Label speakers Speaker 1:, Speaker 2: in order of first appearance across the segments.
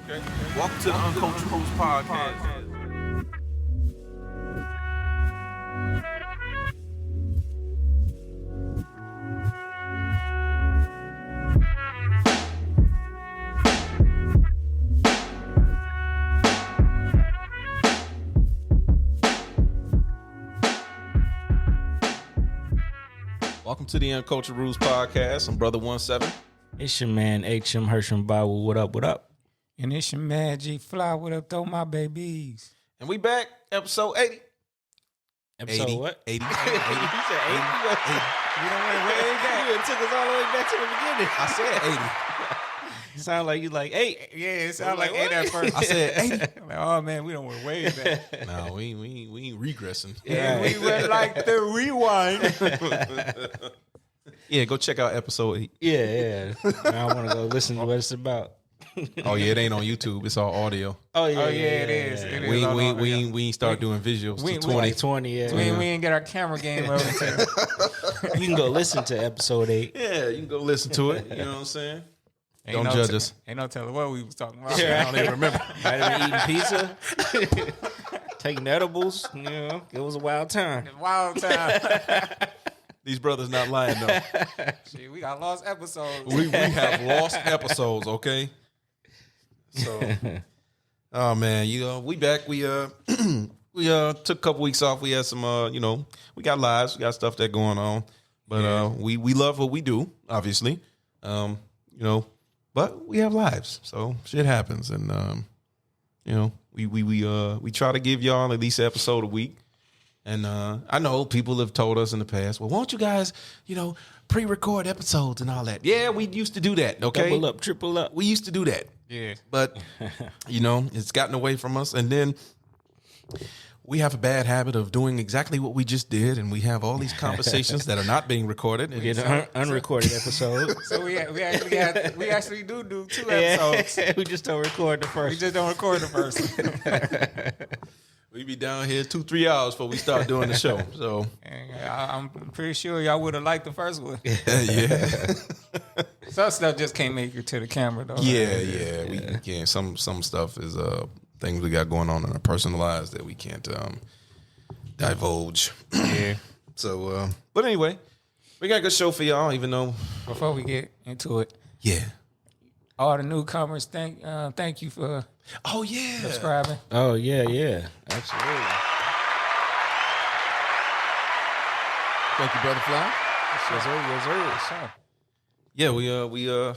Speaker 1: Welcome to the Uncultured podcast. Welcome to the Uncultured Rules podcast. I'm Brother 17.
Speaker 2: It's your man H.M. Hersham Bible. What up? What up?
Speaker 3: And it's your man G Fly. What up, though, my babies?
Speaker 1: And we back, episode 80.
Speaker 2: Episode
Speaker 1: 80,
Speaker 2: what?
Speaker 1: 80. 80.
Speaker 2: You said 80?
Speaker 3: You don't went way back.
Speaker 2: You took us all the way back to the beginning.
Speaker 1: I said 80.
Speaker 2: You sound like you like 8.
Speaker 3: Yeah, it sounded like 8 at first.
Speaker 1: I said 80.
Speaker 3: Like, oh, man, we don't went way back.
Speaker 1: No, we ain't regressing.
Speaker 3: Yeah, we went like the rewind.
Speaker 1: Yeah, go check out episode 8.
Speaker 2: Yeah. I want to go listen to what it's about.
Speaker 1: Oh, yeah, it ain't on YouTube. It's all audio.
Speaker 2: Oh, yeah.
Speaker 3: It is. It is
Speaker 1: We
Speaker 3: all over.
Speaker 1: ain't start doing visuals
Speaker 3: we-
Speaker 1: to
Speaker 3: we
Speaker 1: 20.
Speaker 2: Like 20, yeah.
Speaker 3: We ain't get our camera game over until
Speaker 2: You can go listen to episode 8.
Speaker 1: Yeah, you can go listen to it. You know what I'm saying?
Speaker 3: Ain't
Speaker 1: Don't
Speaker 3: no
Speaker 1: judge us.
Speaker 3: Ain't no telling what we was talking about.
Speaker 1: I don't even remember.
Speaker 2: Might have been eating pizza, taking edibles. You know, it was a wild time.
Speaker 3: Wild time.
Speaker 1: These brothers not lying, though.
Speaker 3: Shit, we got lost episodes.
Speaker 1: We have lost episodes, okay? So, oh man, we back. We we took a couple weeks off. We had some we got lives, we got stuff that going on. But we love what we do, obviously. But we have lives. So shit happens, and we try to give y'all at least an episode a week. And I know people have told us in the past, well, won't you guys, pre-record episodes and all that? Yeah, we used to do that, okay?
Speaker 2: Double up, triple up.
Speaker 1: We used to do that.
Speaker 3: Yeah.
Speaker 1: But, it's gotten away from us. And then we have a bad habit of doing exactly what we just did. And we have all these conversations that are not being recorded.
Speaker 2: We get an unrecorded episode.
Speaker 3: So we actually do 2 episodes.
Speaker 2: Yeah, we just don't record the
Speaker 3: We
Speaker 2: first.
Speaker 3: just don't record the first.
Speaker 1: We be down here 2-3 hours before we start doing the show. So,
Speaker 3: And I'm pretty sure y'all would have liked the first one.
Speaker 1: yeah.
Speaker 3: Some stuff just can't make it to the camera, though.
Speaker 1: Yeah. We can't. Some stuff is things we got going on in our personal lives that we can't divulge.
Speaker 3: Yeah.
Speaker 1: So, but anyway, we got a good show for y'all, even though.
Speaker 3: Before we get into it,
Speaker 1: Yeah.
Speaker 3: all the newcomers, thank you for
Speaker 1: Oh, yeah.
Speaker 3: subscribing.
Speaker 2: Oh, yeah. Absolutely.
Speaker 1: Thank you, Brother Fly.
Speaker 2: Yes, sir.
Speaker 1: Yeah, we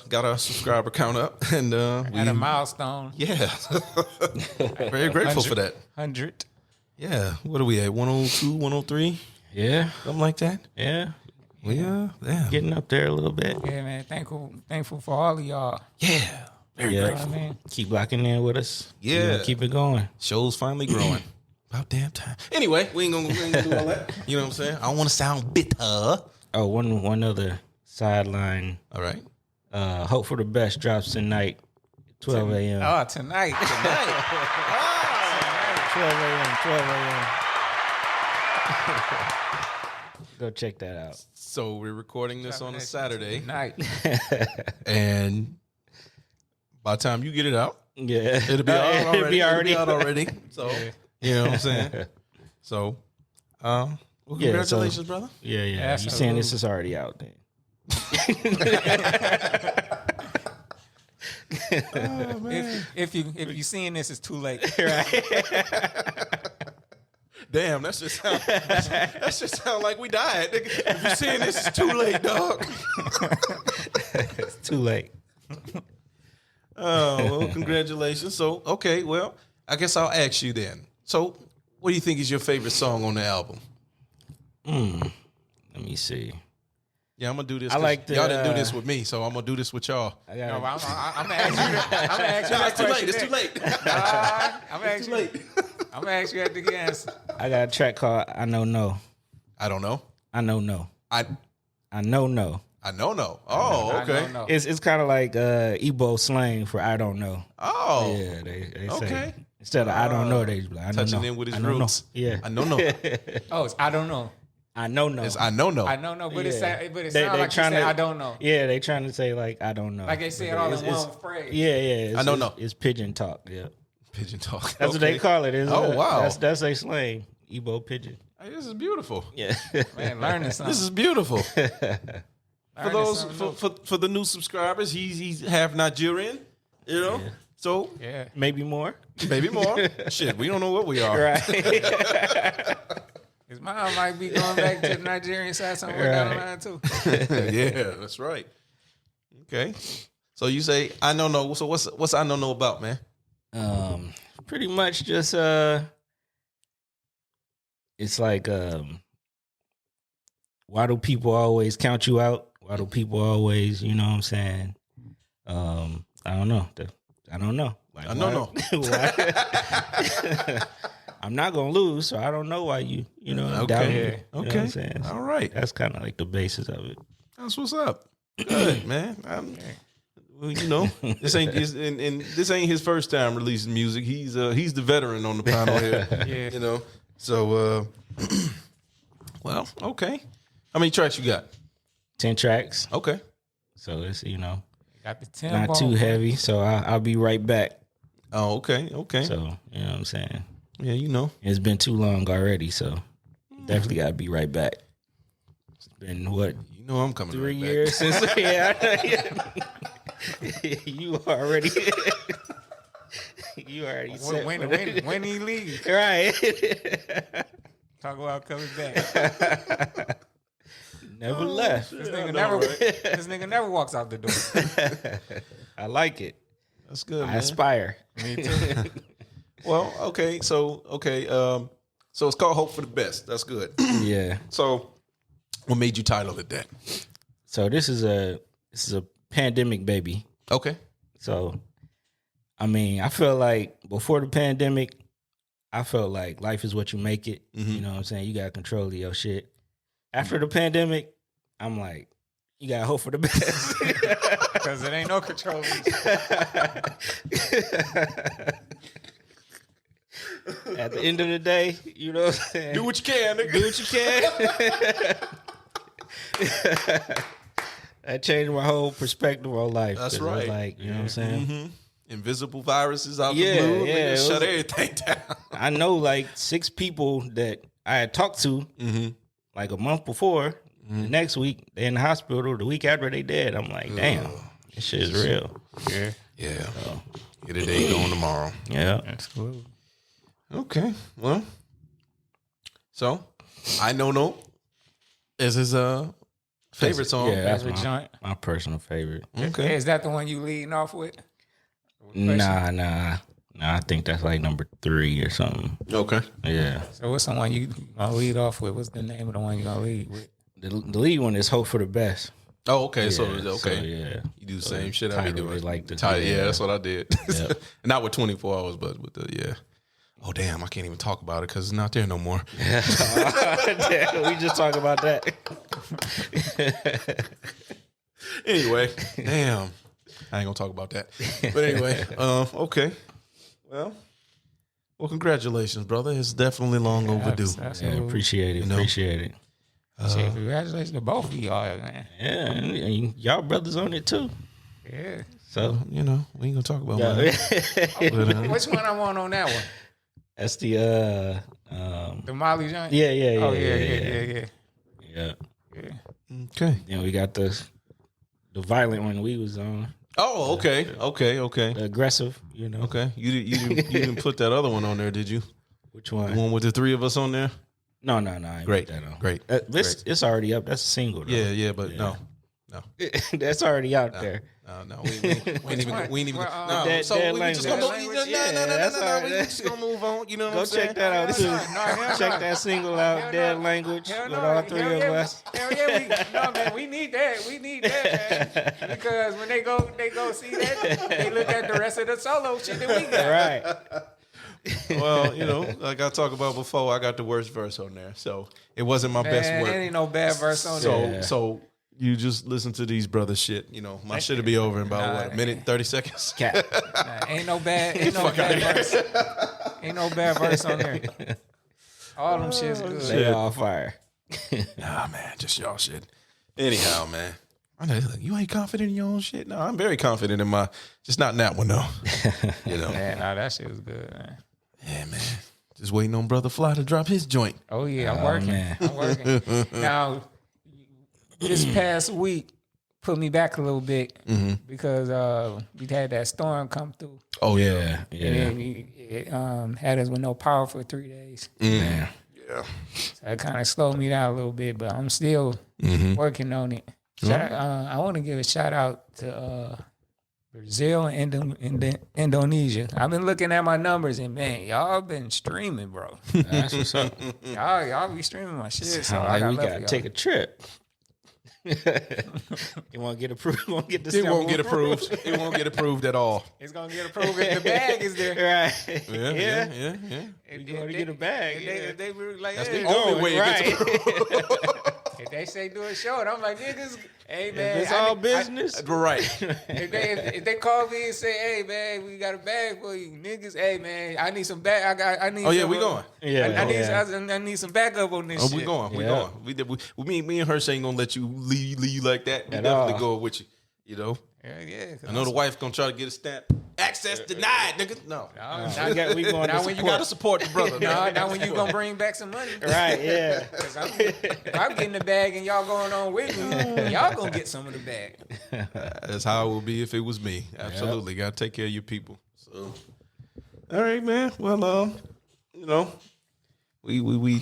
Speaker 1: got our subscriber count up, and
Speaker 3: At a milestone,
Speaker 1: yeah, very grateful for that.
Speaker 3: 100.
Speaker 1: Yeah, what are we at? 102, 103,
Speaker 2: Yeah.
Speaker 1: something like that.
Speaker 2: Yeah.
Speaker 1: We yeah,
Speaker 2: Getting up there a little bit.
Speaker 3: Yeah, man. Thankful for all of y'all.
Speaker 1: yeah, very
Speaker 2: Yeah.
Speaker 3: You know
Speaker 1: grateful.
Speaker 3: what I mean?
Speaker 2: Keep locking in with us.
Speaker 1: Yeah.
Speaker 2: We're gonna keep it going.
Speaker 1: Show's finally growing. About damn time. Anyway, we ain't gonna do all that. You know what I'm saying? I don't want to sound bitter.
Speaker 2: Oh, one other sideline.
Speaker 1: All right.
Speaker 2: Hope for the Best drops tonight, 12 a.m.
Speaker 3: Oh, tonight.
Speaker 2: 12 a.m. Go check that out.
Speaker 1: So we're recording this on a Saturday,
Speaker 3: Tonight.
Speaker 1: and by the time you get it out,
Speaker 2: Yeah.
Speaker 1: it'll be out already.
Speaker 2: It'll be already.
Speaker 1: It'll be out already. So you know what I'm saying? So, well,
Speaker 2: Yeah,
Speaker 1: congratulations, brother.
Speaker 2: Yeah. You
Speaker 3: Absolutely.
Speaker 2: saying this is already out then.
Speaker 1: Oh, man.
Speaker 3: If you seeing this, it's too late.
Speaker 1: Damn, that just sound like we died. Nigga. If you're seeing this, it's too late, dog.
Speaker 2: It's too late.
Speaker 1: Oh, well, congratulations. So, okay, well, I guess I'll ask you then. So, what do you think is your favorite song on the album?
Speaker 2: Let me see.
Speaker 1: Yeah, I'm gonna do this.
Speaker 2: I like the,
Speaker 1: y'all didn't do this with me, so I'm gonna do this with y'all.
Speaker 2: I
Speaker 3: No,
Speaker 2: got
Speaker 3: I'm gonna ask you.
Speaker 1: No, it's too late. It's too late.
Speaker 3: I'm gonna
Speaker 1: It's too late.
Speaker 3: ask you at the answer.
Speaker 2: I got a track called I Know No.
Speaker 1: I don't know.
Speaker 2: I Know No.
Speaker 1: I
Speaker 2: Know No.
Speaker 1: know no. Oh,
Speaker 3: I
Speaker 1: okay.
Speaker 3: don't know.
Speaker 2: It's kind of like Igbo slang for I don't know.
Speaker 1: Oh,
Speaker 2: Yeah, they
Speaker 1: okay.
Speaker 2: say instead of I don't know, they just be like I don't
Speaker 1: touching
Speaker 2: know.
Speaker 1: in with his
Speaker 2: I don't
Speaker 1: roots.
Speaker 2: know. Yeah,
Speaker 1: I know no.
Speaker 3: Oh, I don't know.
Speaker 2: I know no.
Speaker 1: It's I know no.
Speaker 3: I don't know, but it
Speaker 2: Yeah.
Speaker 3: sounds like
Speaker 2: They
Speaker 3: you say, I don't know.
Speaker 2: Yeah, they trying to say like I don't know.
Speaker 3: Like they say it all in one phrase.
Speaker 2: Yeah.
Speaker 1: I don't know.
Speaker 2: It's pigeon talk. Yeah,
Speaker 1: Pigeon talk.
Speaker 2: that's what they call it.
Speaker 1: Oh, wow.
Speaker 2: That's a slang. Igbo pigeon.
Speaker 1: Hey, this is beautiful.
Speaker 2: Yeah.
Speaker 3: Man, learning something.
Speaker 1: This is beautiful. For
Speaker 3: Learning
Speaker 1: those
Speaker 3: something
Speaker 1: for the new subscribers, he's half Nigerian. You know,
Speaker 2: Yeah.
Speaker 1: so
Speaker 3: new. Yeah.
Speaker 2: Maybe more.
Speaker 1: maybe more. Shit, we don't know what we are.
Speaker 2: Right.
Speaker 3: His mom might be going back to the Nigerian side somewhere down the line too.
Speaker 1: Yeah, that's right. Okay, so you say I don't know. So what's I don't know about, man?
Speaker 2: Pretty much just it's like why do people always count you out? Why do people always, you know what I'm saying? I don't know. I don't know. Like,
Speaker 1: I don't know.
Speaker 2: why- I'm not gonna lose, so I don't know why you know doubt me. You know what I'm saying?
Speaker 1: All right.
Speaker 2: That's kind of like the basis of it.
Speaker 1: That's what's up. Good, man. Well, you know, this ain't this ain't his first time releasing music. He's the veteran on the panel here.
Speaker 3: Yeah.
Speaker 1: You know. So well, okay. How many tracks you got?
Speaker 2: 10 tracks,
Speaker 1: Okay.
Speaker 2: so it's
Speaker 3: Got the tempo.
Speaker 2: not too heavy. So I'll be right back.
Speaker 1: Oh, okay. Okay.
Speaker 2: So you know what I'm saying.
Speaker 1: Yeah, you know.
Speaker 2: It's been too long already, so definitely gotta be right back. It's been what,
Speaker 1: You know I'm coming
Speaker 2: 3
Speaker 1: right back.
Speaker 2: years since you already said
Speaker 3: When he leave,
Speaker 2: right.
Speaker 3: talk about coming back.
Speaker 2: Never left.
Speaker 3: This nigga never walks out the door.
Speaker 2: I like it.
Speaker 1: That's good,
Speaker 2: I
Speaker 1: man.
Speaker 2: aspire.
Speaker 3: Me too.
Speaker 1: Well, okay. So it's called Hope for the Best. That's good.
Speaker 2: Yeah.
Speaker 1: So what made you title it that?
Speaker 2: So this is a pandemic baby.
Speaker 1: Okay.
Speaker 2: So I mean, I feel like before the pandemic, I felt like life is what you make it. You know what I'm saying? You got control of your shit. After the pandemic, I'm like, you got to hope for the best.
Speaker 3: Because it ain't no control.
Speaker 2: At the end of the day, you know what I'm saying?
Speaker 1: Do what you can, nigga.
Speaker 2: Do what you can. That changed my whole perspective on life.
Speaker 1: That's
Speaker 2: 'Cause it was
Speaker 1: right.
Speaker 2: like, you know what I'm saying?
Speaker 1: Mm-hmm. Invisible viruses out
Speaker 2: Yeah,
Speaker 1: the blue.
Speaker 2: yeah,
Speaker 1: Nigga,
Speaker 2: it
Speaker 1: shut
Speaker 2: was-
Speaker 1: everything down.
Speaker 2: I know like 6 people that I had talked to like a month before. The next week, they're in the hospital. The week after, they dead. I'm like, damn, this shit is real.
Speaker 3: Yeah.
Speaker 1: Yeah. Get a day going tomorrow.
Speaker 2: Yeah.
Speaker 3: Absolutely.
Speaker 1: Okay. Well, so I know no is his favorite song.
Speaker 2: Yeah, that's
Speaker 3: Favorite joint.
Speaker 2: my personal favorite.
Speaker 1: Okay.
Speaker 3: Hey, is that the one you leading off with?
Speaker 2: Nah. I think that's like number 3 or something.
Speaker 1: Okay.
Speaker 2: Yeah.
Speaker 3: So what's the one you gonna lead off with? What's the name of the one you gonna lead with?
Speaker 2: The lead one is Hope for the Best.
Speaker 1: Oh, okay.
Speaker 2: Yeah,
Speaker 1: So okay.
Speaker 2: yeah.
Speaker 1: You do the
Speaker 2: So
Speaker 1: same shit I be
Speaker 2: title
Speaker 1: doing.
Speaker 2: is like the-
Speaker 1: Yeah,
Speaker 2: yeah.
Speaker 1: that's what I did.
Speaker 2: Yep.
Speaker 1: Not with 24 hours, but with the Oh damn! I can't even talk about it because it's not there no more.
Speaker 2: Damn, we just talk about that.
Speaker 1: Anyway, damn, I ain't gonna talk about that. But anyway, okay. Well, congratulations, brother. It's definitely long overdue.
Speaker 2: Yeah, appreciate it.
Speaker 1: You know?
Speaker 2: Appreciate it.
Speaker 3: Shit, congratulations to both of y'all, man.
Speaker 2: Yeah, and y'all brothers on it too.
Speaker 3: Yeah.
Speaker 2: So
Speaker 1: You know, we ain't gonna talk about
Speaker 2: yeah.
Speaker 1: mine.
Speaker 3: Which one I want on that one?
Speaker 2: That's the
Speaker 3: The Molly joint?
Speaker 2: yeah.
Speaker 3: Oh yeah.
Speaker 2: Yeah.
Speaker 1: Okay.
Speaker 2: Then we got the violent one we was on.
Speaker 1: Oh, okay.
Speaker 2: The aggressive, you know.
Speaker 1: Okay. You didn't put that other one on there, did you?
Speaker 2: Which
Speaker 1: The
Speaker 2: one?
Speaker 1: one with the 3 of us on there?
Speaker 2: No, I ain't
Speaker 1: Great.
Speaker 2: put that on.
Speaker 1: Great.
Speaker 2: It's already up. That's a single though.
Speaker 1: Yeah, but no.
Speaker 2: That's already out there.
Speaker 1: No, we ain't even.
Speaker 3: Well,
Speaker 1: No,
Speaker 2: Dead-
Speaker 1: so
Speaker 2: Dead
Speaker 1: we just
Speaker 2: Language.
Speaker 1: gonna move.
Speaker 3: Dead
Speaker 1: No,
Speaker 3: Language,
Speaker 2: that's all
Speaker 1: we
Speaker 2: right.
Speaker 1: just gonna move on. You know what
Speaker 2: Go
Speaker 1: I'm saying?
Speaker 2: check that out too.
Speaker 3: hell
Speaker 2: Check
Speaker 3: no.
Speaker 2: that single out, Dead Language,
Speaker 3: Hell
Speaker 2: with
Speaker 3: no,
Speaker 2: all 3
Speaker 3: hell
Speaker 2: of
Speaker 3: yeah,
Speaker 2: us.
Speaker 3: Hell yeah, man, we need that. We need that, man. Because when they go see that, they look at the rest of the solo shit that we got.
Speaker 2: Right.
Speaker 1: Well, you know, like I talked about before, I got the worst verse on there, so it wasn't my best
Speaker 3: Man,
Speaker 1: work.
Speaker 3: there ain't no bad verse on
Speaker 1: So,
Speaker 3: there.
Speaker 1: so you just listen to these brothers shit. You know, my shit'll be over in about a minute and 30 seconds.
Speaker 2: Cat.
Speaker 3: Ain't no bad verse. Ain't no bad verse on there. All them shit's good.
Speaker 2: They all fire.
Speaker 1: Nah, man, just y'all shit. Anyhow, man. I know, like, you ain't confident in your own shit? No, I'm very confident in my, just not in that one, though. You know?
Speaker 3: Man, nah, that shit was good, man.
Speaker 1: Yeah, man. Just waiting on Brother Fly to drop his joint.
Speaker 3: Oh, yeah, I'm working.
Speaker 2: Man.
Speaker 3: I'm working. Now, this past week put me back a little bit because we had that storm come through.
Speaker 1: Oh, yeah.
Speaker 3: And it had us with no power for 3 days.
Speaker 2: Man.
Speaker 1: Yeah.
Speaker 3: So that kind of slowed me down a little bit, but I'm still working on it. I want to give a shout out to Brazil and Indonesia. I've been looking at my numbers and man, y'all been streaming, bro.
Speaker 2: That's what's up.
Speaker 3: Y'all be streaming my shit. So
Speaker 2: Like
Speaker 3: I
Speaker 2: we
Speaker 3: got
Speaker 2: gotta take a trip. It won't get approved. It won't get the
Speaker 1: It won't get approved. It won't get approved at all.
Speaker 3: It's gonna get approved if the bag is there.
Speaker 2: Right.
Speaker 1: Yeah.
Speaker 2: You want to get a bag.
Speaker 3: If they were like,
Speaker 1: That's
Speaker 3: hey,
Speaker 1: the only way it gets
Speaker 2: right.
Speaker 1: approved.
Speaker 3: if they say do a show, and I'm like, niggas, hey man,
Speaker 2: It's all business.
Speaker 1: Right.
Speaker 3: If they call me and say, hey man, we got a bag for you, niggas. Hey man, I need some bag. I need.
Speaker 1: Oh, yeah,
Speaker 3: some,
Speaker 1: we going.
Speaker 3: I need some backup on this.
Speaker 1: Oh,
Speaker 3: shit.
Speaker 1: we going. We
Speaker 2: Yeah.
Speaker 1: going. Me and Hirsch ain't gonna let you leave like that. We
Speaker 2: At
Speaker 1: definitely
Speaker 2: all.
Speaker 1: go with you. You know.
Speaker 3: Yeah.
Speaker 1: I know the wife gonna try to get a stamp. Access denied, nigga. No.
Speaker 2: We going
Speaker 3: Now
Speaker 2: to
Speaker 3: when
Speaker 1: You gotta support the brother. man.
Speaker 3: now when you gonna bring back some money?
Speaker 2: Right, yeah.
Speaker 3: Cause I'm getting the bag and y'all going on with me. Y'all gonna get some of the bag.
Speaker 1: That's how it would be if it was me. Absolutely. Gotta take care of your people. So all right, man. Well, you know, we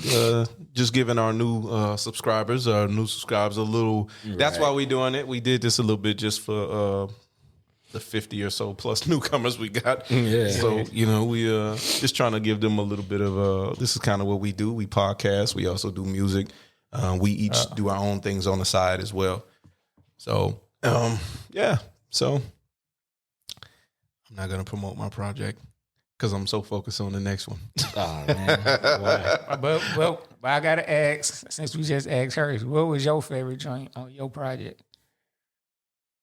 Speaker 1: just giving our new subscribers a little. That's why we doing it. We did this a little bit just for the 50 or so plus newcomers we got.
Speaker 2: Yeah.
Speaker 1: So, you know, we just trying to give them a little bit of this is kind of what we do. We podcast. We also do music. We each do our own things on the side as well. So, yeah. So I'm not gonna promote my project because I'm so focused on the next one.
Speaker 2: Oh man. Why?
Speaker 3: But I gotta ask, since we just asked her, what was your favorite joint on your project?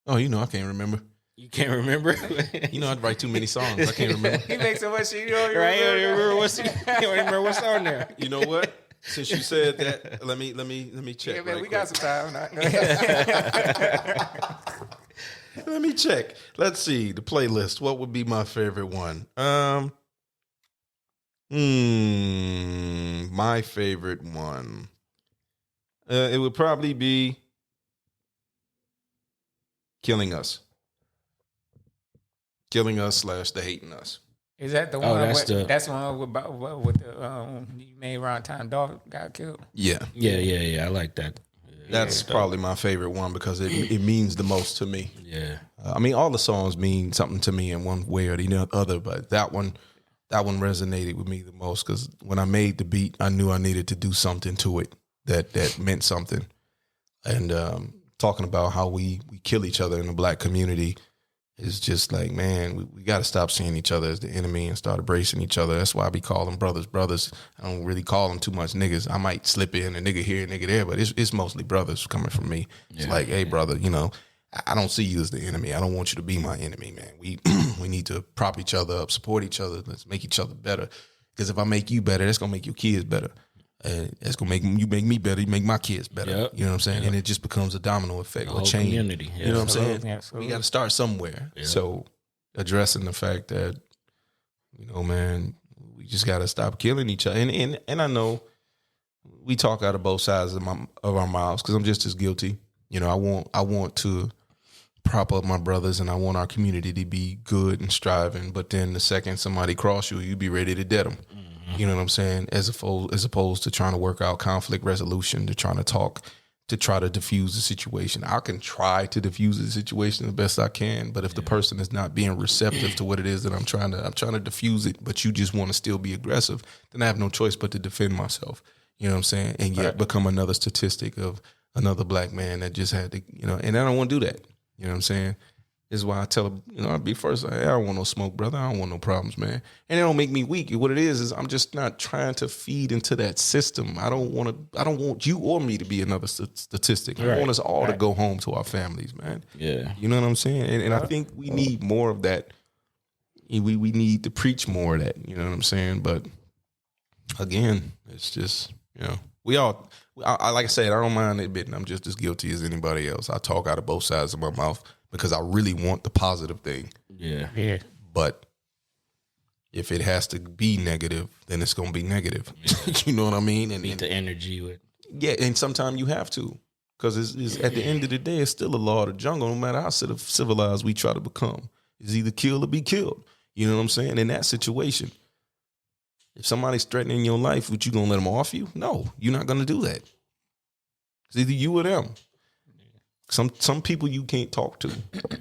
Speaker 1: Oh, you know, I can't remember.
Speaker 2: You can't remember?
Speaker 1: You know, I'd write too many songs. I can't remember.
Speaker 3: He makes so much shit, you don't
Speaker 2: Right? You don't
Speaker 3: remember.
Speaker 2: remember what's on there.
Speaker 1: You know what? Since you said that, let me check.
Speaker 3: Yeah, man,
Speaker 1: right
Speaker 3: we
Speaker 1: quick.
Speaker 3: got some time. Go ahead.
Speaker 1: Let me check. Let's see the playlist. What would be my favorite one? My favorite one. It would probably be "Killing Us." "Killing Us" / "The Hating Us."
Speaker 3: Is that the
Speaker 2: Oh,
Speaker 3: one?
Speaker 2: that's the-
Speaker 3: That's the one with the you made around time dog got killed.
Speaker 1: Yeah,
Speaker 2: Yeah. I like that.
Speaker 1: that's probably my favorite one because it means the most to me.
Speaker 2: Yeah.
Speaker 1: I mean, all the songs mean something to me in one way or the other, but that one resonated with me the most because when I made the beat, I knew I needed to do something to it that meant something. And talking about how we kill each other in the black community is just like, man, we got to stop seeing each other as the enemy and start embracing each other. That's why we call them brothers. I don't really call them too much niggas. I might slip in a nigga here, a nigga there, but it's mostly brothers coming from me. It's like, hey, brother, you know, I don't see you as the enemy. I don't want you to be my enemy, man. We need to prop each other up, support each other. Let's make each other better. Because if I make you better, that's going to make your kids better. That's going to make me better. You make my kids better.
Speaker 2: Yep.
Speaker 1: You know what I'm saying? And it just becomes a domino effect, a chain.
Speaker 2: Community.
Speaker 1: You know what I'm saying?
Speaker 3: Absolutely.
Speaker 1: We got to start somewhere.
Speaker 2: Yeah.
Speaker 1: So addressing the fact that, you know, man, we just got to stop killing each other. And I know we talk out of both sides of our mouths because I'm just as guilty. You know, I want to prop up my brothers and I want our community to be good and striving. But then the second somebody cross you be ready to dead them. You know what I'm saying? As opposed to trying to work out conflict resolution, to trying to talk, to try to diffuse the situation. I can try to diffuse the situation the best I can, but if the person is not being receptive to what it is that I'm trying to diffuse it, but you just want to still be aggressive, then I have no choice but to defend myself. You know what I'm saying? And yet become another statistic of another black man that just had to, you know, and I don't want to do that. You know what I'm saying? This is why I tell them, you know, I'd be first, like, hey, I don't want no smoke, brother. I don't want no problems, man. And it don't make me weak. What it is I'm just not trying to feed into that system. I don't want you or me to be another statistic. I want us all to go home to our families, man.
Speaker 2: Yeah.
Speaker 1: You know what I'm saying? And I think we need more of that. We need to preach more of that. You know what I'm saying? But again, it's just, you know, We all, like I said, I don't mind admitting I'm just as guilty as anybody else. I talk out of both sides of my mouth because I really want the positive thing.
Speaker 2: Yeah.
Speaker 1: But if it has to be negative, then it's going to be negative. Yeah. You know what I mean? And
Speaker 2: the energy with.
Speaker 1: Yeah, and sometimes you have to. Because it's at the end of the day, it's still a law of the jungle, no matter how civilized we try to become. It's either kill or be killed. You know what I'm saying? In that situation, if somebody's threatening your life, would you going to let them off you? No, you're not going to do that. It's either you or them. Some people you can't talk to,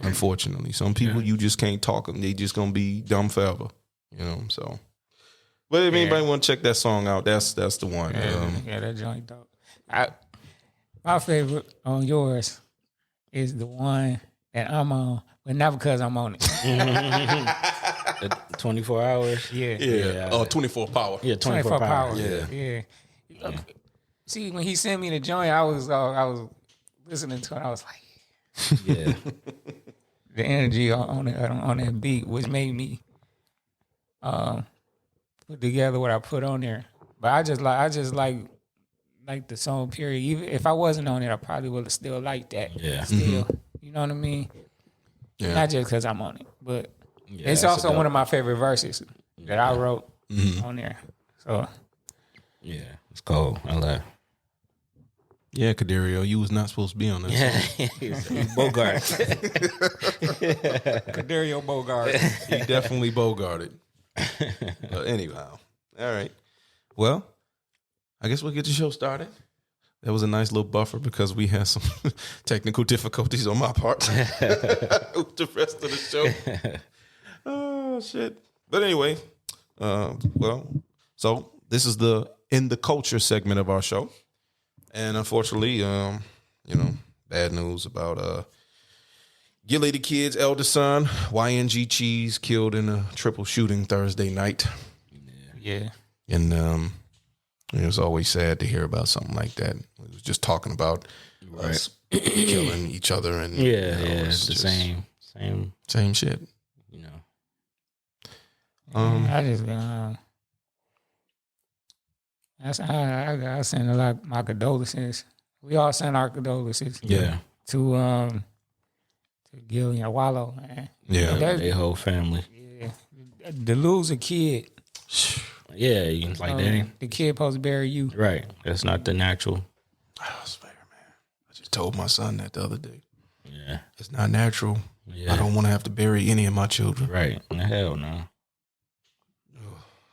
Speaker 1: unfortunately. Some people you just can't talk them. They just going to be dumb forever. You know, so. But if anybody want to check that song out, that's the one.
Speaker 3: That joint dope. My favorite on yours is the one that I'm on, but not because I'm on it.
Speaker 2: 24 hours?
Speaker 1: Yeah. 24 power.
Speaker 2: Yeah, 24 power.
Speaker 3: Yeah. See, when he sent me the joint, I was listening to it. I was like,
Speaker 2: yeah.
Speaker 3: The energy on that beat, which made me put together what I put on there. But I just like the song, period. Even if I wasn't on it, I probably would have still liked that.
Speaker 2: Yeah.
Speaker 3: Still. You know what I mean?
Speaker 1: Yeah.
Speaker 3: Not just because I'm on it. But it's also one of my favorite verses that I wrote on there. So
Speaker 2: yeah, it's cold. I love it.
Speaker 1: Yeah, Kadario, you was not supposed to be on this.
Speaker 2: Yeah, he's Bogart.
Speaker 3: Kadario Bogart.
Speaker 1: He definitely Bogarted. Anyhow. All right. Well, I guess we'll get the show started. That was a nice little buffer because we had some technical difficulties on my part with the rest of the show. Oh, shit. But anyway, so this is the In the Culture segment of our show. And unfortunately, bad news about Gilly the Kid's eldest son, YNG Cheese, killed in a triple shooting Thursday night.
Speaker 3: Yeah.
Speaker 1: And it was always sad to hear about something like that. We was just talking about us killing each other, and
Speaker 2: it's the same
Speaker 1: shit.
Speaker 2: You know,
Speaker 3: I send a lot of my condolences. We all send our condolences.
Speaker 2: Yeah.
Speaker 3: To Gilly and Wallow, man.
Speaker 1: Yeah.
Speaker 2: Their whole family.
Speaker 3: Yeah. To lose a kid.
Speaker 2: Yeah, like that.
Speaker 3: The kid supposed to bury you.
Speaker 2: Right. That's not the natural.
Speaker 1: I swear, man. I just told my son that the other day.
Speaker 2: Yeah.
Speaker 1: It's not natural.
Speaker 2: Yeah.
Speaker 1: I don't want to have to bury any of my children.
Speaker 2: Right. Hell no.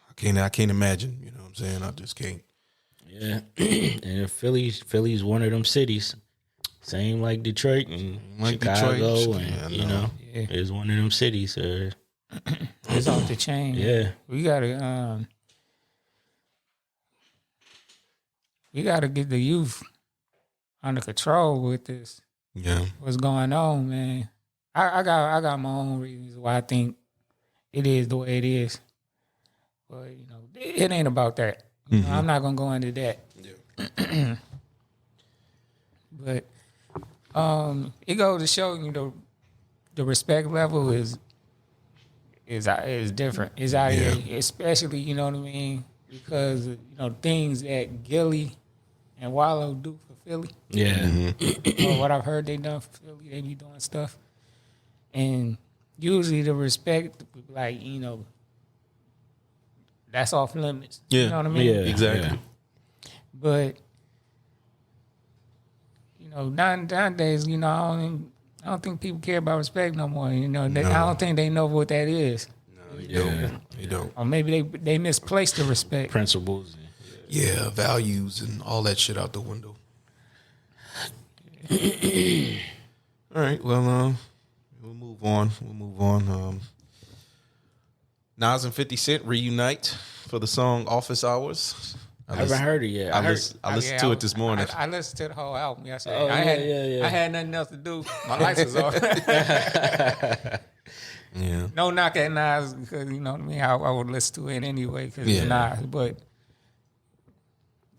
Speaker 1: I can't imagine. You know what I'm saying? I just can't.
Speaker 2: Yeah. And Philly's one of them cities. Same like Detroit and Chicago. And, it's one of them cities.
Speaker 3: It's off the chain.
Speaker 2: Yeah.
Speaker 3: We gotta get the youth under control with this.
Speaker 1: Yeah.
Speaker 3: What's going on, man? I got my own reasons why I think it is the way it is. But it ain't about that. I'm not gonna go into that. Yeah. But it goes to show the respect level is different. It's out here, especially you know what I mean, because things that Gilly and Wallow do for Philly.
Speaker 2: Yeah.
Speaker 3: Or what I've heard they done for Philly, they be doing stuff, and usually the respect, like that's off limits.
Speaker 1: Yeah.
Speaker 3: You know what I mean?
Speaker 2: Yeah,
Speaker 1: exactly.
Speaker 2: Yeah.
Speaker 3: But nowadays, I don't think people care about respect no more. I don't think they know what that is.
Speaker 1: No, you don't.
Speaker 3: Or maybe they misplaced the respect.
Speaker 2: Principles.
Speaker 1: Yeah, values and all that shit out the window. All right, well, we'll move on. Nas and 50 Cent reunite for the song Office Hours.
Speaker 2: I haven't heard it yet.
Speaker 1: I listened to it this morning.
Speaker 3: I listened to the whole album yesterday.
Speaker 2: Oh,
Speaker 3: I had nothing else to do. My lights was off.
Speaker 1: Yeah.
Speaker 3: No knock at Nas because you know what I mean. I would listen to it anyway because it's Nas. But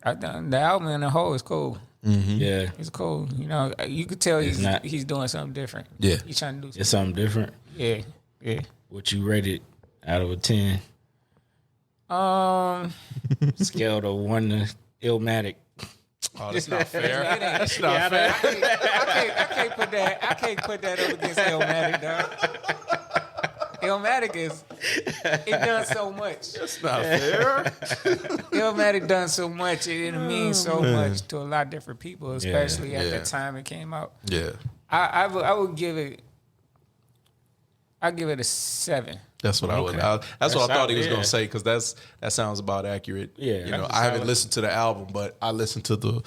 Speaker 3: the album in the whole is cool.
Speaker 2: Mm-hmm. Yeah,
Speaker 3: it's cool. You could tell he's doing something different.
Speaker 1: Yeah,
Speaker 3: he's trying to do
Speaker 2: something different.
Speaker 3: Yeah.
Speaker 2: What you rate it out of a 10? Scale of 1 to Illmatic.
Speaker 1: Oh, that's not fair. That's not
Speaker 2: Yeah,
Speaker 1: fair.
Speaker 3: I can't put that up against Illmatic, dog. Illmatic it done so much.
Speaker 1: That's not fair.
Speaker 3: Illmatic done so much. It means so much to a lot of different people, especially at
Speaker 1: yeah.
Speaker 3: the time it came out.
Speaker 1: Yeah.
Speaker 3: I would give it. I'll give it a 7.
Speaker 1: That's what I would. That's what I thought he was going to say, because that sounds about accurate.
Speaker 2: Yeah.
Speaker 1: You know, I haven't listened to the album, but I listened to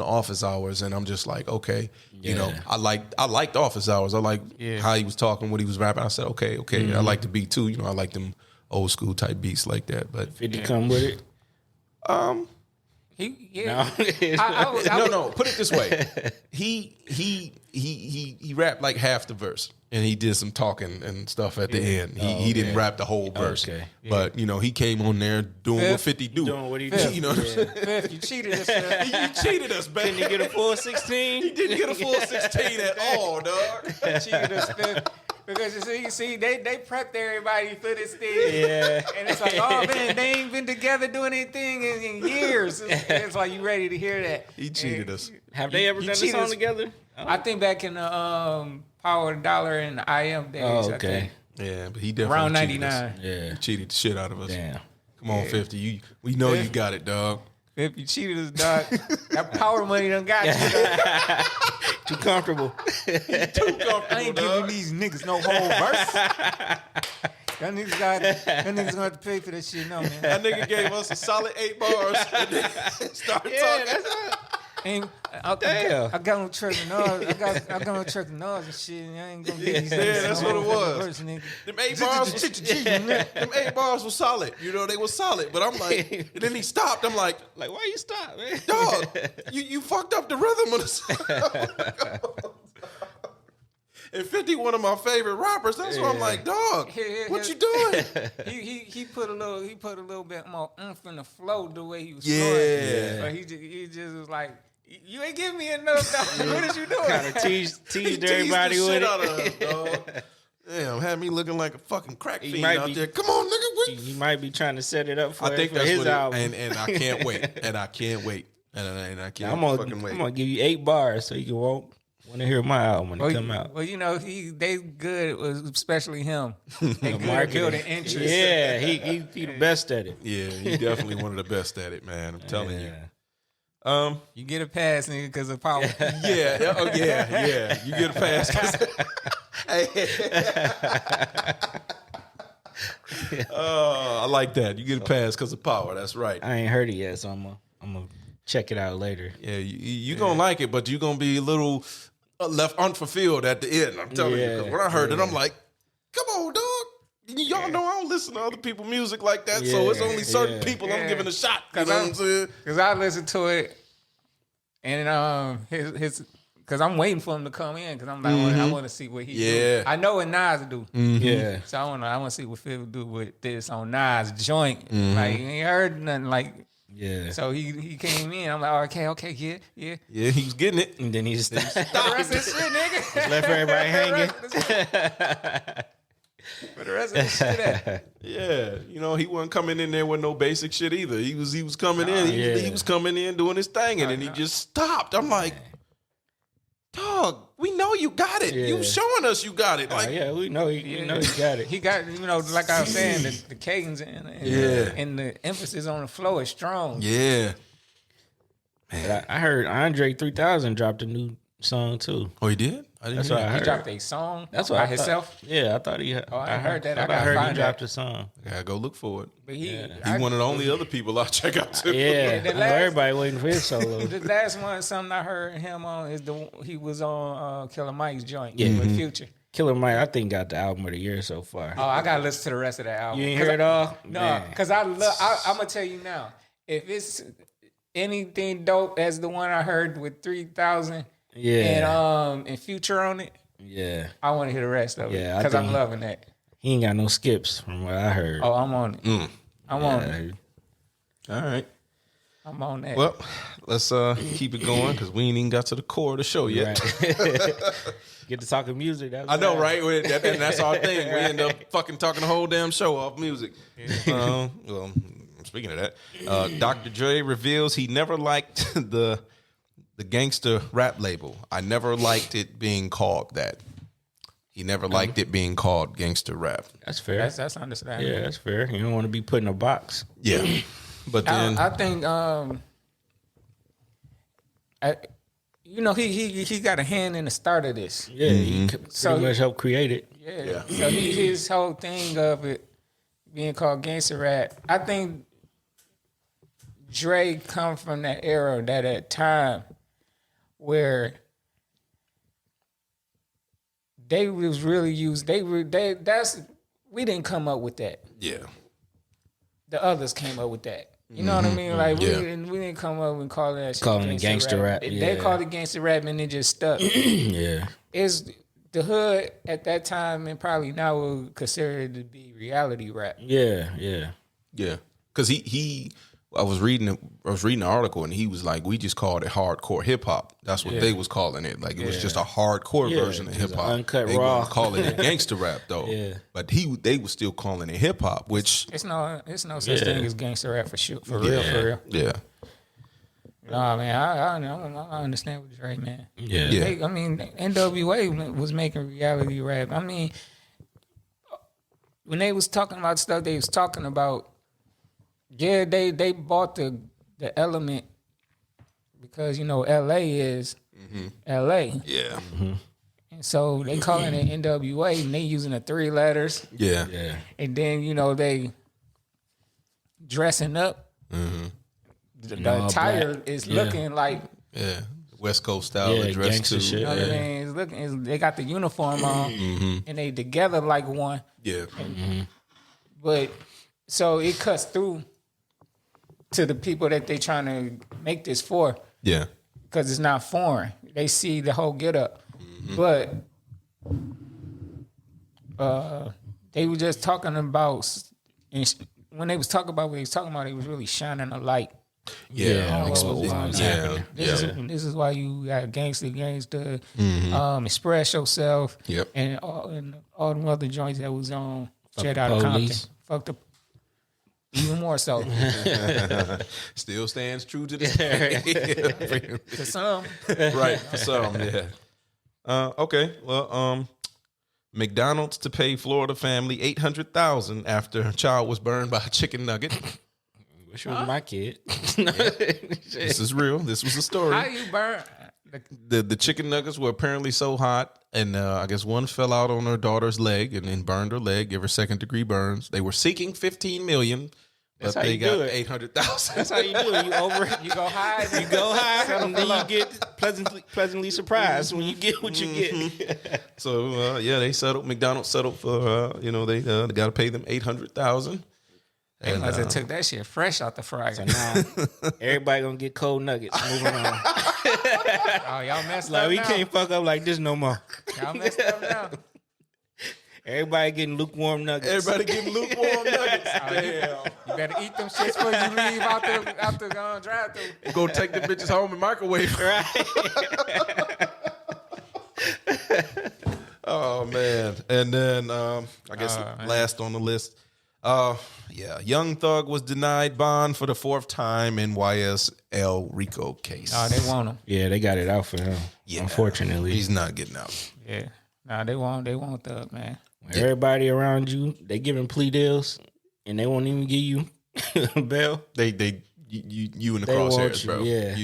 Speaker 1: Office Hours, and I'm just like, okay, you know, I liked Office Hours. I like how he was talking, what he was rapping. I said, okay, I like the beat too. You know, I like them old school type beats like that. But
Speaker 2: 50 come with it.
Speaker 1: no. Put it this way: he rapped like half the verse, and he did some talking and stuff at the end. He didn't rap the whole verse, but you know, he came on there doing what 50 do.
Speaker 2: Doing what he do.
Speaker 1: You know what I'm saying?
Speaker 3: Fifth, you cheated us. Man.
Speaker 1: You cheated us, man.
Speaker 2: Didn't he get a full 16?
Speaker 1: He didn't get a full 16 at all, dog.
Speaker 3: You cheated us, Fifth. Because you see, they prepped everybody for this thing.
Speaker 2: Yeah.
Speaker 3: And it's like, oh man, they ain't been together doing anything in years. It's like, you ready to hear that.
Speaker 1: He cheated us.
Speaker 2: Have they ever done a song together?
Speaker 3: I think back in the Power of the Dollar and the IM days.
Speaker 2: Oh,
Speaker 3: I
Speaker 2: okay.
Speaker 3: think.
Speaker 1: Yeah, but he definitely
Speaker 3: Around
Speaker 1: cheated
Speaker 3: 99.
Speaker 1: us.
Speaker 2: Yeah.
Speaker 1: He cheated the shit out of us.
Speaker 2: Damn.
Speaker 1: Come on, 50. We know you got it, dog.
Speaker 3: If you cheated us, dog, that power money done got you. Dog.
Speaker 2: Too comfortable.
Speaker 1: Too comfortable,
Speaker 3: I ain't giving these niggas no whole verse. That niggas gonna have to pay for that shit, no man.
Speaker 1: That nigga gave us a solid 8 bars and then started talking.
Speaker 3: Ain't,
Speaker 2: Damn.
Speaker 3: I got no truck and noise. I got no truck and noise and shit. And I ain't gonna get these.
Speaker 1: Yeah, that's what it was.
Speaker 3: Verse, nigga.
Speaker 1: Them 8 bars was solid. You know, they were solid. But I'm like, and then he stopped. I'm like,
Speaker 2: Why you stop, man?
Speaker 1: dog, you fucked up the rhythm of the song. And 50, one of my favorite rappers. That's why I'm like, dog, what you doing?
Speaker 3: He put a little bit more oomph in the flow the way he was
Speaker 1: Yeah.
Speaker 3: flowing. But he just was like, you ain't giving me enough, dog. What is you doing?
Speaker 2: Kind of teased everybody
Speaker 1: the
Speaker 2: with
Speaker 1: shit
Speaker 2: it.
Speaker 1: out of us, dog. Damn, had me looking like a fucking crack fiend
Speaker 2: might
Speaker 1: out
Speaker 2: be-
Speaker 1: there. Come on, nigga.
Speaker 2: He might be trying to set it up for,
Speaker 1: I think
Speaker 2: for
Speaker 1: that's
Speaker 2: his
Speaker 1: what
Speaker 2: album.
Speaker 1: and I can't wait. And I can't wait. And I can't fucking wait.
Speaker 2: I'm gonna give you 8 bars so you can want to hear my album when it come out.
Speaker 3: Well, you know, they good, especially him. They good at building interest.
Speaker 2: Yeah, he the best at it.
Speaker 1: Yeah, he definitely one of the best at it, man. I'm telling you.
Speaker 3: You get a pass, nigga, because of power.
Speaker 1: Yeah. You get a pass. I like that. You get a pass because of power. That's right.
Speaker 2: I ain't heard it yet, so I'm gonna check it out later.
Speaker 1: Yeah, you gonna like it, but you gonna be a little left unfulfilled at the end. I'm telling you. 'Cause when I heard it, I'm like, come on, dog. Y'all know I don't listen to other people's music like that, so it's only certain people I'm giving a shot. You know what I'm saying?
Speaker 3: Because I listened to it, and his because I'm waiting for him to come in because I'm like, I want to see what he do. I know what Nas do.
Speaker 2: Yeah.
Speaker 3: So I want to see what Phil do with this on Nas joint. Like, he ain't heard nothing like.
Speaker 2: Yeah.
Speaker 3: So he came in. I'm like, okay, yeah.
Speaker 1: Yeah, he was getting it.
Speaker 2: And then he just
Speaker 3: The rest of this shit, nigga.
Speaker 2: left everybody hanging.
Speaker 3: For the rest of the shit.
Speaker 1: Yeah, you know, he wasn't coming in there with no basic shit either. He was coming in. He was coming in doing his thing, and then he just stopped. I'm like, dog, we know you got it. You showing us you got it. Like,
Speaker 2: yeah, we know he got it.
Speaker 3: He got, you know, like I was saying, the cadence and the emphasis on the flow is strong.
Speaker 1: yeah.
Speaker 2: Man. I heard Andre 3000 dropped a new song too.
Speaker 1: Oh, he did? I didn't
Speaker 2: That's
Speaker 1: hear
Speaker 2: what I
Speaker 1: that.
Speaker 2: heard.
Speaker 3: He dropped a song
Speaker 2: That's what
Speaker 3: by
Speaker 2: I
Speaker 3: himself.
Speaker 2: Yeah, I thought he.
Speaker 3: I heard that.
Speaker 2: I
Speaker 3: I gotta
Speaker 2: heard he
Speaker 3: find
Speaker 2: dropped
Speaker 3: that.
Speaker 2: a song.
Speaker 1: I gotta go look for it.
Speaker 3: But he
Speaker 1: One of the only other people I'll check out too.
Speaker 2: Yeah,
Speaker 3: the
Speaker 2: I know
Speaker 3: last-
Speaker 2: everybody waiting for his solo.
Speaker 3: the last one, something I heard him on is he was on Killer Mike's joint with
Speaker 2: Mm-hmm.
Speaker 3: Future.
Speaker 2: Killer Mike, I think, got the album of the year so far.
Speaker 3: Oh, I gotta listen to the rest of that album.
Speaker 2: You ain't hear it all?
Speaker 3: No,
Speaker 2: Man.
Speaker 3: because I'm gonna tell you now. If it's anything dope as the one I heard with 3000 and Future on it,
Speaker 2: Yeah.
Speaker 3: I want to hear the rest of it.
Speaker 2: Yeah, I
Speaker 3: Because I'm
Speaker 2: think-
Speaker 3: loving that.
Speaker 2: He ain't got no skips from what I heard.
Speaker 3: Oh, I'm on it. I'm on it.
Speaker 1: All right.
Speaker 3: I'm on that.
Speaker 1: Well, let's keep it going because we ain't even got to the core of the show yet.
Speaker 2: Right. Get to talking music. That was
Speaker 1: I know,
Speaker 2: bad.
Speaker 1: right? And that's our thing. We end up fucking talking the whole damn show off music. Well, speaking of that, Dr. Dre reveals he never liked the the gangster rap label. I never liked it being called that. He never liked it being called gangster rap.
Speaker 2: That's fair.
Speaker 3: That's understandable.
Speaker 2: Yeah, that's fair. You don't want to be put in a box.
Speaker 1: Yeah, but then
Speaker 3: I think he got a hand in the start of this.
Speaker 2: Yeah, he pretty much helped create it.
Speaker 3: Yeah. So his whole thing of it being called gangster rap, I think Dre come from that era, that time where they was really used. We didn't come up with that.
Speaker 1: yeah,
Speaker 3: The others came up with that. You know what I mean? Like we didn't come up and call that shit
Speaker 2: Calling it gangster rap.
Speaker 3: They called it gangster rap and it just stuck.
Speaker 2: Yeah.
Speaker 3: It's the hood at that time and probably now would consider it to be reality rap.
Speaker 2: Yeah.
Speaker 1: because I was reading an article and he was like, we just called it hardcore hip hop. That's what they was calling it. Like it was just a hardcore version of hip hop.
Speaker 2: Uncut
Speaker 1: they
Speaker 2: raw.
Speaker 1: calling it gangster rap though.
Speaker 2: Yeah.
Speaker 1: But they was still calling it hip hop, which
Speaker 3: It's no such thing as gangster rap for real.
Speaker 1: Yeah.
Speaker 3: No, man, I understand what Dre, man.
Speaker 2: Yeah.
Speaker 3: NWA was making reality rap. I mean, when they was talking about stuff, they was talking about, they bought the element because, LA is LA.
Speaker 1: Yeah.
Speaker 3: And so they calling it NWA and they using the 3 letters.
Speaker 1: Yeah.
Speaker 3: And then, they dressing up. The attire
Speaker 2: black.
Speaker 3: is looking like
Speaker 1: West Coast style of dress
Speaker 2: gangster
Speaker 1: too.
Speaker 2: shit.
Speaker 3: you know what I mean. They got the uniform on and they together like one.
Speaker 1: Yeah.
Speaker 3: But so it cuts through to the people that they trying to make this for
Speaker 1: Yeah.
Speaker 3: because it's not foreign. They see the whole get up, but they were just talking about. When they was talking about what they was talking about, they was really shining a light.
Speaker 2: Yeah.
Speaker 3: This is why you got gangster, express yourself.
Speaker 1: Yep.
Speaker 3: And all them other joints that was on Jet
Speaker 2: the
Speaker 3: Out of Compton.
Speaker 2: Police.
Speaker 3: Fuck the even more so.
Speaker 1: Still stands true to this day.
Speaker 3: To some.
Speaker 1: Right. For some, yeah. Okay. Well, McDonald's to pay Florida family $800,000 after a child was burned by a chicken nugget.
Speaker 2: Wish it was my kid.
Speaker 1: This is real. This was a story.
Speaker 3: How you burn?
Speaker 1: The chicken nuggets were apparently so hot, and I guess one fell out on her daughter's leg and then burned her leg, give her 2nd-degree burns. They were seeking $15 million, but
Speaker 2: how
Speaker 1: they
Speaker 2: you
Speaker 1: got
Speaker 2: do it.
Speaker 1: $800,000.
Speaker 2: That's how you do it.
Speaker 3: You go high.
Speaker 2: You go high, and then you get pleasantly surprised when you get what you get.
Speaker 1: So they settled. McDonald's settled for they got to pay them $800,000.
Speaker 3: They must have took that shit fresh out the fryer.
Speaker 2: So now everybody gonna get cold nuggets. Moving on.
Speaker 3: Oh, y'all messed
Speaker 2: Like
Speaker 3: up
Speaker 2: we
Speaker 3: now.
Speaker 2: can't fuck up like this no more.
Speaker 3: Y'all messed up now.
Speaker 2: Everybody getting lukewarm nuggets.
Speaker 1: Everybody getting lukewarm nuggets.
Speaker 3: You better eat them shits before you leave out the drive-through.
Speaker 1: Go take the bitches home and microwave.
Speaker 2: Right.
Speaker 1: Oh man! And then I guess last on the list, Young Thug was denied bond for the 4th time in YSL Rico case.
Speaker 3: Oh, they want him.
Speaker 2: Yeah, they got it out for him.
Speaker 1: Yeah.
Speaker 2: Unfortunately,
Speaker 1: He's not getting out.
Speaker 3: Yeah. Nah, they want Thug, man.
Speaker 2: everybody around you, they giving plea deals, and they won't even give you bail.
Speaker 1: You in the
Speaker 2: They want
Speaker 1: crosshairs,
Speaker 2: you,
Speaker 1: bro.
Speaker 2: Yeah.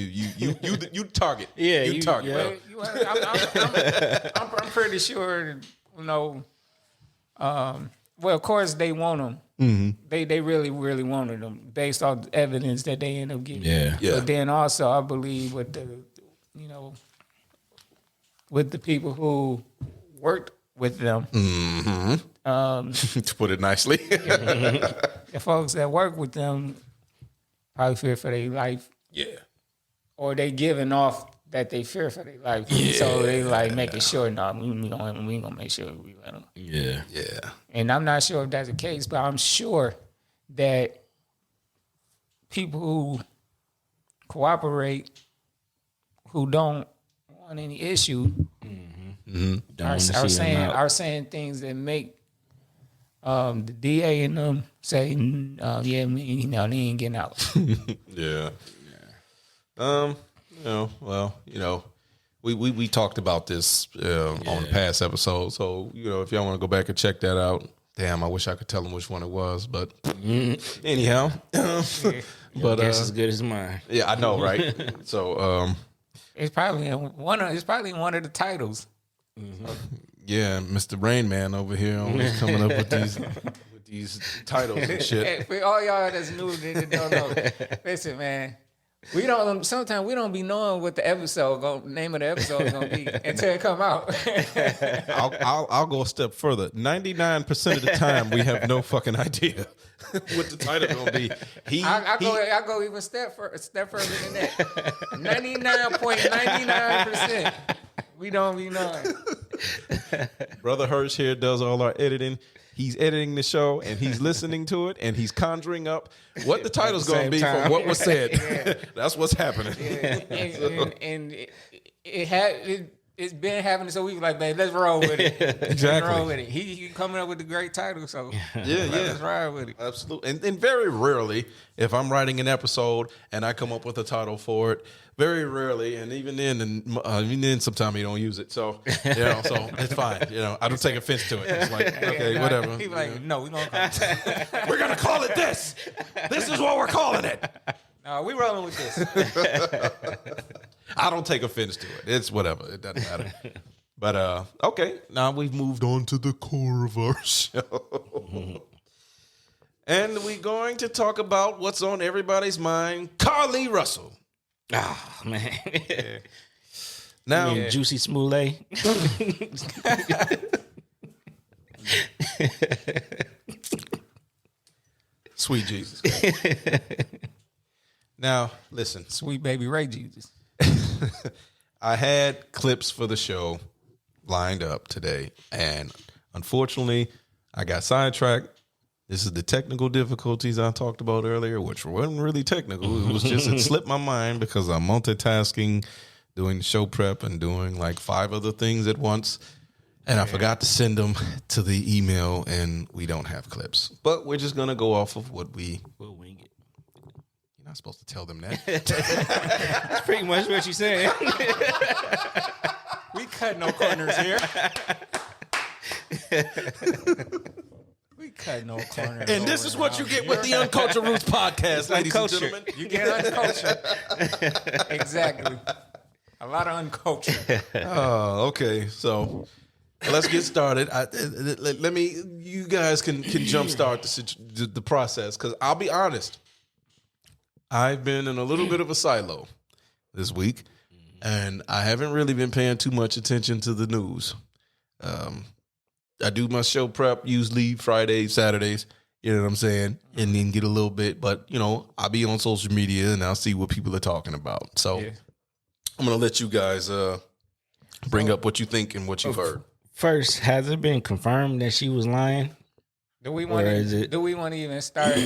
Speaker 1: You target.
Speaker 2: Yeah,
Speaker 1: you target, bro.
Speaker 3: I'm pretty sure, well, of course they want him. They really, really wanted him based on the evidence that they end up getting.
Speaker 2: Yeah.
Speaker 1: Yeah.
Speaker 3: But then also, I believe with the people who worked with them,
Speaker 1: To put it nicely.
Speaker 3: the folks that work with them probably fear for their life,
Speaker 1: Yeah.
Speaker 3: or they giving off that they fear for their life. So they like making sure, we gonna make sure we let them.
Speaker 2: Yeah.
Speaker 1: Yeah.
Speaker 3: And I'm not sure if that's the case, but I'm sure that people who cooperate, who don't want any issue, are saying things that make the DA and them say, they ain't getting out.
Speaker 1: Yeah. Well, we talked about this on the past episode. So, if y'all want to go back and check that out, damn, I wish I could tell them which one it was. But anyhow,
Speaker 2: but guess as good as mine.
Speaker 1: Yeah, I know, right? So,
Speaker 3: it's probably one of the titles.
Speaker 2: Mm-hmm.
Speaker 1: Yeah, Mr. Rain Man over here always coming up with these titles and shit.
Speaker 3: Hey, for all y'all that's new that don't know, listen, man. Sometimes we don't be knowing what the name of the episode is gonna be until it come out.
Speaker 1: I'll go a step further. 99% of the time, we have no fucking idea what the title gonna be.
Speaker 3: I go even step further than that. 99.99%. We don't be knowing.
Speaker 1: Brother Hirsch here does all our editing. He's editing the show and he's listening to it and he's conjuring up what the title's going to be from what was said. Yeah. That's what's happening. Yeah.
Speaker 3: And it's been happening, so we were like, babe, let's roll with it.
Speaker 1: Exactly.
Speaker 3: Let's roll with it. He coming up with the great title, so let's ride with it.
Speaker 1: Absolutely. And very rarely, if I'm writing an episode and I come up with a title for it, very rarely, and even then, sometimes you don't use it. So, so it's fine. I don't take offense to it. It's like, okay, whatever.
Speaker 3: People like, no, we're going to call it.
Speaker 1: We're going to call it this. This is what we're calling it.
Speaker 3: No, we rolling with this.
Speaker 1: I don't take offense to it. It's whatever. It doesn't matter. But, okay, now we've moved on to the core of our show. And we're going to talk about what's on everybody's mind, Carlee Russell.
Speaker 2: Oh, man.
Speaker 1: Yeah. Now,
Speaker 2: Juicy Smollett.
Speaker 1: Sweet Jesus. Now, listen.
Speaker 3: Sweet baby Ray Jesus.
Speaker 1: I had clips for the show lined up today, and unfortunately, I got sidetracked. This is the technical difficulties I talked about earlier, which wasn't really technical. It was just, it slipped my mind because I'm multitasking, doing show prep and doing like 5 other things at once. And I forgot to send them to the email, and we don't have clips. But we're just going to go off of what
Speaker 2: we'll wing it.
Speaker 1: You're not supposed to tell them that.
Speaker 2: That's pretty much what you're saying.
Speaker 3: We cut no corners here. We cut no corners.
Speaker 1: And this is what you get with the Uncultured Roots podcast, ladies and gentlemen.
Speaker 3: You get uncultured. Exactly. A lot of uncultured.
Speaker 1: Oh, okay. So let's get started. You guys can jumpstart the process, because I'll be honest. I've been in a little bit of a silo this week, and I haven't really been paying too much attention to the news. I do my show prep usually Fridays, Saturdays, you know what I'm saying? And then get a little bit, but I'll be on social media and I'll see what people are talking about. So I'm going to let you guys bring up what you think and what you've heard.
Speaker 2: First, has it been confirmed that she was lying?
Speaker 3: Do we want to even start?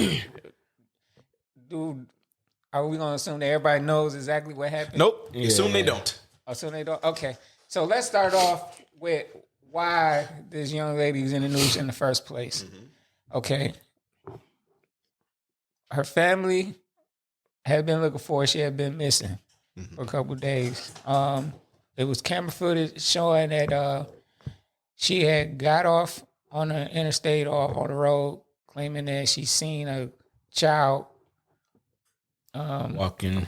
Speaker 3: Are we going to assume that everybody knows exactly what happened?
Speaker 1: Nope. Assume they don't.
Speaker 3: Assume they don't? Okay. So let's start off with why this young lady is in the news in the first place. Mm-hmm. Okay. Her family had been looking for her. She had been missing for a couple of days. It was camera footage showing that she had got off on the interstate or on the road, claiming that she seen a child walking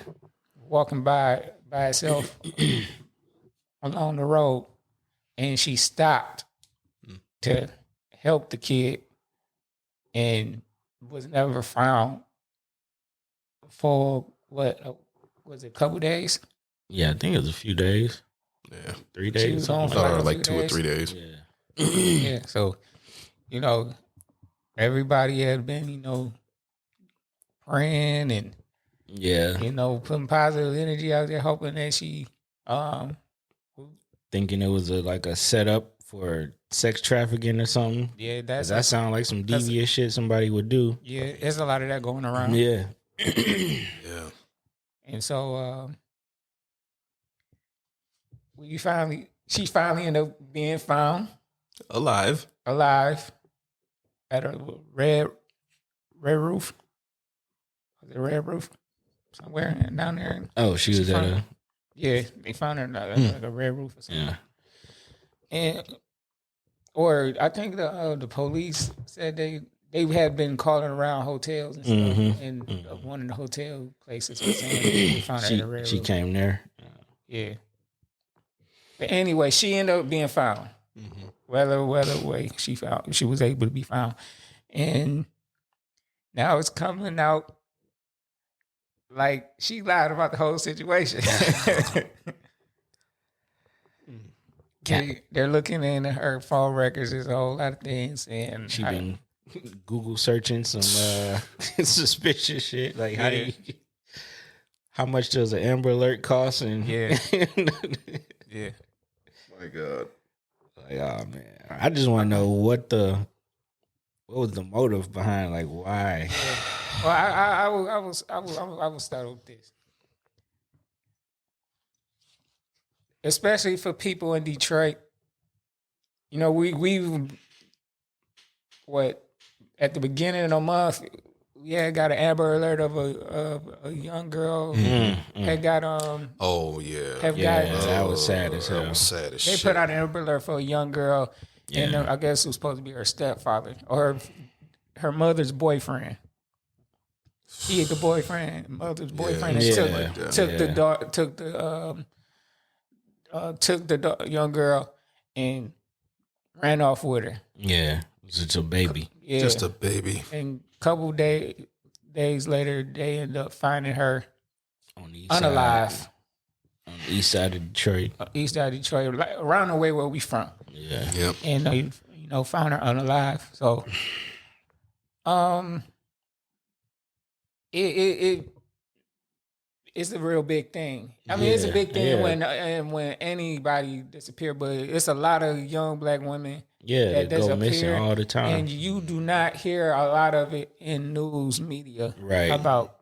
Speaker 3: by itself along the road. And she stopped to help the kid and was never found for, was it a couple days?
Speaker 2: Yeah, I think it was a few days.
Speaker 1: Yeah.
Speaker 2: 3 days.
Speaker 3: She was on
Speaker 1: for like 2 or 3 days.
Speaker 2: Yeah.
Speaker 3: Yeah. So, everybody had been, praying and, putting positive energy out there, hoping that she,
Speaker 2: thinking it was a setup for sex trafficking or something.
Speaker 3: Yeah,
Speaker 2: that sounds like some devious shit somebody would do.
Speaker 3: Yeah, there's a lot of that going around.
Speaker 2: Yeah.
Speaker 1: Yeah.
Speaker 3: And so she finally ended up being found
Speaker 1: alive
Speaker 3: at a red roof. Was it Red Roof? Somewhere down there.
Speaker 2: Oh, she was at
Speaker 3: Yeah, they found her like a red roof or something.
Speaker 2: Yeah.
Speaker 3: Or I think the police said they had been calling around hotels and stuff, and one of the hotel places was saying they found her in a red
Speaker 2: She
Speaker 3: roof.
Speaker 2: came there.
Speaker 3: Yeah. But anyway, she ended up being found. Whether way she was able to be found, and now it's coming out like she lied about the whole situation. They're looking in her phone records. There's a whole lot of things, and
Speaker 2: She been Google searching some suspicious shit. Like how much does an Amber Alert cost? And
Speaker 3: yeah.
Speaker 1: My God.
Speaker 2: Like, oh man, I just want to know what was the motive behind, like, why?
Speaker 3: Well, I will start with this, especially for people in Detroit. You know, we at the beginning of the month, got an Amber Alert of a young girl had got
Speaker 1: Oh yeah.
Speaker 2: That was sad as hell.
Speaker 1: That was sad as
Speaker 3: They
Speaker 1: shit.
Speaker 3: put out an Amber Alert for a young girl, and I guess it was supposed to be her stepfather or her mother's boyfriend. He the boyfriend, mother's boyfriend, and took the young girl and ran off with her.
Speaker 2: Yeah, it's a baby.
Speaker 3: Yeah.
Speaker 1: Just a baby.
Speaker 3: And a couple days later, they end up finding her
Speaker 2: On the
Speaker 3: unalive.
Speaker 2: On the east side of Detroit.
Speaker 3: East side of Detroit, like around the way where we from.
Speaker 2: Yeah.
Speaker 1: Yep.
Speaker 3: And found her unalive. So, it's a real big thing. I mean, it's a big thing when anybody disappear, but it's a lot of young black women that
Speaker 2: go missing all the time,
Speaker 3: and you do not hear a lot of it in news media about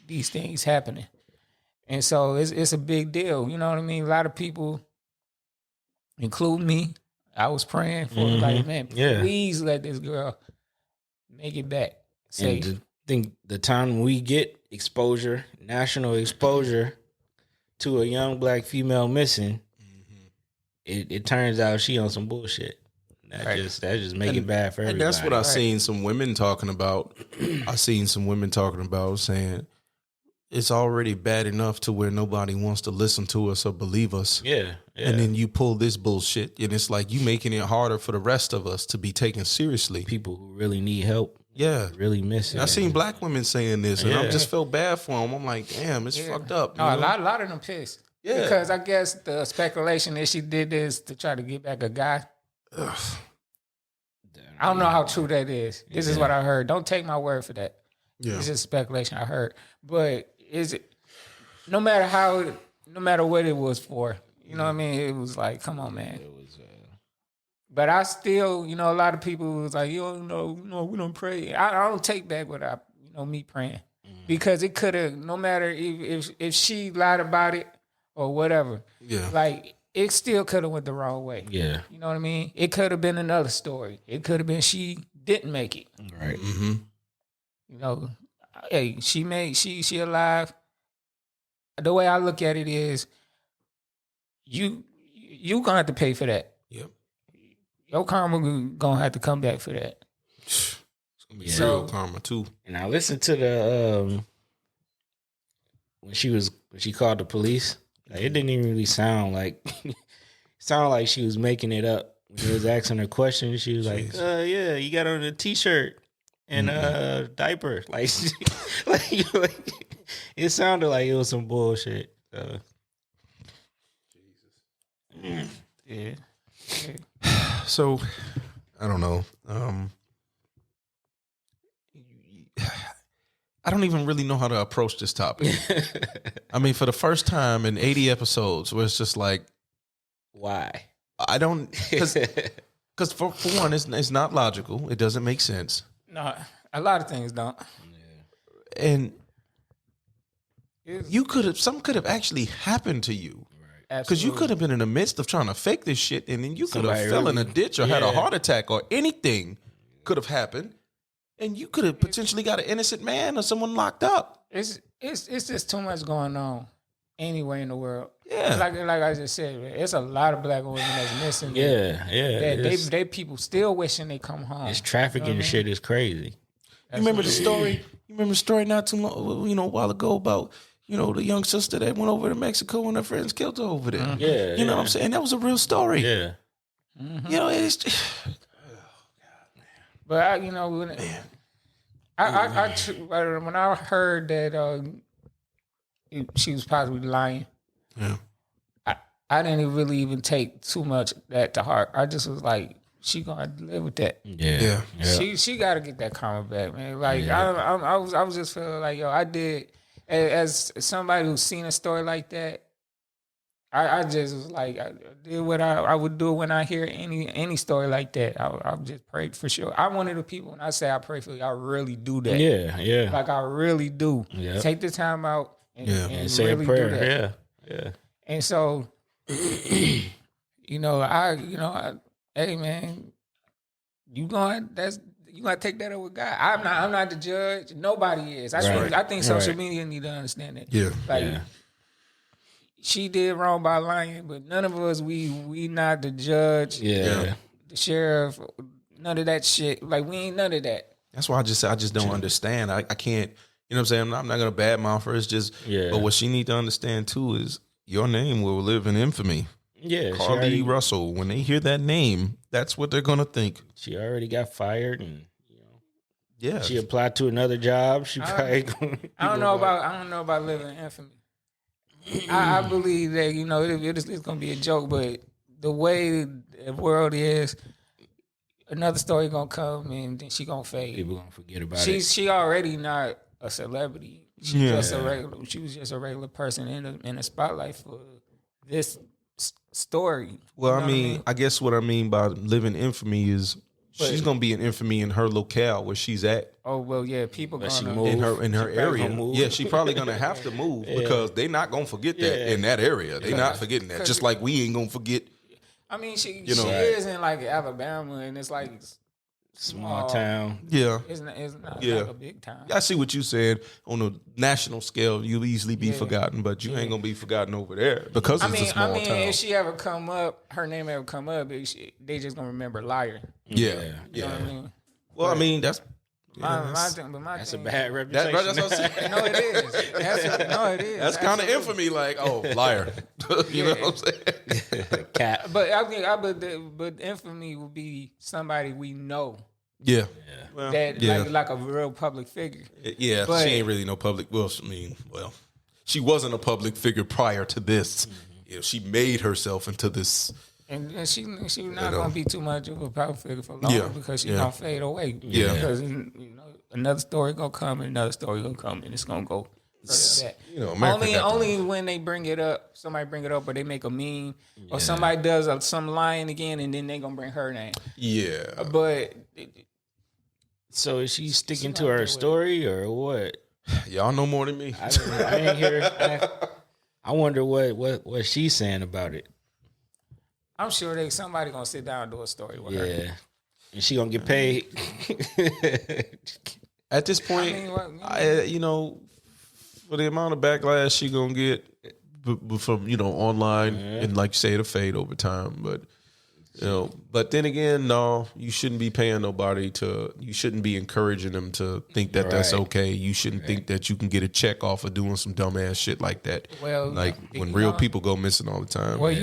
Speaker 3: these things happening. And so it's a big deal. You know what I mean? A lot of people, including me, I was praying for like, man, please let this girl make it back safe.
Speaker 2: And I think the time we get exposure, national exposure to a young black female missing, it turns out she on some bullshit. That just make it bad for everybody.
Speaker 1: And that's what I seen some women talking about. I seen some women talking about saying it's already bad enough to where nobody wants to listen to us or believe us.
Speaker 2: Yeah.
Speaker 1: And then you pull this bullshit, and it's like you making it harder for the rest of us to be taken seriously.
Speaker 2: People who really need help.
Speaker 1: Yeah.
Speaker 2: Really miss it.
Speaker 1: I seen black women saying this, and I just felt bad for them. I'm like, damn, it's fucked up.
Speaker 3: No, a lot of them pissed. Yeah. Because I guess the speculation is she did this to try to get back a guy. Ugh. I don't know how true that is. This is what I heard. Don't take my word for that. Yeah. It's just speculation I heard. But is it, no matter what it was for, you know what I mean? It was like, come on, man. It was, but I still, a lot of people was like, no, we don't pray. I don't take back what me praying. Because it could have, no matter if she lied about it or whatever, like, it still could have went the wrong way. Yeah. You know what I mean? It could have been another story. It could have been she didn't make it.
Speaker 2: Right.
Speaker 3: Mm-hmm. Hey, she alive. The way I look at it is, you gonna have to pay for that.
Speaker 1: Yep.
Speaker 3: Your karma gonna have to come back for that.
Speaker 1: It's gonna be real karma too.
Speaker 2: And I listened to the when she called the police. Like, it didn't even really sound like she was making it up. When he was asking her questions, she was like, yeah, you got on a t-shirt and a diaper. Like, it sounded like it was some bullshit.
Speaker 3: Yeah.
Speaker 1: So, I don't know. I don't even really know how to approach this topic. I mean, for the first time in 80 episodes, where it's just like,
Speaker 2: why?
Speaker 1: I don't, because for one, it's not logical. It doesn't make sense.
Speaker 3: No, a lot of things don't.
Speaker 1: Yeah. And some could have actually happened to you. Because you could have been in the midst of trying to fake this shit, and then you could have fell in a ditch or had a heart attack, or anything could have happened. And you could have potentially got an innocent man or someone locked up.
Speaker 3: It's just too much going on. anywhere in the world.
Speaker 1: Yeah.
Speaker 3: Like I just said, man, it's a lot of black women that's missing.
Speaker 2: Yeah.
Speaker 3: They people still wishing they come home.
Speaker 2: It's trafficking and shit is crazy.
Speaker 1: You remember the story? You remember the story not too long, a while ago about, the young sister that went over to Mexico and her friends killed her over there.
Speaker 2: Yeah.
Speaker 1: You know what I'm saying? That was a real story.
Speaker 2: Yeah.
Speaker 1: It's just,
Speaker 3: But when I heard that she was possibly lying, I didn't really even take too much that to heart. I just was like, she gonna live with that.
Speaker 2: Yeah.
Speaker 3: She got to get that karma back, man. Like I was just feeling like, I did as somebody who's seen a story like that. I just was like, I did what I would do when I hear any story like that. I just prayed for sure. I'm one of the people when I say I pray for you, I really do that.
Speaker 2: Yeah.
Speaker 3: Like I really do.
Speaker 2: Yeah.
Speaker 3: Take the time out and
Speaker 2: say
Speaker 3: really
Speaker 2: a prayer.
Speaker 3: do that.
Speaker 2: Yeah.
Speaker 3: And so, hey man, you gonna take that up with God. I'm not the judge. Nobody is. I think social media need to understand that.
Speaker 1: Yeah.
Speaker 3: She did wrong by lying, but none of us we not the judge.
Speaker 2: Yeah.
Speaker 3: The sheriff, none of that shit. Like we ain't none of that.
Speaker 1: That's why I just don't understand. I can't, you know what I'm saying? I'm not going to badmouth her. It's just, but what she need to understand too is your name will live in infamy.
Speaker 2: Yeah.
Speaker 1: Carlee Russell. When they hear that name, that's what they're going to think.
Speaker 2: She already got fired and,
Speaker 1: yeah.
Speaker 2: She applied to another job. She probably
Speaker 3: I don't know about living in infamy. I believe that, it's going to be a joke, but the way the world is, another story going to come and then she going to fade.
Speaker 2: People going to forget about it.
Speaker 3: She already not a celebrity. She was just a regular person in the spotlight for this story.
Speaker 1: Well, I guess what I mean by living infamy is she's gonna be in infamy in her locale where she's at.
Speaker 3: Oh well, yeah, people gonna
Speaker 1: move in her area. Yeah, she probably gonna have to move because they not gonna forget that in that area. They not forgetting that. Just like we ain't gonna forget.
Speaker 3: She is in like Alabama, and it's like
Speaker 2: small town.
Speaker 1: Yeah,
Speaker 3: it's not like a big town.
Speaker 1: I see what you said. On a national scale, you'll easily be forgotten, but you ain't gonna be forgotten over there because it's a small town.
Speaker 3: If she ever come up, her name ever come up, they just gonna remember liar.
Speaker 1: Yeah.
Speaker 3: You know what I mean?
Speaker 1: Well, that's
Speaker 2: a bad reputation.
Speaker 1: That's what I'm saying.
Speaker 3: No, it is. It is.
Speaker 1: That's kind of infamy, like, liar. You know what I'm saying?
Speaker 2: Cat.
Speaker 3: But infamy would be somebody we know.
Speaker 1: Yeah.
Speaker 3: Like a real public figure.
Speaker 1: Yeah, but she ain't really no public. Well, she wasn't a public figure prior to this. Mm-hmm. She made herself into this.
Speaker 3: And she's not going to be too much of a public figure for long because she's going to fade away.
Speaker 1: Yeah.
Speaker 3: Because, another story going to come and another story going to come and it's going to go further back. Only when they bring it up, somebody bring it up or they make a meme or somebody does some lying again and then they going to bring her name.
Speaker 1: Yeah.
Speaker 3: But...
Speaker 2: So is she sticking to her story or what?
Speaker 1: Y'all know more than me.
Speaker 2: I didn't hear. I wonder what she's saying about it.
Speaker 3: I'm sure somebody gonna sit down and do a story with her.
Speaker 2: Yeah, and she gonna get paid.
Speaker 1: At this point, for the amount of backlash she gonna get from online and like you say, it'll fade over time. But but then again, no, you shouldn't be paying nobody you shouldn't be encouraging them to think that that's okay. You shouldn't think that you can get a check off of doing some dumbass shit like that.
Speaker 3: Well,
Speaker 1: like when real people go missing all the time.
Speaker 3: Well,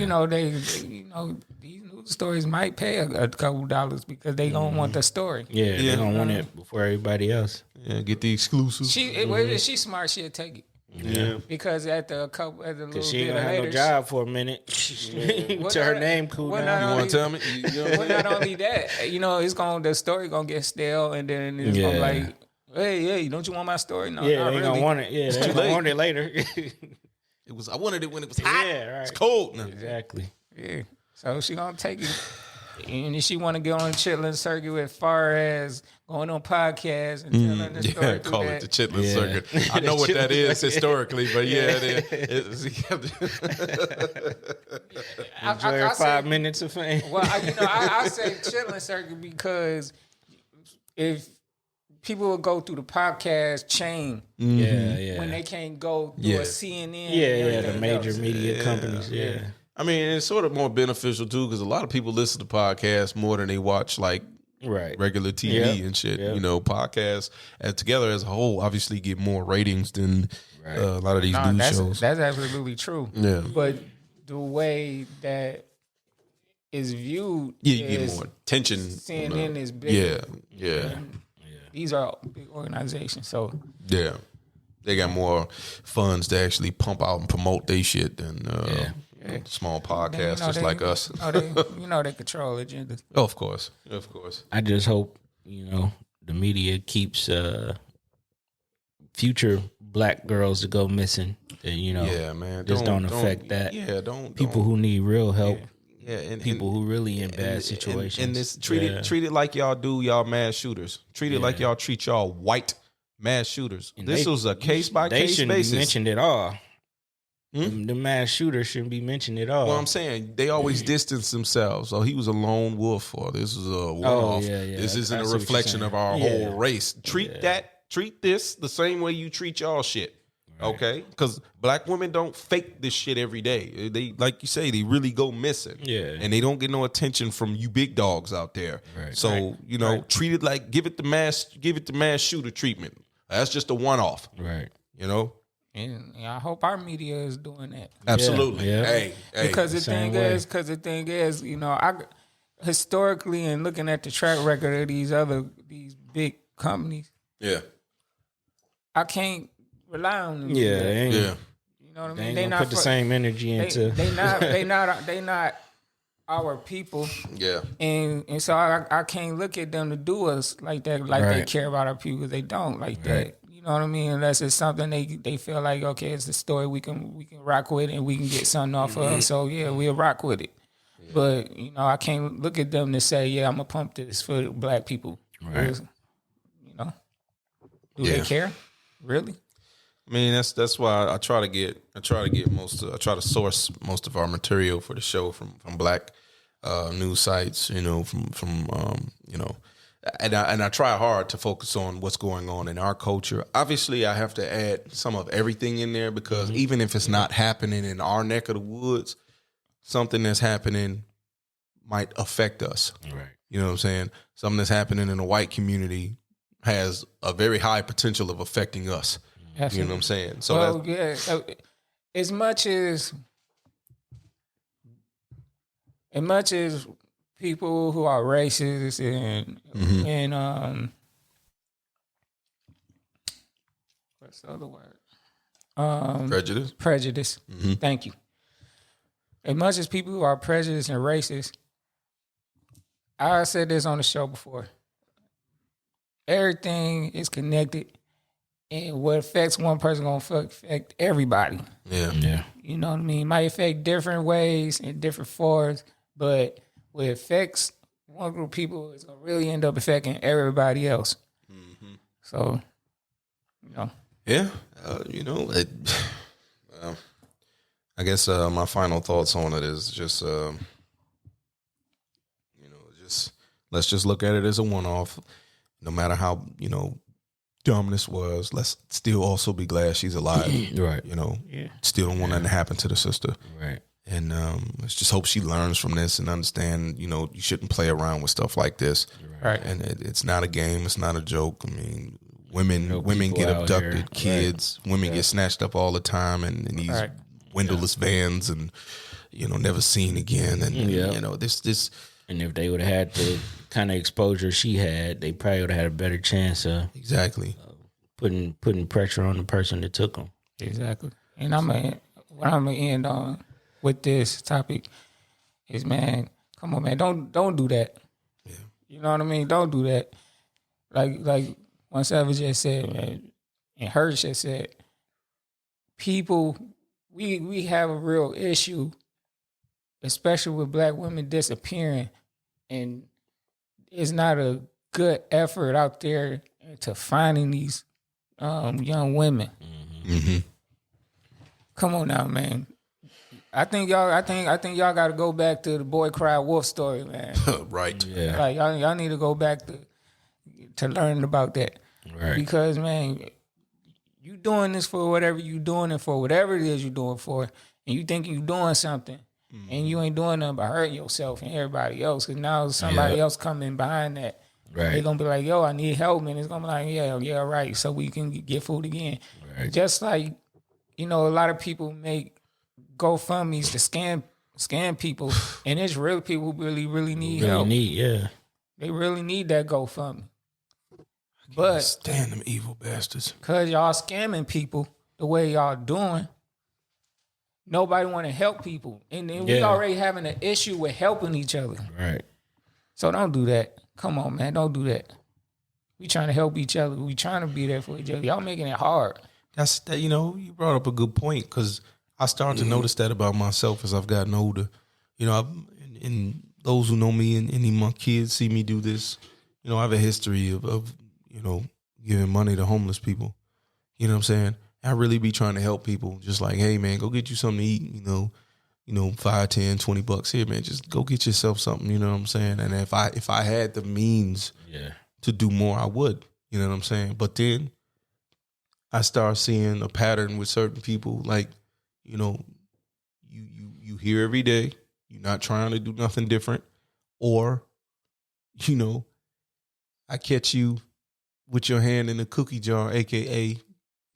Speaker 3: these news stories might pay a couple dollars because they gonna want the story.
Speaker 2: Yeah, they gonna want it before everybody else.
Speaker 1: Yeah, get the exclusive.
Speaker 3: If she's smart, she'll take it.
Speaker 2: Yeah,
Speaker 3: because at the little
Speaker 2: she ain't
Speaker 3: bit
Speaker 2: gonna have
Speaker 3: later,
Speaker 2: no job for a minute till her name cool down.
Speaker 1: You want to tell me?
Speaker 3: Well, not only that, the story gonna get stale, and then it's gonna like, hey, don't you want my story? No,
Speaker 2: they
Speaker 3: ain't
Speaker 2: really. Gonna want it. Yeah, they gonna want it later.
Speaker 1: I wanted it when it was hot.
Speaker 2: Yeah, right.
Speaker 1: It's cold now.
Speaker 2: Exactly.
Speaker 3: Yeah, so she gonna take it. And if she want to get on the chitlin circuit as far as going on podcasts and telling the story,
Speaker 1: yeah, call it the chitlin circuit. I know what that is historically, but
Speaker 2: enjoy her 5 minutes of fame.
Speaker 3: Well, I say chitlin circuit because if people will go through the podcast chain when they can't go through a CNN.
Speaker 2: The major media companies. Yeah.
Speaker 1: I mean, it's sort of more beneficial too because a lot of people listen to podcasts more than they watch like regular TV and shit. You know, podcasts together as a whole obviously get more ratings than a lot of these news shows.
Speaker 3: That's absolutely true.
Speaker 1: Yeah,
Speaker 3: but the way that is viewed,
Speaker 1: you get more attention.
Speaker 3: CNN is big.
Speaker 1: Yeah.
Speaker 3: These are big organizations, so
Speaker 1: they got more funds to actually pump out and promote their shit than small podcasts like us.
Speaker 3: They control agendas.
Speaker 1: Oh, of course.
Speaker 2: I just hope the media keeps future black girls to go missing. And,
Speaker 1: man.
Speaker 2: Just don't affect that.
Speaker 1: Yeah,
Speaker 2: people who need real help.
Speaker 1: Yeah, and
Speaker 2: people who really in bad situations.
Speaker 1: And this treat it like y'all do y'all mass shooters. Treat it like y'all treat y'all white mass shooters. And this was a case by case basis.
Speaker 2: They shouldn't be mentioned at all. The mass shooter shouldn't be mentioned at all.
Speaker 1: Well, I'm saying they always distance themselves. So he was a lone wolf, or this is a one-off. This isn't a reflection of our whole race. Treat this the same way you treat y'all shit. Okay, because black women don't fake this shit every day. They, like you say, they really go missing. And they don't get no attention from you big dogs out there. So treat it like give it the mass shooter treatment. That's just a one-off.
Speaker 3: And I hope our media is doing that.
Speaker 1: Absolutely. Hey.
Speaker 3: Because the thing is, I historically and looking at the track record of these big companies, I can't rely on them.
Speaker 2: You know
Speaker 3: what I mean?
Speaker 2: They not put the same energy into.
Speaker 3: They not our people. And so I can't look at them to do us like that. They care about our people. They don't like that. You know what I mean? Unless it's something they feel like, okay, it's a story we can rock with and we can get something off of. So we'll rock with it. But I can't look at them to say, I'm gonna pump this for black people. Do they care? Really?
Speaker 1: I mean, that's why I try to source most of our material for the show from black news sites, and I try hard to focus on what's going on in our culture. Obviously, I have to add some of everything in there because even if it's not happening in our neck of the woods, something that's happening might affect us. You know what I'm saying? Something that's happening in the white community has a very high potential of affecting us. You know what I'm saying? So
Speaker 3: as much as people who are racist and what's the other word? Prejudice. Thank you. As much as people who are prejudiced and racist, I said this on the show before. Everything is connected. And what affects one person gonna affect everybody. You know what I mean? It might affect different ways and different forms, but what affects one group of people is gonna really end up affecting everybody else. So,
Speaker 1: I guess my final thoughts on it is just, let's just look at it as a one-off. No matter how dumb this was, let's still also be glad she's alive. Still don't want nothing to happen to the sister. And let's just hope she learns from this and understand, you shouldn't play around with stuff like this. And it's not a game. It's not a joke. I mean, women get abducted, kids, women get snatched up all the time and in these windowless vans and, never seen again. And, this.
Speaker 2: And if they would have had the kind of exposure she had, they probably would have had a better chance of putting pressure on the person that took them.
Speaker 3: Exactly. And what I'm gonna end on with this topic is, man, come on, man, don't do that. You know what I mean? Don't do that. Like one Savage just said, man, and Hirsch just said, people, we have a real issue, especially with black women disappearing, and it's not a good effort out there to finding these young women. Come on now, man. I think y'all got to go back to the boy cried wolf story, man.
Speaker 1: Right.
Speaker 2: Yeah.
Speaker 3: Like y'all need to go back to learn about that.
Speaker 2: Right.
Speaker 3: Because, man, you doing this for whatever you doing it for, whatever it is you doing it for, and you think you doing something, and you ain't doing nothing but hurting yourself and everybody else. Because now somebody else coming behind that.
Speaker 2: Right.
Speaker 3: They're going to be like, yo, I need help. And it's going to be like, yeah, right. So we can get food again.
Speaker 2: Right.
Speaker 3: Just like, a lot of people make GoFundMe's to scam people. And it's real people who really need help. They really need that GoFundMe. But
Speaker 1: stand them evil bastards.
Speaker 3: Because y'all scamming people the way y'all doing, nobody want to help people. And then we already having an issue with helping each other.
Speaker 2: Right.
Speaker 3: So don't do that. Come on, man. Don't do that. We trying to help each other. We trying to be there for each other. Y'all making it hard.
Speaker 1: That's that. You brought up a good point because I started to notice that about myself as I've gotten older. And those who know me and any of my kids see me do this. I have a history of giving money to homeless people. You know what I'm saying? I really be trying to help people. Just like, hey man, go get you something to eat. $5, 10, $20 here, man. Just go get yourself something. You know what I'm saying? And if I had the means to do more, I would. You know what I'm saying? But then I start seeing a pattern with certain people. Like, you hear every day. You're not trying to do nothing different, or I catch you with your hand in the cookie jar, aka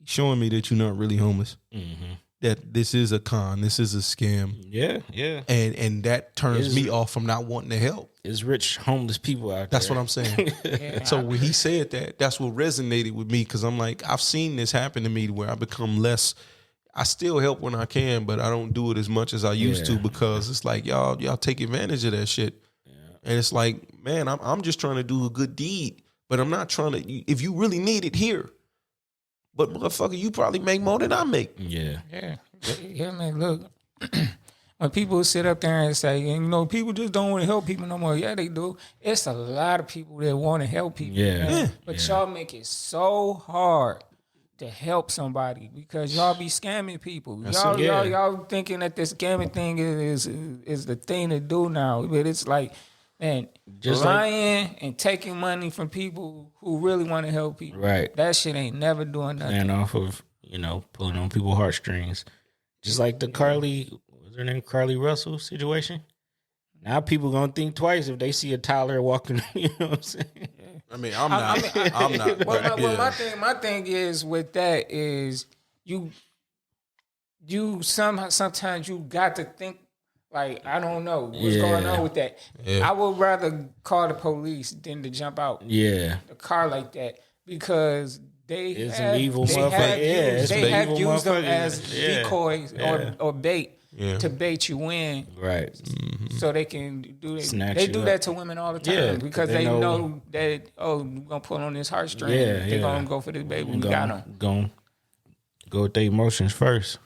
Speaker 1: showing me that you're not really homeless. Mm-hmm. That this is a con, this is a scam.
Speaker 2: Yeah.
Speaker 1: And that turns me off from not wanting to help.
Speaker 2: There's rich homeless people out there.
Speaker 1: That's what I'm saying. So when he said that, that's what resonated with me, because I'm like, I've seen this happen to me where I become less. I still help when I can, but I don't do it as much as I used to, because it's like y'all take advantage of that shit. Yeah. And it's like, man, I'm just trying to do a good deed, but I'm not trying to. If you really need it, here. But motherfucker, you probably make more than I make.
Speaker 3: Yeah, man. Look, when people sit up there and say, people just don't want to help people no more. Yeah, they do. It's a lot of people that want to help people.
Speaker 2: Yeah.
Speaker 3: But y'all make it so hard to help somebody because y'all be scamming people. Y'all thinking that this scamming thing is the thing to do now. But it's like, man, just lying and taking money from people who really want to help people.
Speaker 2: Right.
Speaker 3: That shit ain't never doing nothing.
Speaker 2: And off of, pulling on people's heartstrings. Just like the what's her name, Carlee Russell situation. Now people gonna think twice if they see a toddler walking. You know what I'm saying?
Speaker 1: I mean, I'm not.
Speaker 3: Well, my thing is with that is you sometimes you got to think like, I don't know what's going on with that. Yeah. I would rather call the police than to jump out the car like that, because they have used them as decoys or bait to bait you in,
Speaker 2: right?
Speaker 3: So they can do it. They do that to women all the time because they know that we're gonna pull on this heartstring. They're gonna go for this baby. We got them.
Speaker 2: Go with their emotions first.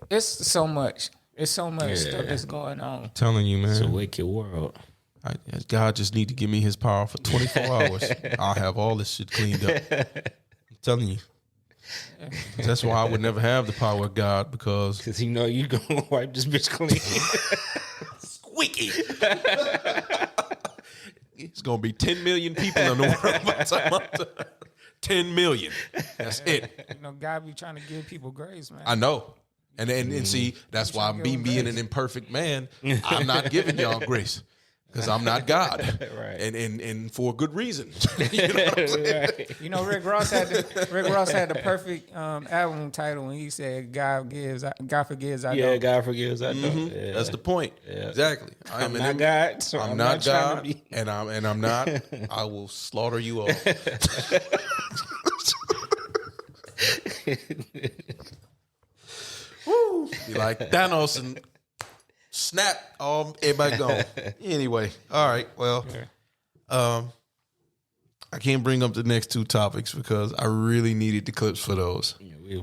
Speaker 3: It's so much. It's so much stuff that's going on.
Speaker 1: I'm telling you, man.
Speaker 2: It's a wicked world.
Speaker 1: God just need to give me his power for 24 hours. I'll have all this shit cleaned up. I'm telling you. That's why I would never have the power of God, because
Speaker 2: you gonna wipe this bitch clean.
Speaker 1: Squeaky. It's gonna be 10 million people in the world by the time 10 million. That's it.
Speaker 3: God be trying to give people grace, man.
Speaker 1: I know. And see, that's why me being an imperfect man, I'm not giving y'all grace, because I'm not God,
Speaker 2: right?
Speaker 1: And for a good reason. You know what I'm saying?
Speaker 3: Rick Ross had the perfect album title when he said, "God forgives, I don't."
Speaker 2: Yeah, God forgives, I don't.
Speaker 1: Mm-hmm. Yeah. That's the point. Yeah. Exactly.
Speaker 2: I'm not God. So
Speaker 1: I'm not God, and I'm not. I will slaughter you all. Woo. Be like Thanos and snap, everybody gone. Anyway, all right. Well, I can't bring up the next two topics because I really needed the clips for those.
Speaker 2: Yeah,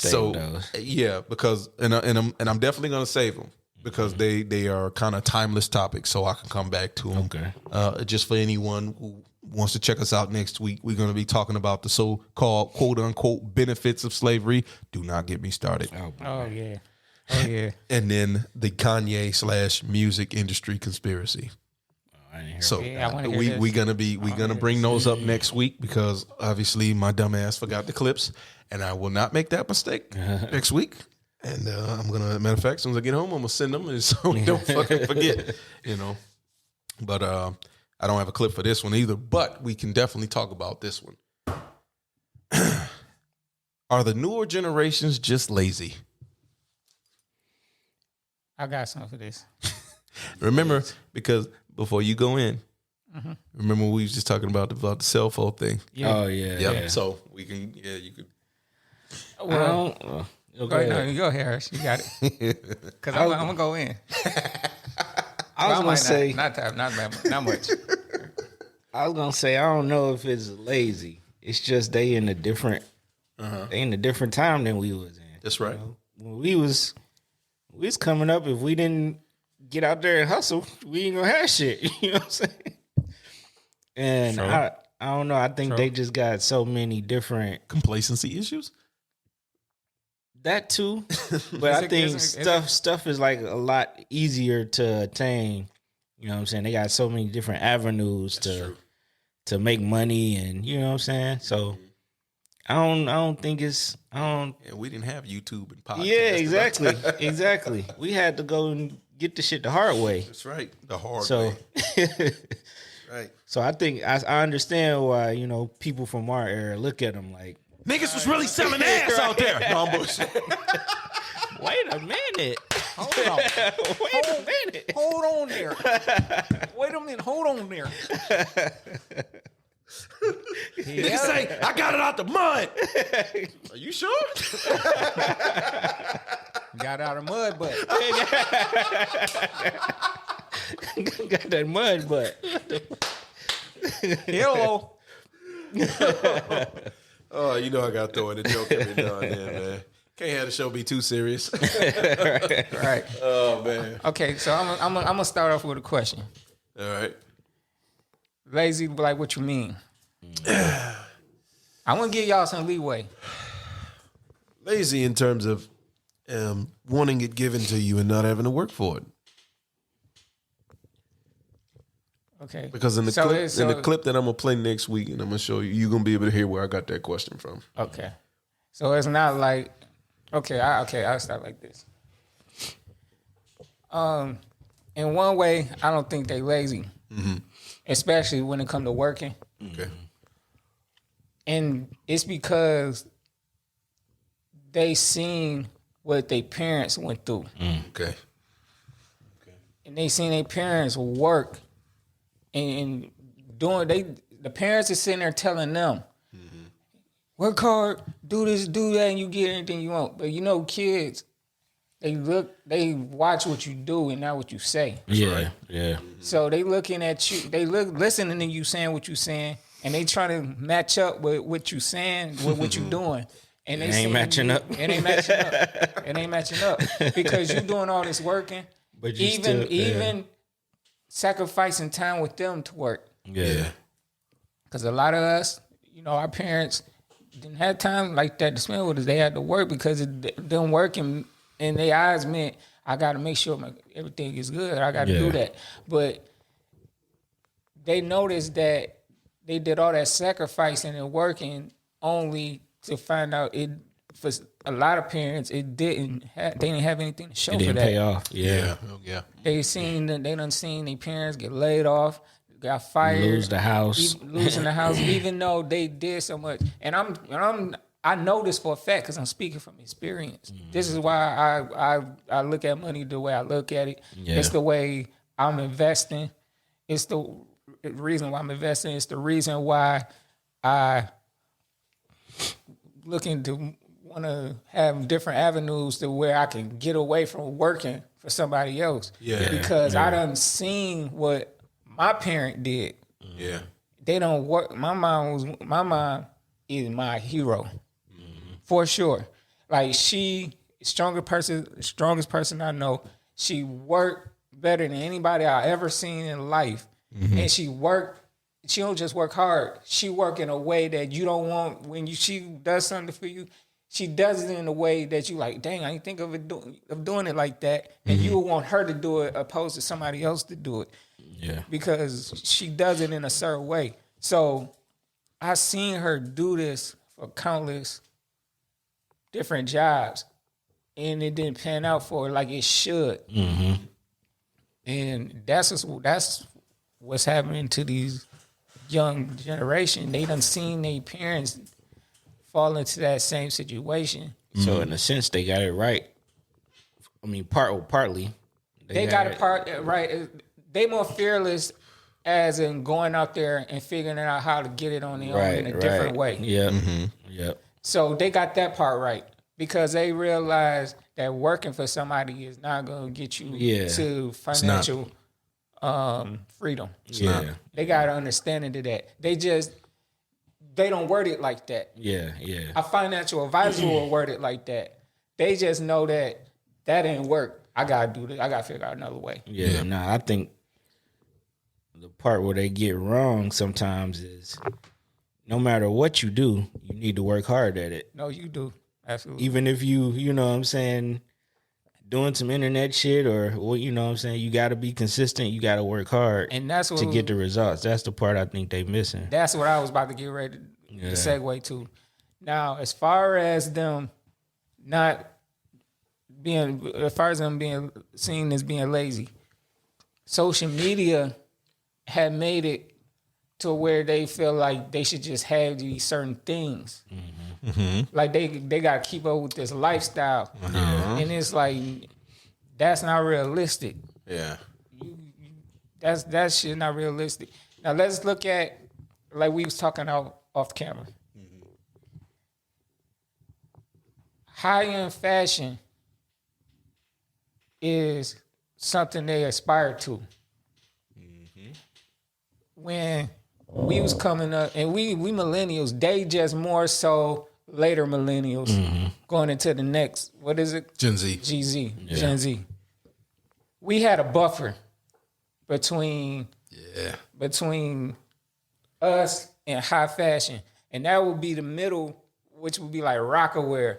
Speaker 2: those.
Speaker 1: Because I'm definitely gonna save them because they are kind of timeless topics, so I can come back to them.
Speaker 2: Okay.
Speaker 1: Just for anyone who wants to check us out next week, we're going to be talking about the so-called quote-unquote benefits of slavery. Do not get me started.
Speaker 3: Oh yeah.
Speaker 1: And then the Kanye / music industry conspiracy. So
Speaker 3: I
Speaker 1: we gonna bring those up next week because obviously my dumb ass forgot the clips, and I will not make that mistake next week. And I'm gonna, matter of fact, as soon as I get home, I'm gonna send them, and so we don't fucking forget, you know. But I don't have a clip for this one either. But we can definitely talk about this one. Are the newer generations just lazy?
Speaker 3: I got something for this.
Speaker 1: Remember, because before you go in, remember we was just talking about the cell phone thing.
Speaker 2: Yeah. Oh yeah,
Speaker 1: Yep.
Speaker 2: yeah.
Speaker 1: So we can, you could.
Speaker 3: Well, go ahead, Harris. You got it. Because I'm gonna go in.
Speaker 2: I was gonna say
Speaker 3: not much.
Speaker 2: I was gonna say I don't know if it's lazy. It's just they in a different time than we was in.
Speaker 1: That's right.
Speaker 2: You know? When we was coming up, if we didn't get out there and hustle, we ain't gonna have shit. You know what I'm saying? And I don't know. I think they just got so many different
Speaker 1: complacency issues.
Speaker 2: That too, but I think stuff is like a lot easier to attain. You know what I'm saying? They got so many different avenues to make money, and you know what I'm saying. So I don't think it's
Speaker 1: Yeah, we didn't have YouTube and podcasts.
Speaker 2: Yeah, exactly. We had to go and get the shit the hard way.
Speaker 1: That's right, the hard way. Right.
Speaker 2: So I think I understand why people from our era look at them like.
Speaker 1: Niggas was really selling ass out there. No, I'm bullshit.
Speaker 2: Wait a minute.
Speaker 3: Hold on.
Speaker 2: Wait a minute.
Speaker 3: Hold on there. Wait a minute. Hold on there.
Speaker 1: Niggas say, I got it out the mud. Are you sure?
Speaker 3: Got out of mud, but
Speaker 2: got that mud butt.
Speaker 3: Hello.
Speaker 1: Oh, you know I got to throw in a joke every now and then, man. Can't have the show be too serious.
Speaker 3: Right.
Speaker 1: Oh, man.
Speaker 3: Okay, so I'm gonna start off with a question.
Speaker 1: All right.
Speaker 3: Lazy, like what you mean? I want to give y'all some leeway.
Speaker 1: Lazy in terms of wanting it given to you and not having to work for it.
Speaker 3: Okay.
Speaker 1: Because in the clip that I'm gonna play next week, and I'm gonna show you, you're gonna be able to hear where I got that question from.
Speaker 3: Okay. So it's not like I'll start like this. In one way, I don't think they lazy, especially when it come to working.
Speaker 1: Okay.
Speaker 3: And it's because they seen what their parents went through.
Speaker 1: Okay.
Speaker 3: And they seen their parents work and the parents are sitting there telling them, work hard, do this, do that, and you get anything you want. But kids, they watch what you do and not what you say.
Speaker 2: Yeah.
Speaker 3: So they looking at you, listening to you saying what you saying, and they trying to match up with what you saying, with what you doing. And they
Speaker 2: ain't matching up.
Speaker 3: It ain't matching up because you doing all this working,
Speaker 2: but you
Speaker 3: even sacrificing time with them to work.
Speaker 2: Yeah.
Speaker 3: Because a lot of us, our parents didn't have time like that to spend with us. They had to work because them working in their eyes meant I got to make sure everything is good. I got to do that. But they noticed that they did all that sacrificing and working only to find out for a lot of parents they didn't have anything to show for that.
Speaker 2: It didn't pay off. Yeah.
Speaker 3: They done seen their parents get laid off, got fired,
Speaker 2: losing the house,
Speaker 3: even though they did so much. And I know this for a fact because I'm speaking from experience. This is why I look at money the way I look at it.
Speaker 2: Yeah.
Speaker 3: It's the way I'm investing. It's the reason why I'm investing. It's the reason why I looking to want to have different avenues to where I can get away from working for somebody else.
Speaker 1: Yeah.
Speaker 3: Because I done seen what my parent did.
Speaker 1: Yeah.
Speaker 3: They don't work. My mom is my hero. For sure. Like she strongest person I know. She worked better than anybody I ever seen in life. And she don't just work hard. She work in a way that you don't want. When she does something for you, she does it in a way that you like, dang, I didn't think of doing it like that. And you would want her to do it opposed to somebody else to do it.
Speaker 2: Yeah.
Speaker 3: Because she does it in a certain way. So I seen her do this for countless different jobs. And it didn't pan out for her like it should.
Speaker 2: Mm-hmm.
Speaker 3: And that's what's happening to these young generation. They done seen their parents fall into that same situation.
Speaker 2: So in a sense, they got it right. I mean, partly.
Speaker 3: They got it right. They more fearless as in going out there and figuring out how to get it on their own in a different way.
Speaker 2: Yeah. Mm-hmm. Yep.
Speaker 3: So they got that part right because they realize that working for somebody is not going to get you to financial freedom. They got an understanding to that. They don't word it like that.
Speaker 2: Yeah.
Speaker 3: A financial advisor will word it like that. They just know that didn't work. I got to do this. I got to figure out another way.
Speaker 2: Yeah. I think the part where they get wrong sometimes is no matter what you do, you need to work hard at it.
Speaker 3: No, you do. Absolutely.
Speaker 2: Even if you know what I'm saying, doing some internet shit or, you know what I'm saying, you got to be consistent. You got to work hard
Speaker 3: and that's what,
Speaker 2: to get the results. That's the part I think they missing.
Speaker 3: That's what I was about to get ready to segue to. Now, as far as them being seen as being lazy, social media had made it to where they feel like they should just have these certain things. Like they got to keep up with this lifestyle. And it's like, that's not realistic.
Speaker 1: Yeah.
Speaker 3: That shit not realistic. Now let's look at, like we was talking off camera. High-end fashion is something they aspire to. When we was coming up, and we millennials, they just more so later millennials going into the next, what is it?
Speaker 1: Gen Z.
Speaker 3: Gen Z. We had a buffer between us and high fashion. And that would be the middle, which would be like Rockaware,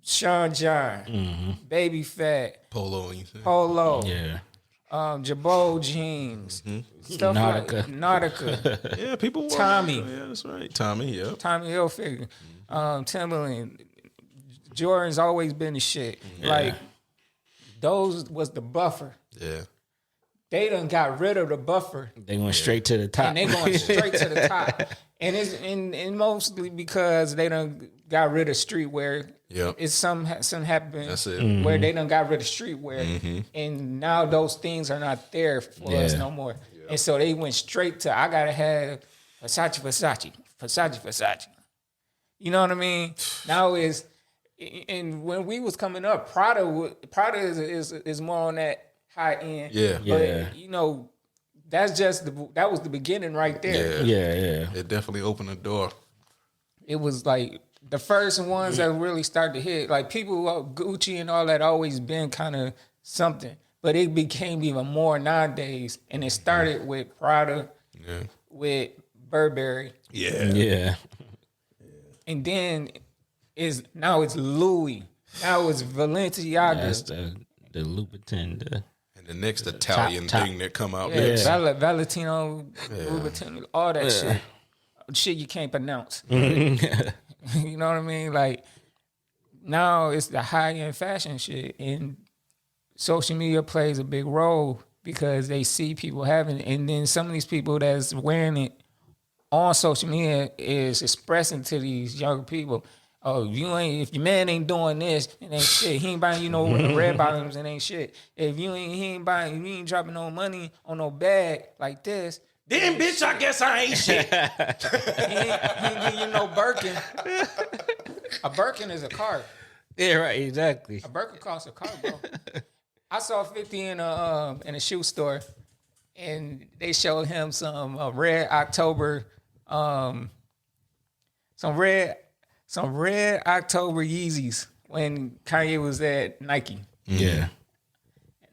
Speaker 3: Sean John, Baby Fat,
Speaker 1: Polo.
Speaker 2: Yeah.
Speaker 3: Jabot jeans, stuff
Speaker 2: Nautica.
Speaker 3: like Nautica.
Speaker 1: Yeah, people.
Speaker 3: Tommy.
Speaker 1: Yeah, that's right. Tommy. Yep.
Speaker 3: Tommy Hilfiger, Timberland. Jordan's always been the shit.
Speaker 2: Yeah.
Speaker 3: Like those was the buffer.
Speaker 1: Yeah.
Speaker 3: They done got rid of the buffer.
Speaker 2: They went straight to the top.
Speaker 3: And they going straight to the top. And it's and mostly because they done got rid of streetwear.
Speaker 1: Yep.
Speaker 3: It's some happened
Speaker 1: That's it.
Speaker 3: where they done got rid of streetwear. And now those things are not there for us no more. Yep. And so they went straight to, I gotta have Versace. You know what I mean? Now is, and when we was coming up, Prada is more on that high end.
Speaker 1: Yeah.
Speaker 3: But you know, that was the beginning right there.
Speaker 2: Yeah.
Speaker 1: It definitely opened the door.
Speaker 3: It was like the first ones that really started to hit. Like people, Gucci and all that always been kind of something, but it became even more nowadays. And it started with Prada, with Burberry.
Speaker 2: Yeah.
Speaker 3: And then now it's Louis. Now it's Balenciaga.
Speaker 2: That's the Louboutin.
Speaker 1: And the next Italian thing that come out.
Speaker 3: Valentino, Louboutin, all that shit. Shit you can't pronounce. You know what I mean? Like, now it's the high-end fashion shit. And social media plays a big role because they see people having it. And then some of these people that's wearing it on social media is expressing to these younger people, oh, if your man ain't doing this, it ain't shit. He ain't buying you no red bottoms, it ain't shit. If you ain't dropping no money on no bag like this,
Speaker 1: then bitch, I guess I ain't shit.
Speaker 3: he ain't giving you no Birkin. A Birkin is a car.
Speaker 2: Yeah, right, exactly.
Speaker 3: A Birkin costs a car, bro. I saw 50 in a shoe store, and they showed him some red October, some red October Yeezys when Kanye was at Nike.
Speaker 2: Yeah.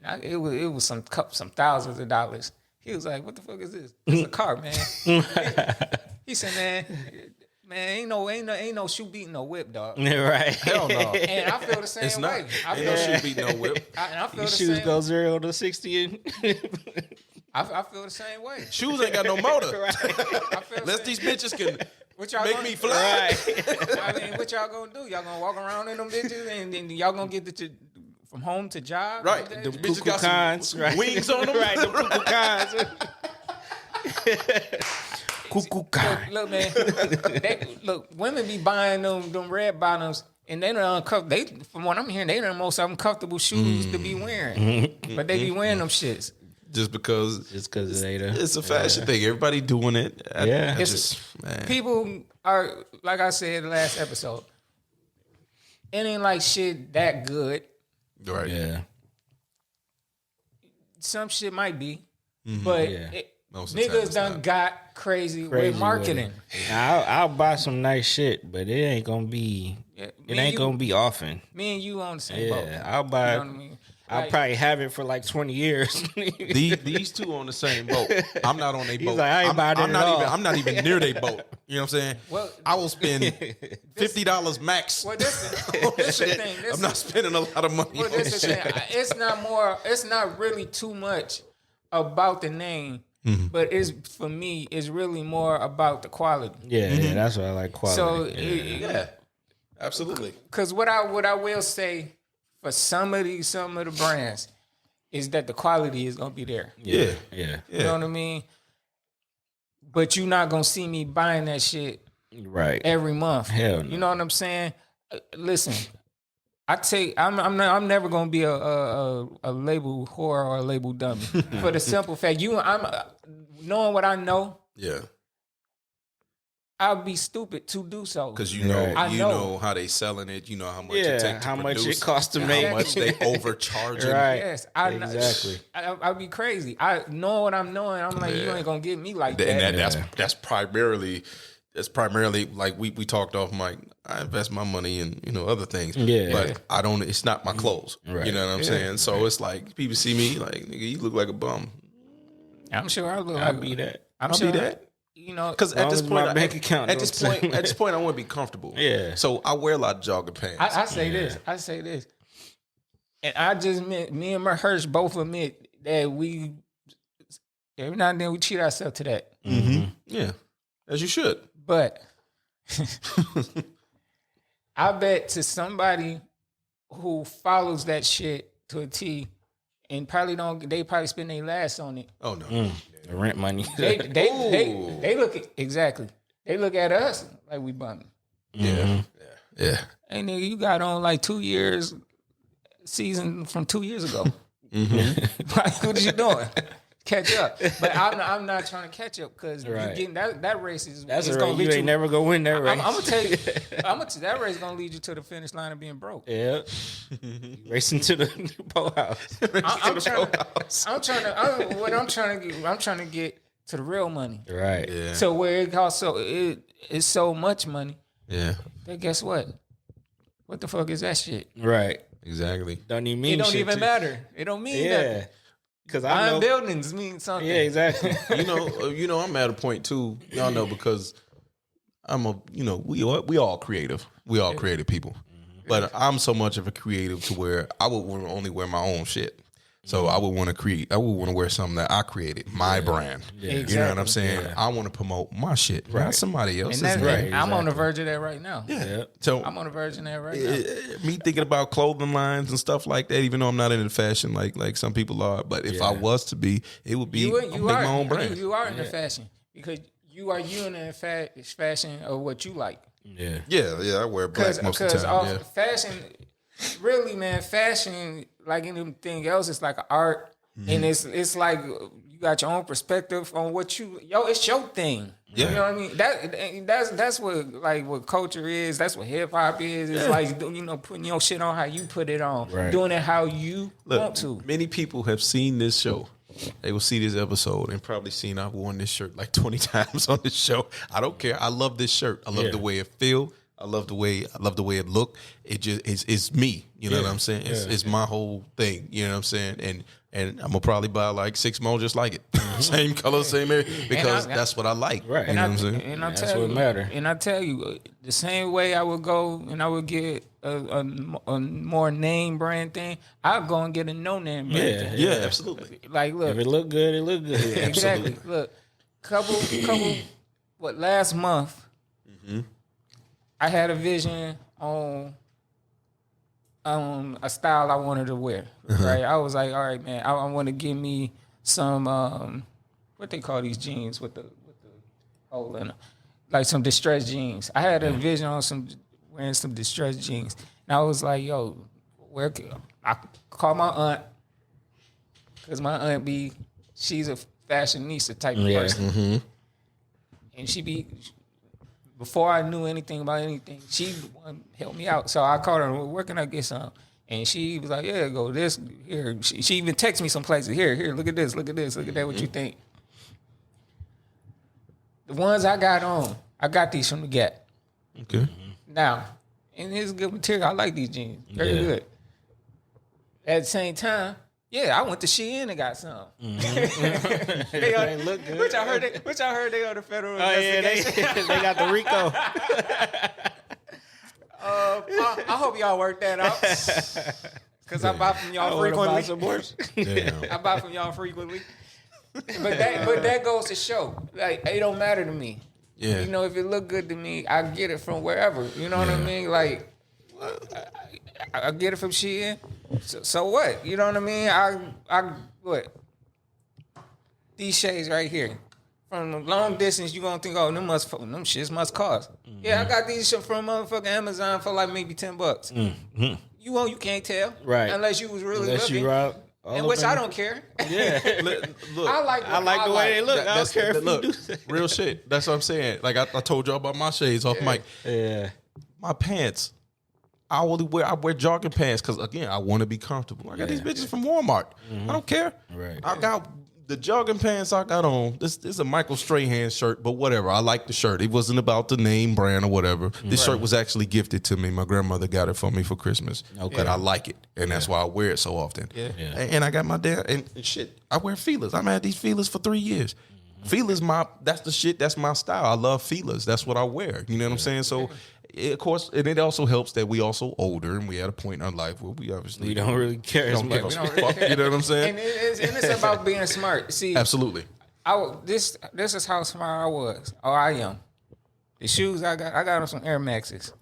Speaker 3: And it was some thousands of dollars. He was like, "What the fuck is this? It's a car, man." He said, Man, ain't no shoe beating no whip, dog.
Speaker 2: Right.
Speaker 1: Hell no.
Speaker 3: And I feel the same
Speaker 1: It's not.
Speaker 3: way. I
Speaker 1: Ain't
Speaker 3: feel,
Speaker 1: no shoe beat no whip.
Speaker 3: I feel
Speaker 2: These
Speaker 3: the
Speaker 2: shoes
Speaker 3: same.
Speaker 2: go 0 to 60.
Speaker 3: I feel the same way.
Speaker 1: Shoes ain't got no motor.
Speaker 3: I feel the
Speaker 1: Unless
Speaker 3: same.
Speaker 1: these bitches can
Speaker 3: What y'all
Speaker 1: make
Speaker 3: gonna,
Speaker 1: me fly.
Speaker 3: I mean, what y'all gonna do? Y'all gonna walk around in them bitches and then y'all gonna get from home to job?
Speaker 1: Right.
Speaker 3: The
Speaker 1: The bitches got some wings on them.
Speaker 2: Right, the cuckoo cons. Cuckoo con.
Speaker 3: Look, man. Women be buying them red bottoms, and they don't they from what I'm hearing, they the most uncomfortable shoes to be wearing. But they be wearing them shits.
Speaker 1: Just because
Speaker 2: It's
Speaker 1: a fashion thing. Everybody doing it. I just, man.
Speaker 3: People are, like I said in the last episode, it ain't like shit that good.
Speaker 1: Right.
Speaker 2: Yeah.
Speaker 3: Some shit might be, but
Speaker 1: Most of the time
Speaker 3: niggas
Speaker 1: it's
Speaker 3: done
Speaker 1: not.
Speaker 3: got crazy with marketing.
Speaker 2: Now, I'll buy some nice shit, but it ain't gonna be.
Speaker 3: Yeah,
Speaker 2: It ain't gonna be often.
Speaker 3: Me and you on the same boat.
Speaker 2: Yeah, I'll buy.
Speaker 3: You know what I mean?
Speaker 2: I'll
Speaker 3: Like,
Speaker 2: probably have it for like 20 years.
Speaker 1: These two on the same boat. I'm not on their boat.
Speaker 2: like, I ain't buying it at all.
Speaker 1: I'm not even near their boat. You know what I'm saying?
Speaker 3: Well,
Speaker 1: I will spend $50 max.
Speaker 3: well, this the thing.
Speaker 1: I'm not spending a lot of money
Speaker 3: Well,
Speaker 1: on
Speaker 3: this
Speaker 1: this
Speaker 3: the
Speaker 1: shit.
Speaker 3: thing. It's not really too much about the name, but for me, it's really more about the quality.
Speaker 2: yeah, that's why I like quality.
Speaker 3: So,
Speaker 1: Yeah, absolutely.
Speaker 3: because what I will say for some of the brands is that the quality is gonna be there.
Speaker 1: Yeah.
Speaker 3: You know what I mean? But you're not gonna see me buying that shit
Speaker 2: right.
Speaker 3: every month.
Speaker 2: Hell no.
Speaker 3: You know what I'm saying? Listen, I'm never gonna be a label whore or a label dummy for the simple fact I'm knowing what I know.
Speaker 1: Yeah.
Speaker 3: I'd be stupid to do so.
Speaker 1: Because you know,
Speaker 3: I
Speaker 1: you
Speaker 3: know.
Speaker 1: know how they selling it. You know how much it
Speaker 2: Yeah,
Speaker 1: takes to
Speaker 2: how much
Speaker 1: produce,
Speaker 2: it costs to
Speaker 1: how
Speaker 2: make.
Speaker 1: much they overcharge it.
Speaker 2: Right.
Speaker 3: Yes,
Speaker 2: Exactly.
Speaker 3: I'd be crazy. I know what I'm knowing. I'm like, you ain't gonna get me like that.
Speaker 1: And that's primarily like we talked off mic. I invest my money in other things.
Speaker 2: Yeah.
Speaker 1: But I don't. It's not my clothes.
Speaker 2: Right.
Speaker 1: You know what I'm saying? So it's like people see me like, nigga, you look like a bum.
Speaker 3: I'm sure I look
Speaker 2: I'll
Speaker 3: like
Speaker 2: be that.
Speaker 3: I'm
Speaker 1: I'll
Speaker 3: sure
Speaker 1: be that.
Speaker 3: You know,
Speaker 1: Because at
Speaker 2: long
Speaker 1: this
Speaker 2: as
Speaker 1: point,
Speaker 2: my bank account
Speaker 1: at
Speaker 2: don't
Speaker 1: this point,
Speaker 2: say-
Speaker 1: at this point, I want to be comfortable.
Speaker 2: Yeah.
Speaker 1: So I wear a lot of jogging pants.
Speaker 3: I say this, and I just admit, me and Hirsch both admit that we every now and then we cheat ourselves to that.
Speaker 1: Yeah, as you should.
Speaker 3: But I bet to somebody who follows that shit to a T and they probably spend their last on it.
Speaker 1: Oh no.
Speaker 2: The rent money.
Speaker 3: They look exactly. They look at us like we bumming.
Speaker 1: Yeah. Yeah.
Speaker 3: Hey nigga, you got on like 2 years season from 2 years ago. Like, what are you doing? Catch up. But I'm not trying to catch up because
Speaker 2: Right.
Speaker 3: you getting that race is
Speaker 2: That's
Speaker 3: it's
Speaker 2: a
Speaker 3: gonna
Speaker 2: race.
Speaker 3: lead
Speaker 2: You ain't never gonna win that race.
Speaker 3: I'm gonna tell you, that race is gonna lead you to the finish line of being broke.
Speaker 2: Yeah. Racing to the boathouse.
Speaker 3: I'm trying to get to the real money.
Speaker 2: Right.
Speaker 1: Yeah.
Speaker 3: So where it's so much money.
Speaker 1: Yeah.
Speaker 3: Then guess what? What the fuck is that shit?
Speaker 2: Right.
Speaker 1: Exactly.
Speaker 2: Don't even mean
Speaker 3: It don't
Speaker 2: shit
Speaker 3: even
Speaker 2: to-
Speaker 3: matter. It don't mean
Speaker 2: Yeah.
Speaker 3: nothing.
Speaker 2: Because I
Speaker 3: Buying
Speaker 2: know.
Speaker 3: buildings mean something.
Speaker 2: Yeah, exactly.
Speaker 1: You know, I'm at a point too. Y'all know because we all creative. We all creative people. But I'm so much of a creative to where I would want to only wear my own shit. So I would want to create. I would want to wear something that I created, my brand. You know what I'm saying?
Speaker 2: Yeah.
Speaker 1: I want to promote my shit, not somebody else's.
Speaker 3: And that's
Speaker 2: Right,
Speaker 3: I'm on the verge of that right now.
Speaker 1: Yeah. So
Speaker 3: I'm on the verge of that right now.
Speaker 1: me thinking about clothing lines and stuff like that, even though I'm not into fashion like some people are, but if I was to be, it would be
Speaker 3: You
Speaker 1: make my own brand.
Speaker 3: You are into fashion because you are in the fashion of what you like.
Speaker 2: Yeah.
Speaker 1: Yeah, I wear black most of the time.
Speaker 3: Fashion, really, man, fashion like anything else, it's like an art, and it's like you got your own perspective on what it's your thing.
Speaker 1: Yeah.
Speaker 3: You know what I mean? That's what culture is. That's what hip hop is. It's like putting your shit on how you put it on,
Speaker 2: Right.
Speaker 3: doing it how you want to.
Speaker 1: Many people have seen this show. They will see this episode and probably seen I've worn this shirt like 20 times on this show. I don't care. I love this shirt. I love the way it feels. I love the way it look. It just it's me. You know what I'm saying? It's my whole thing. You know what I'm saying? And I'm gonna probably buy like 6 more just like it, same color, same area, because that's what I like.
Speaker 2: Right.
Speaker 1: You know what I'm saying?
Speaker 3: And I
Speaker 2: That's
Speaker 3: tell
Speaker 2: what
Speaker 3: you,
Speaker 2: matter.
Speaker 3: And I tell you, the same way I would go and I would get a more name brand thing, I'll go and get a no name brand thing.
Speaker 1: Yeah, absolutely.
Speaker 3: Like, look,
Speaker 2: If it look good, it look good.
Speaker 3: exactly. Look, couple, last month, I had a vision on a style I wanted to wear. Right, I was like, all right, man, I want to give me some what they call these jeans with the hole in them, like some distressed jeans. I had a vision on wearing some distressed jeans, and I was like, yo, I called my aunt, because my aunt she's a fashionista type of person, and before I knew anything about anything, she helped me out. So I called her, where can I get some? And she was like, yeah, go this, here. She even texted me some places. Here, look at this, look at that, what you think? The ones I got on, I got these from the Gap.
Speaker 1: Okay.
Speaker 3: Now, and it's good material. I like these jeans. Very good. At the same time, I went to Shein and got some. They look good. Which I heard they on the federal investigation.
Speaker 2: They got the Rico.
Speaker 3: I hope y'all work that out. Because I buy from y'all frequently. I buy from y'all frequently. But that goes to show, like, it don't matter to me.
Speaker 1: Yeah.
Speaker 3: You know, if it look good to me, I get it from wherever. You know what I mean? Like, I get it from Shein. So what? You know what I mean? I what? These shades right here. From the long distance, you gonna think, oh, them shits must cost. Yeah, I got these shit from motherfucking Amazon for like maybe $10. You can't tell,
Speaker 2: right?
Speaker 3: Unless you was really looking.
Speaker 2: And
Speaker 3: which I don't care.
Speaker 1: Yeah, look,
Speaker 3: I like the way
Speaker 2: they look. I don't care if
Speaker 1: look,
Speaker 2: you do.
Speaker 1: Real shit. That's what I'm saying. Like I told y'all about my shades off mic.
Speaker 2: Yeah,
Speaker 1: my pants. I wear jogging pants because again I want to be comfortable. I got these bitches from Walmart. I don't care.
Speaker 2: Right.
Speaker 1: I got the jogging pants I got on. This is a Michael Strahan shirt, but whatever. I like the shirt. It wasn't about the name brand or whatever. This shirt was actually gifted to me. My grandmother got it for me for Christmas. Okay. And I like it, and that's why I wear it so often. Yeah. And I got my dad and shit. I wear feelers. I've had these feelers for 3 years. Feelers, that's the shit. That's my style. I love feelers. That's what I wear. You know what I'm saying? So. Of course, and it also helps that we also older and we at a point in our life where we obviously
Speaker 2: don't really care as much.
Speaker 1: You know what I'm saying?
Speaker 3: And it's about being smart. See,
Speaker 1: absolutely.
Speaker 3: This is how smart I was. Or I am. The shoes I got them some Air Maxes.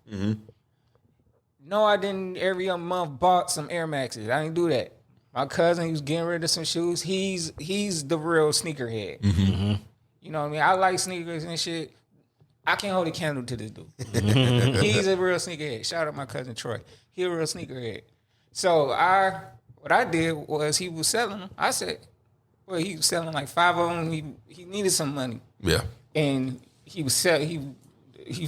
Speaker 3: No, I didn't every month bought some Air Maxes. I didn't do that. My cousin, he was getting rid of some shoes. He's the real sneakerhead. You know what I mean? I like sneakers and shit. I can't hold a candle to this dude. He's a real sneakerhead. Shout out my cousin Troy. He a real sneakerhead. So what I did was he was selling them. I said, well, he was selling like 5 of them. He needed some money.
Speaker 1: Yeah.
Speaker 3: And he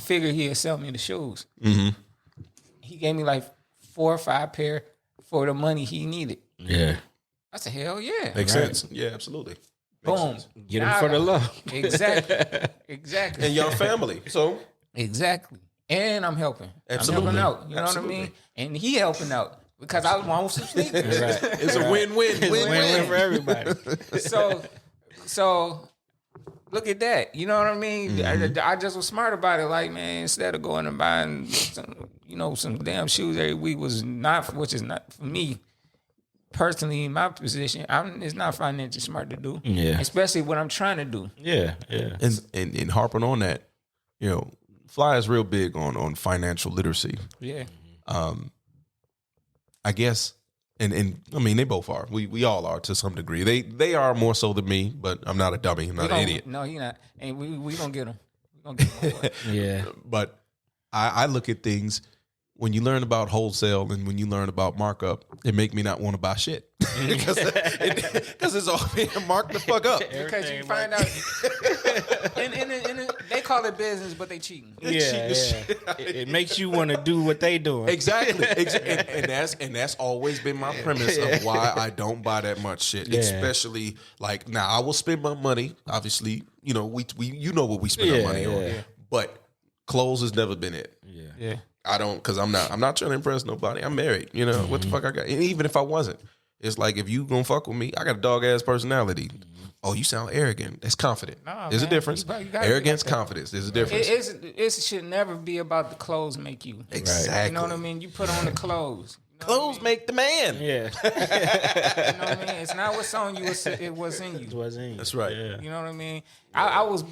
Speaker 3: figured he'd sell me the shoes. He gave me like 4 or 5 pair for the money he needed.
Speaker 2: Yeah.
Speaker 3: I said, hell yeah.
Speaker 1: Makes sense. Yeah, absolutely.
Speaker 3: Boom.
Speaker 2: Get him for the love.
Speaker 3: Exactly.
Speaker 1: And your family. So
Speaker 3: exactly. And I'm helping.
Speaker 1: Absolutely.
Speaker 3: I'm helping out. You know what I mean? And he helping out because I want some sneakers.
Speaker 1: Right. It's a win-win.
Speaker 2: Win-win for everybody.
Speaker 3: So look at that. You know what I mean? I just was smart about it. Like, man, instead of going and buying some damn shoes every week which is not for me. Personally, in my position, it's not financially smart to do. Yeah. Especially what I'm trying to do.
Speaker 2: Yeah.
Speaker 1: And harping on that, Fly is real big on financial literacy.
Speaker 3: Yeah.
Speaker 1: I guess, and I mean, they both are. We all are to some degree. They are more so than me, but I'm not a dummy. I'm not an idiot.
Speaker 3: No, you're not. And we gonna get them. We gonna get them.
Speaker 2: Yeah.
Speaker 1: But I look at things. When you learn about wholesale and when you learn about markup, it make me not want to buy shit because it's all being marked the fuck up.
Speaker 3: Because you find out, and they call it business, but they cheating.
Speaker 2: It makes you want to do what they doing.
Speaker 1: Exactly. And that's always been my premise of why I don't buy that much shit. Yeah. Especially like now, I will spend my money. Obviously, we what we spend our money on, but Clothes has never been it.
Speaker 3: Yeah.
Speaker 1: I don't, because I'm not trying to impress nobody. I'm married. You know, what the fuck I got? And even if I wasn't, it's like, if you gonna fuck with me, I got a dog ass personality. Oh, you sound arrogant. That's confident.
Speaker 3: Nah,
Speaker 1: There's
Speaker 3: man.
Speaker 1: a difference.
Speaker 3: You gotta
Speaker 1: Arrogance,
Speaker 3: be like that.
Speaker 1: confidence. There's a difference.
Speaker 3: It should never be about the clothes make you.
Speaker 1: Exactly.
Speaker 3: You know what I mean? You put on the clothes. You know
Speaker 1: Clothes make the man.
Speaker 2: Yeah.
Speaker 3: You know what I mean? It's not what's on you, it was in you.
Speaker 1: That's right.
Speaker 2: Yeah.
Speaker 3: You know what I mean? I was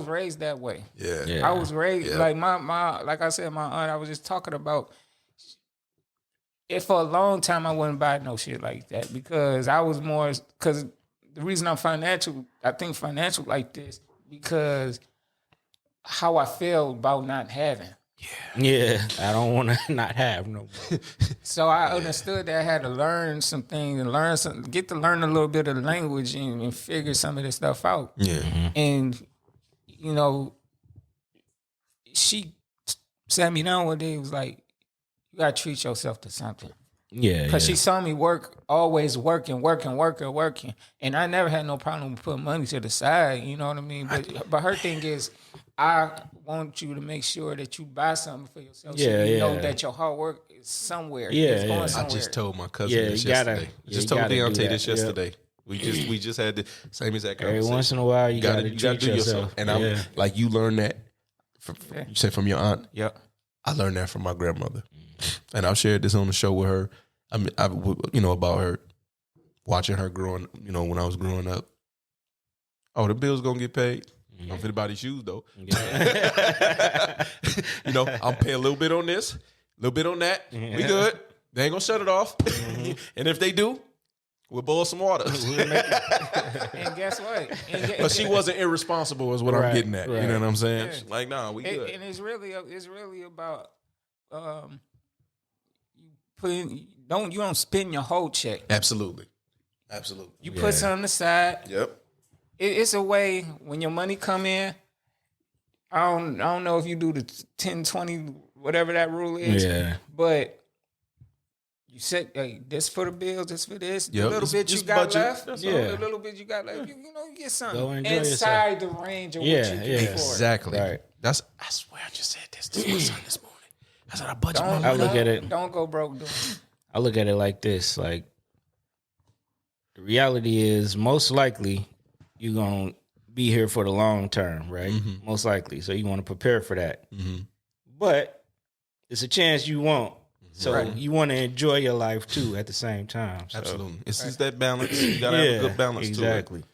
Speaker 3: raised that way.
Speaker 1: Yeah.
Speaker 2: Yeah.
Speaker 3: I was raised
Speaker 1: Yeah.
Speaker 3: like my like I said, my aunt, I was just talking about it for a long time. I wouldn't buy no shit like that because I was more, because the reason I think financial like this, because how I feel about not having.
Speaker 2: Yeah. I don't want to not have no more.
Speaker 3: So I understood that I had to learn some things and get to learn a little bit of the language and figure some of this stuff out.
Speaker 1: Yeah.
Speaker 3: And, you know, she sat me down one day. It was like, you got to treat yourself to something.
Speaker 2: Yeah.
Speaker 3: Because she saw me always working. And I never had no problem with putting money to the side, you know what I mean? But her thing is, I want you to make sure that you buy something for yourself so you know that your hard work is somewhere. It's going somewhere.
Speaker 1: I just told my cousin this
Speaker 2: you gotta-
Speaker 1: yesterday.
Speaker 2: yeah,
Speaker 1: Just
Speaker 2: you
Speaker 1: told
Speaker 2: gotta do
Speaker 1: Deontay
Speaker 2: that.
Speaker 1: this yesterday. We just had the same exact
Speaker 2: Every
Speaker 1: conversation.
Speaker 2: once in a while, you gotta
Speaker 1: do
Speaker 2: treat yourself.
Speaker 1: And I'm like, you learned that from, you said from your aunt.
Speaker 3: Yep.
Speaker 1: I learned that from my grandmother, and I've shared this on the show with her. I mean, about her, watching her growing. You know, when I was growing up. Oh, the bill's gonna get paid. I'm finna buy these shoes though. You know, I'm paying a little bit on this, a little bit on that. We good. They ain't gonna shut it off. And if they do, we'll boil some water.
Speaker 3: And guess what?
Speaker 1: But she wasn't irresponsible, is what I'm getting at.
Speaker 2: Right.
Speaker 1: You know what I'm saying?
Speaker 3: Yeah.
Speaker 1: Like, nah, we good.
Speaker 3: And it's really about you don't spend your whole check.
Speaker 1: Absolutely.
Speaker 3: You put something aside.
Speaker 1: Yep.
Speaker 3: It's a way when your money come in. I don't know if you do the 10, 20, whatever that rule is.
Speaker 2: Yeah.
Speaker 3: But you said, hey, this for the bills, this for this.
Speaker 1: Yep.
Speaker 3: The little bit you
Speaker 1: Just
Speaker 3: got
Speaker 1: budget.
Speaker 3: left.
Speaker 1: That's
Speaker 2: all.
Speaker 3: The little bit you got left. You get something
Speaker 2: Go enjoy
Speaker 3: inside the range of what you can afford.
Speaker 1: Exactly.
Speaker 2: Right.
Speaker 1: I swear I just said this to my son this morning. I said I budget my
Speaker 2: I
Speaker 1: money.
Speaker 2: look at it.
Speaker 3: Don't go broke doing it.
Speaker 2: I look at it like this: like, the reality is, most likely, you're gonna be here for the long term, right? Most likely. So you want to prepare for that. But it's a chance you won't. So you want to enjoy your life too at the same time. So.
Speaker 1: Absolutely. It's just that balance. You gotta have a good balance
Speaker 2: exactly.
Speaker 1: to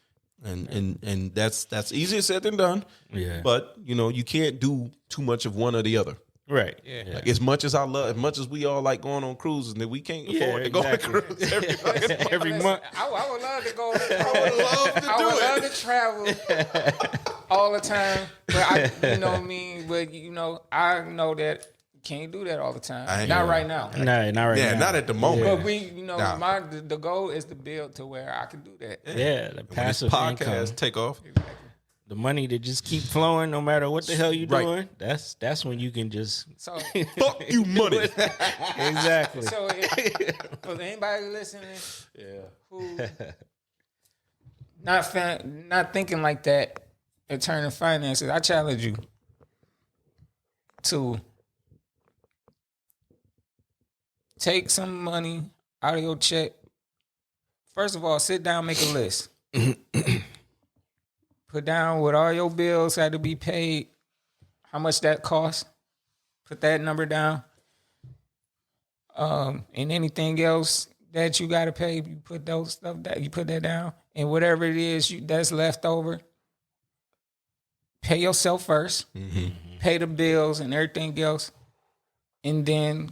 Speaker 1: it. And that's easier said than done.
Speaker 2: Yeah.
Speaker 1: But you can't do too much of one or the other.
Speaker 2: Right.
Speaker 3: Yeah.
Speaker 1: Like, as much as we all like going on cruises, that we can't afford to go on cruises every
Speaker 3: Listen,
Speaker 1: month.
Speaker 3: I would love to go.
Speaker 1: I would love
Speaker 3: to travel all the time. But you know what I mean? But I know that you can't do that all the time. Not right now.
Speaker 2: Nah, not right now.
Speaker 1: Yeah, not at the moment.
Speaker 3: But the goal is to build to where I can do that.
Speaker 2: Yeah, the
Speaker 1: When this
Speaker 2: passive
Speaker 1: podcast
Speaker 2: income.
Speaker 1: take off.
Speaker 2: The money to just keep flowing no matter what the hell you're
Speaker 1: Right.
Speaker 2: doing. That's when you can just
Speaker 3: So,
Speaker 1: Fuck you, money.
Speaker 2: exactly.
Speaker 3: so for anybody listening, who not thinking like that in terms of finances, I challenge you to take some money out of your check. First of all, sit down, make a list. Put down what all your bills had to be paid, how much that cost. Put that number down. And anything else that you got to pay, you put those stuff that you put that down. And whatever it is that's left over, pay yourself first. Pay the bills and everything else, and then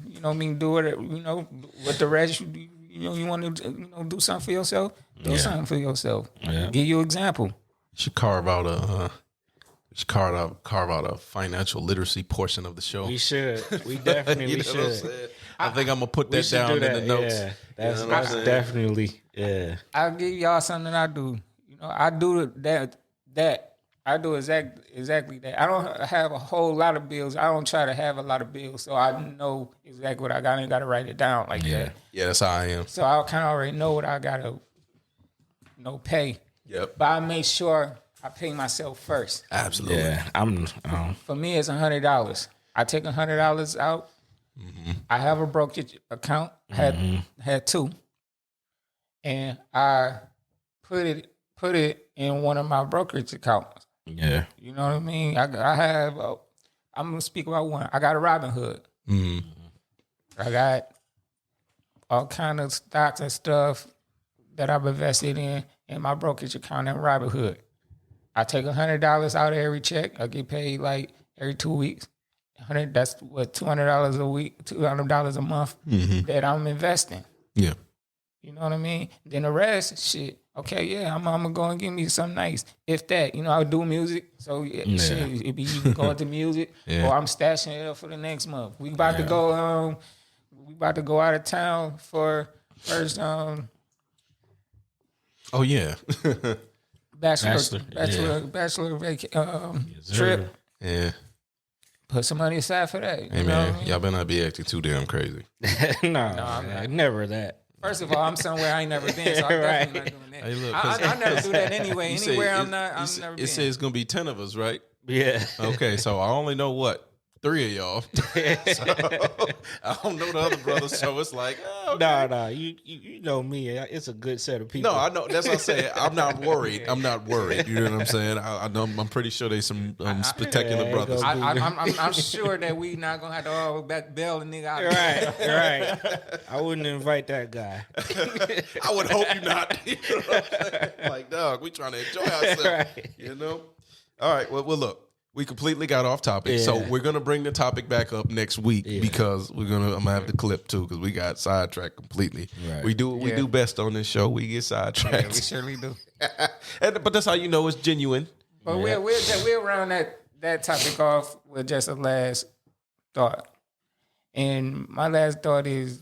Speaker 3: do it. With the rest, you want to do something for yourself. Do something for yourself.
Speaker 2: Yeah.
Speaker 3: Give you an example.
Speaker 1: Should carve out a financial literacy portion of the show.
Speaker 2: We should. We definitely
Speaker 1: You know what I'm
Speaker 2: should.
Speaker 1: saying? I think I'm gonna put
Speaker 2: We
Speaker 1: that
Speaker 2: should
Speaker 1: down
Speaker 2: do
Speaker 1: in
Speaker 2: that.
Speaker 1: the notes.
Speaker 2: Yeah, that's,
Speaker 1: You know what I'm
Speaker 2: that's
Speaker 1: saying?
Speaker 2: definitely
Speaker 3: I'll give y'all something I do. I do that. I do exactly that. I don't have a whole lot of bills. I don't try to have a lot of bills, so I know exactly what I got. I ain't got to write it down like that.
Speaker 1: Yeah, that's how I am.
Speaker 3: So I kind of already know what I got to pay.
Speaker 1: Yep.
Speaker 3: But I make sure I pay myself first.
Speaker 1: Absolutely.
Speaker 2: Yeah,
Speaker 3: For me, it's $100. I take $100 out. I have a brokerage account. Had two, and I put it in one of my brokerage accounts.
Speaker 2: yeah,
Speaker 3: You know what I mean? I have. I'm gonna speak about one. I got a Robinhood. I got all kind of stocks and stuff that I've invested in my brokerage account in Robinhood. I take $100 out of every check. I get paid like every 2 weeks. That's what $200 a week, $200 a month that I'm investing.
Speaker 1: Yeah.
Speaker 3: You know what I mean? Then the rest, shit. Okay, yeah, I'm gonna go and give me something nice. If that, I do music, so shit, it be either going to music or I'm stashing it up for the next month. We about to go. We about to go out of town for first.
Speaker 1: Oh yeah.
Speaker 3: bachelor trip.
Speaker 1: Yeah.
Speaker 3: Put some money aside for that.
Speaker 1: Hey man, y'all better not be acting too damn crazy.
Speaker 2: no, never that.
Speaker 3: First of all, I'm somewhere I ain't never been, so I'm definitely not doing that.
Speaker 1: Hey, look,
Speaker 3: I never do that anyway. Anywhere I'm never been.
Speaker 1: It says it's gonna be 10 of us, right?
Speaker 2: Yeah.
Speaker 1: Okay, so I only know what? 3 of y'all. So, I don't know the other brothers, so it's like, okay.
Speaker 2: No, you know me. It's a good set of people.
Speaker 1: No, I know. That's what I'm saying. I'm not worried. You know what I'm saying? I know. I'm pretty sure there's some spectacular brothers.
Speaker 3: I'm sure that we not gonna have to all bail the nigga out.
Speaker 2: Right. I wouldn't invite that guy.
Speaker 1: I would hope you not. You know what I'm saying? Like, dog, we trying to enjoy ourselves.
Speaker 2: Right.
Speaker 1: You know? All right. Well, look. We completely got off topic, so we're gonna bring the topic back up next week because I'm gonna have the clip too because we got sidetracked completely. Right. We do best on this show. We get sidetracked.
Speaker 3: Yeah, we surely do.
Speaker 1: But that's how you know it's genuine.
Speaker 3: But we'll round that topic off with just a last thought, and my last thought is,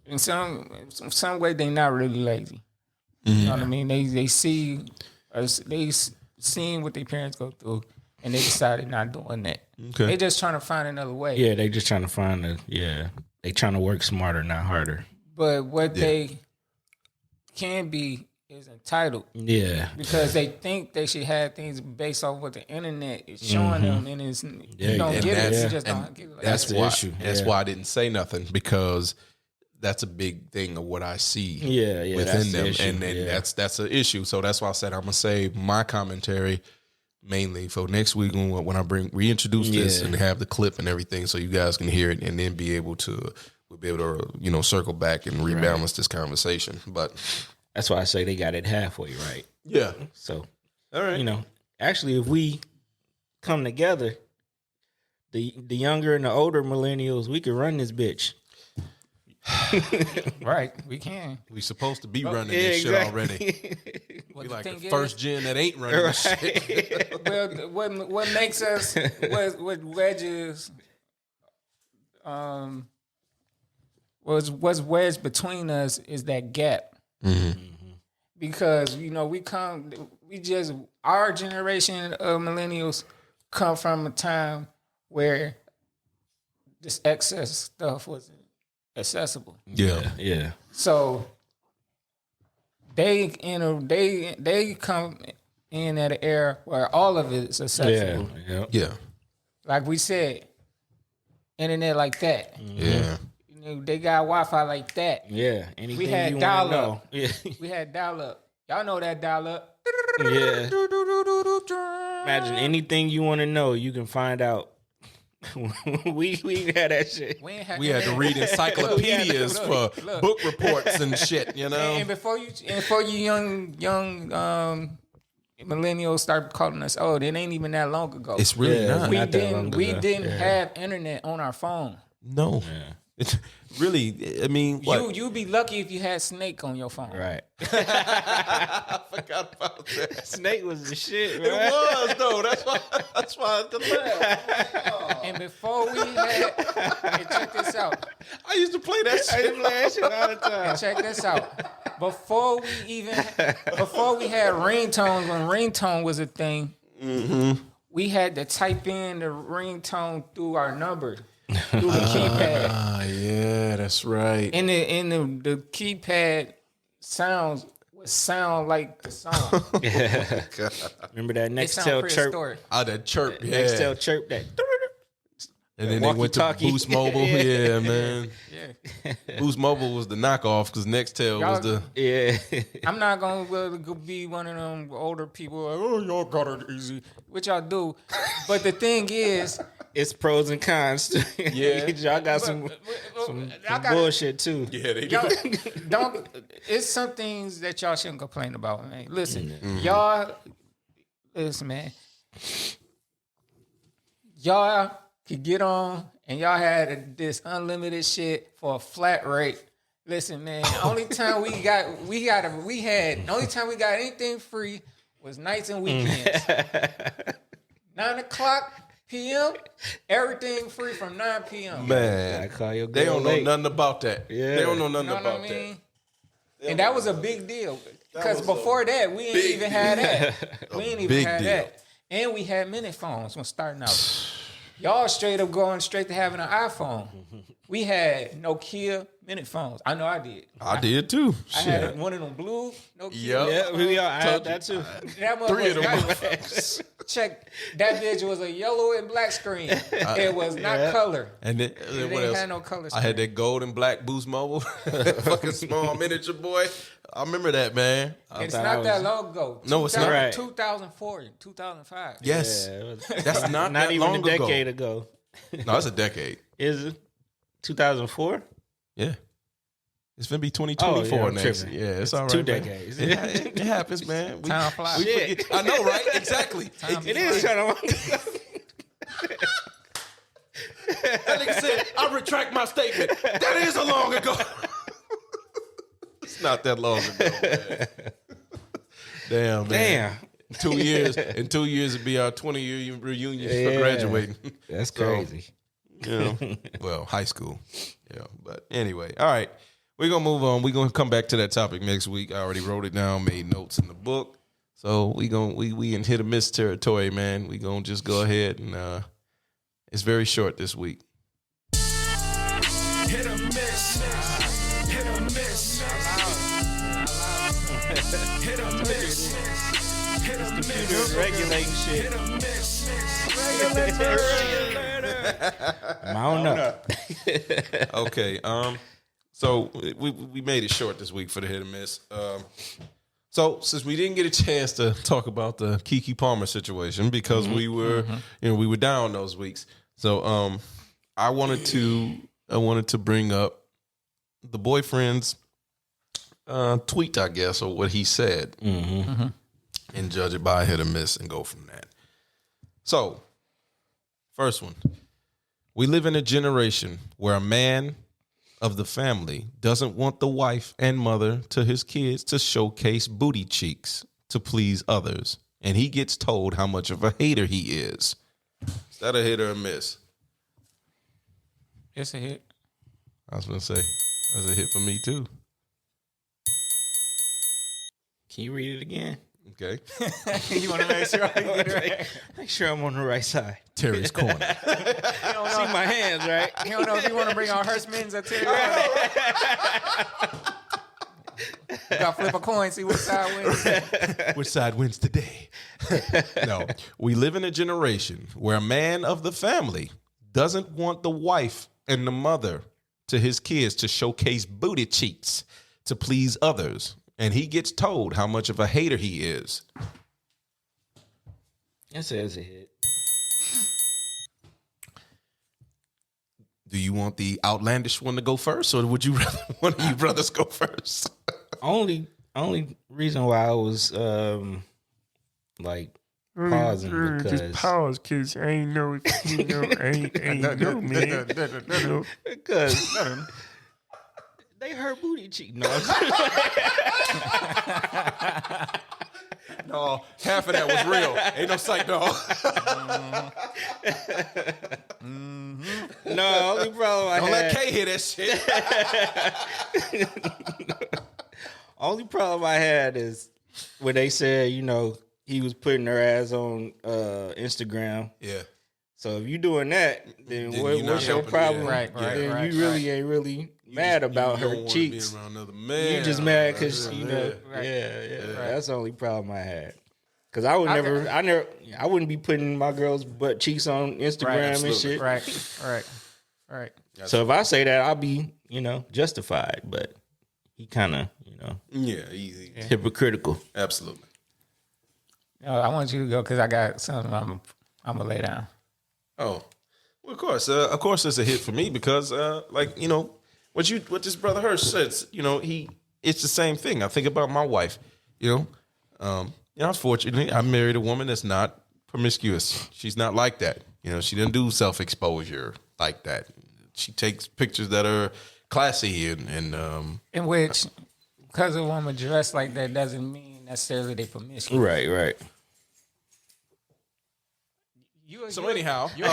Speaker 3: in some way they're not really lazy. You know what I mean? They see us. Seeing what their parents go through, and they decided not doing that. Okay. They just trying to find another way.
Speaker 2: Yeah, they just trying to find they trying to work smarter, not harder.
Speaker 3: But what they can be is entitled.
Speaker 2: Yeah.
Speaker 3: Because they think they should have things based off what the internet is showing them, and it's you don't get it. You just don't get it.
Speaker 1: That's the issue. That's why I didn't say nothing, because that's a big thing of what I see within them. And that's an issue. So that's why I said I'm going to save my commentary mainly for next week when I reintroduce this and have the clip and everything so you guys can hear it and then we'll be able to, circle back and rebalance this conversation. But
Speaker 2: that's why I say they got it halfway right.
Speaker 1: Yeah.
Speaker 2: So,
Speaker 1: all right.
Speaker 2: Actually, if we come together, the younger and the older millennials, we could run this bitch.
Speaker 3: Right, we can.
Speaker 1: We supposed to be running this shit already. We like the first gen that ain't running this shit.
Speaker 3: Well, what makes us what wedges what's wedged between us is that gap. Because our generation of millennials come from a time where this excess stuff wasn't accessible.
Speaker 1: Yeah.
Speaker 3: So they come in at an era where all of it is accessible.
Speaker 1: Yeah.
Speaker 3: Like we said, internet like that.
Speaker 1: Yeah.
Speaker 3: They got Wi-Fi like that.
Speaker 2: Yeah. Anything
Speaker 3: we had
Speaker 2: you
Speaker 3: dial
Speaker 2: wanna
Speaker 3: up.
Speaker 2: know. Yeah.
Speaker 3: We had dial up. Y'all know that dial up.
Speaker 2: Yeah. Imagine anything you want to know, you can find out. we had that shit.
Speaker 1: We had to read encyclopedias for book reports and shit,
Speaker 3: And before you young millennials start calling us old, it ain't even that long ago.
Speaker 1: It's really not.
Speaker 3: We didn't have internet on our phone.
Speaker 1: No. Yeah. It's really, I mean, what?
Speaker 3: You'd be lucky if you had Snake on your phone.
Speaker 2: Right.
Speaker 1: I forgot about that.
Speaker 2: Snake was the shit, right?
Speaker 1: It was, though. That's why I could laugh.
Speaker 3: And before we had, and check this out.
Speaker 1: I used to play that shit.
Speaker 2: I used to play that shit all the time.
Speaker 3: And check this out. Before we had ringtones, when ringtone was a thing, we had to type in the ringtone through our number. Through the keypad.
Speaker 1: Yeah, that's right.
Speaker 3: And the keypad sounds would sound like the song.
Speaker 2: Remember that
Speaker 3: It sound
Speaker 2: Nextel chirp?
Speaker 3: prehistoric.
Speaker 1: Oh, that chirp. Yeah.
Speaker 2: Nextel chirp that.
Speaker 1: And then they went to
Speaker 2: walkie-talkie.
Speaker 1: Boost Mobile. Yeah, man.
Speaker 3: Yeah.
Speaker 1: Boost Mobile was the knockoff because Nextel was the.
Speaker 2: Yeah.
Speaker 3: I'm not gonna be one of them older people. Like, oh, y'all got it easy, which y'all do. But the thing is,
Speaker 2: It's pros and cons.
Speaker 1: Yeah.
Speaker 2: Y'all got some bullshit too.
Speaker 1: Yeah, they do.
Speaker 3: y'all, don't. It's some things that y'all shouldn't complain about, man. Listen, y'all. Listen, man. Y'all could get on, and y'all had this unlimited shit for a flat rate. Listen, man. Only time we had. The only time we got anything free was nights and weekends. 9:00 p.m. Everything free from 9 p.m.
Speaker 1: Man,
Speaker 2: I call your
Speaker 1: they
Speaker 2: girl
Speaker 1: don't know
Speaker 2: late.
Speaker 1: nothing about that.
Speaker 2: Yeah.
Speaker 1: They don't know nothing
Speaker 3: You know what
Speaker 1: about
Speaker 3: I mean?
Speaker 1: that.
Speaker 3: And that was a big deal. Because
Speaker 1: was a
Speaker 3: before that, we ain't
Speaker 1: big
Speaker 3: even had that.
Speaker 1: A
Speaker 3: We ain't even
Speaker 1: big
Speaker 3: had
Speaker 1: deal.
Speaker 3: that. And we had minute phones when starting out. Y'all straight up going straight to having an iPhone. We had Nokia minute phones. I know I did.
Speaker 1: I did too.
Speaker 3: I
Speaker 1: Shit.
Speaker 3: had one of them blue Nokia.
Speaker 1: Yep.
Speaker 2: Yeah, we all I
Speaker 1: Told
Speaker 2: had that too.
Speaker 3: That one
Speaker 1: 3 of
Speaker 3: was
Speaker 1: them.
Speaker 3: nice. Check. That bitch was a yellow and black screen. It was not color.
Speaker 1: And then
Speaker 3: It
Speaker 1: what
Speaker 3: ain't
Speaker 1: else?
Speaker 3: had no color
Speaker 1: I had that gold and black Boost Mobile. Fucking small miniature boy. I remember that, man.
Speaker 3: It's
Speaker 2: thought
Speaker 3: not
Speaker 2: I
Speaker 3: that
Speaker 2: was-
Speaker 3: long ago.
Speaker 1: No, it's not.
Speaker 2: Right.
Speaker 3: 2004, 2005.
Speaker 1: Yes.
Speaker 2: Yeah, it was
Speaker 1: That's not
Speaker 2: not
Speaker 1: that
Speaker 2: even
Speaker 1: long
Speaker 2: a decade
Speaker 1: ago.
Speaker 2: ago.
Speaker 1: No, it's a decade.
Speaker 2: Is it 2004?
Speaker 1: Yeah. It's gonna be 2024
Speaker 2: I'm
Speaker 1: next.
Speaker 2: tripping.
Speaker 1: Yeah, it's all right.
Speaker 2: 2
Speaker 1: man.
Speaker 2: decades.
Speaker 1: It happens, man.
Speaker 3: Time flies.
Speaker 1: we
Speaker 2: Shit.
Speaker 1: forget. I know, right? Exactly.
Speaker 2: It is kind of.
Speaker 1: That nigga said, I retract my statement. That is a long ago. It's not that long ago, man. Damn, man.
Speaker 2: Damn.
Speaker 1: 2 years. In 2 years, it'd be our 20-year reunion for
Speaker 2: Yeah.
Speaker 1: graduating.
Speaker 2: That's
Speaker 1: So,
Speaker 2: crazy.
Speaker 1: You know, well, high school. Yeah, but anyway, all right. We're gonna move on. We're gonna come back to that topic next week. I already wrote it down, made notes in the book. So we in hit or miss territory, man. We gonna just go ahead and it's very short this week.
Speaker 4: Hit or miss. Hit or miss. Hit or miss. Hit or miss.
Speaker 2: Regulating shit.
Speaker 4: Hit or miss.
Speaker 2: Mount up.
Speaker 1: Okay. So we made it short this week for the hit or miss. So since we didn't get a chance to talk about the KeKe Palmer situation because we were we were down those weeks. So I wanted to bring up the boyfriend's tweet, I guess, or what he said, and judge it by hit or miss and go from that. So, first one. We live in a generation where a man of the family doesn't want the wife and mother to his kids to showcase booty cheeks to please others. And he gets told how much of a hater he is. Is that a hit or a miss?
Speaker 3: It's a hit.
Speaker 1: I was going to say, that's a hit for me too.
Speaker 2: Can you read it again?
Speaker 1: Okay.
Speaker 3: You want to make sure I get it right?
Speaker 2: Make sure I'm on the right side.
Speaker 1: Terry's corner.
Speaker 2: See my hands, right?
Speaker 3: You don't know if you want to bring out Hirschman's or Terry. You got to flip a coin, see which side wins.
Speaker 1: Which side wins today? No. We live in a generation where a man of the family doesn't want the wife and the mother to his kids to showcase booty cheeks to please others. And he gets told how much of a hater he is.
Speaker 2: That says a hit.
Speaker 1: Do you want the outlandish one to go first, or would you rather one of you brothers go first?
Speaker 2: Only reason why I was like pausing because
Speaker 5: Just pause, kids. I ain't know if you know. Ain't know, man. You know.
Speaker 2: because they hurt booty cheek. No,
Speaker 1: No, half of that was real. Ain't no psych, dog.
Speaker 2: no. Only problem I
Speaker 1: Don't
Speaker 2: had.
Speaker 1: let K hear that shit.
Speaker 2: Only problem I had is when they said, he was putting her ass on Instagram.
Speaker 1: Yeah.
Speaker 2: So if you doing that, then
Speaker 1: Then you're not
Speaker 2: what's your
Speaker 1: helping,
Speaker 2: problem?
Speaker 1: yeah.
Speaker 3: Right,
Speaker 2: Then
Speaker 3: right,
Speaker 2: you really
Speaker 3: right.
Speaker 2: ain't really, mad about
Speaker 1: you
Speaker 2: her
Speaker 1: don't wanna
Speaker 2: cheeks.
Speaker 1: Be around another man.
Speaker 2: You just mad because you know.
Speaker 3: Right.
Speaker 2: Yeah.
Speaker 3: Right.
Speaker 2: That's the only problem I had. Because I wouldn't be putting my girl's butt cheeks on Instagram and shit.
Speaker 3: Right.
Speaker 2: So if I say that, I'll be, justified. But he kind of,
Speaker 1: easy,
Speaker 2: hypocritical.
Speaker 1: absolutely.
Speaker 3: I want you to go because I got something I'm gonna lay down.
Speaker 1: Oh, well, of course, it's a hit for me because, what this brother Hirsch says, it's the same thing. I think about my wife, unfortunately, I married a woman that's not promiscuous. She's not like that. She doesn't do self-exposure like that. She takes pictures that are classy and
Speaker 3: In which, because a woman dressed like that doesn't mean necessarily they promiscuous.
Speaker 2: Right.
Speaker 1: so anyhow,
Speaker 3: you'll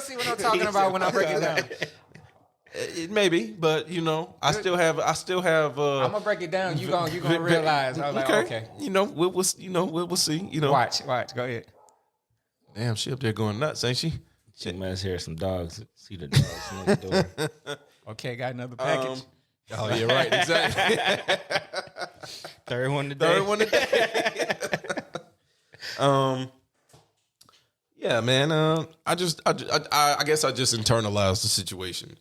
Speaker 3: see what I'm talking about when I break it down.
Speaker 1: it may be, but I still have.
Speaker 3: I'm gonna break it down. You gonna realize. I was like, okay.
Speaker 1: We'll see.
Speaker 3: Watch. Go ahead.
Speaker 1: Damn, she up there going nuts, ain't she?
Speaker 2: She must hear some dogs. See the dogs next door.
Speaker 3: Okay, got another package.
Speaker 1: Oh, you're right. Exactly.
Speaker 2: Third one today.
Speaker 1: Yeah, man. I guess I just internalized the situation.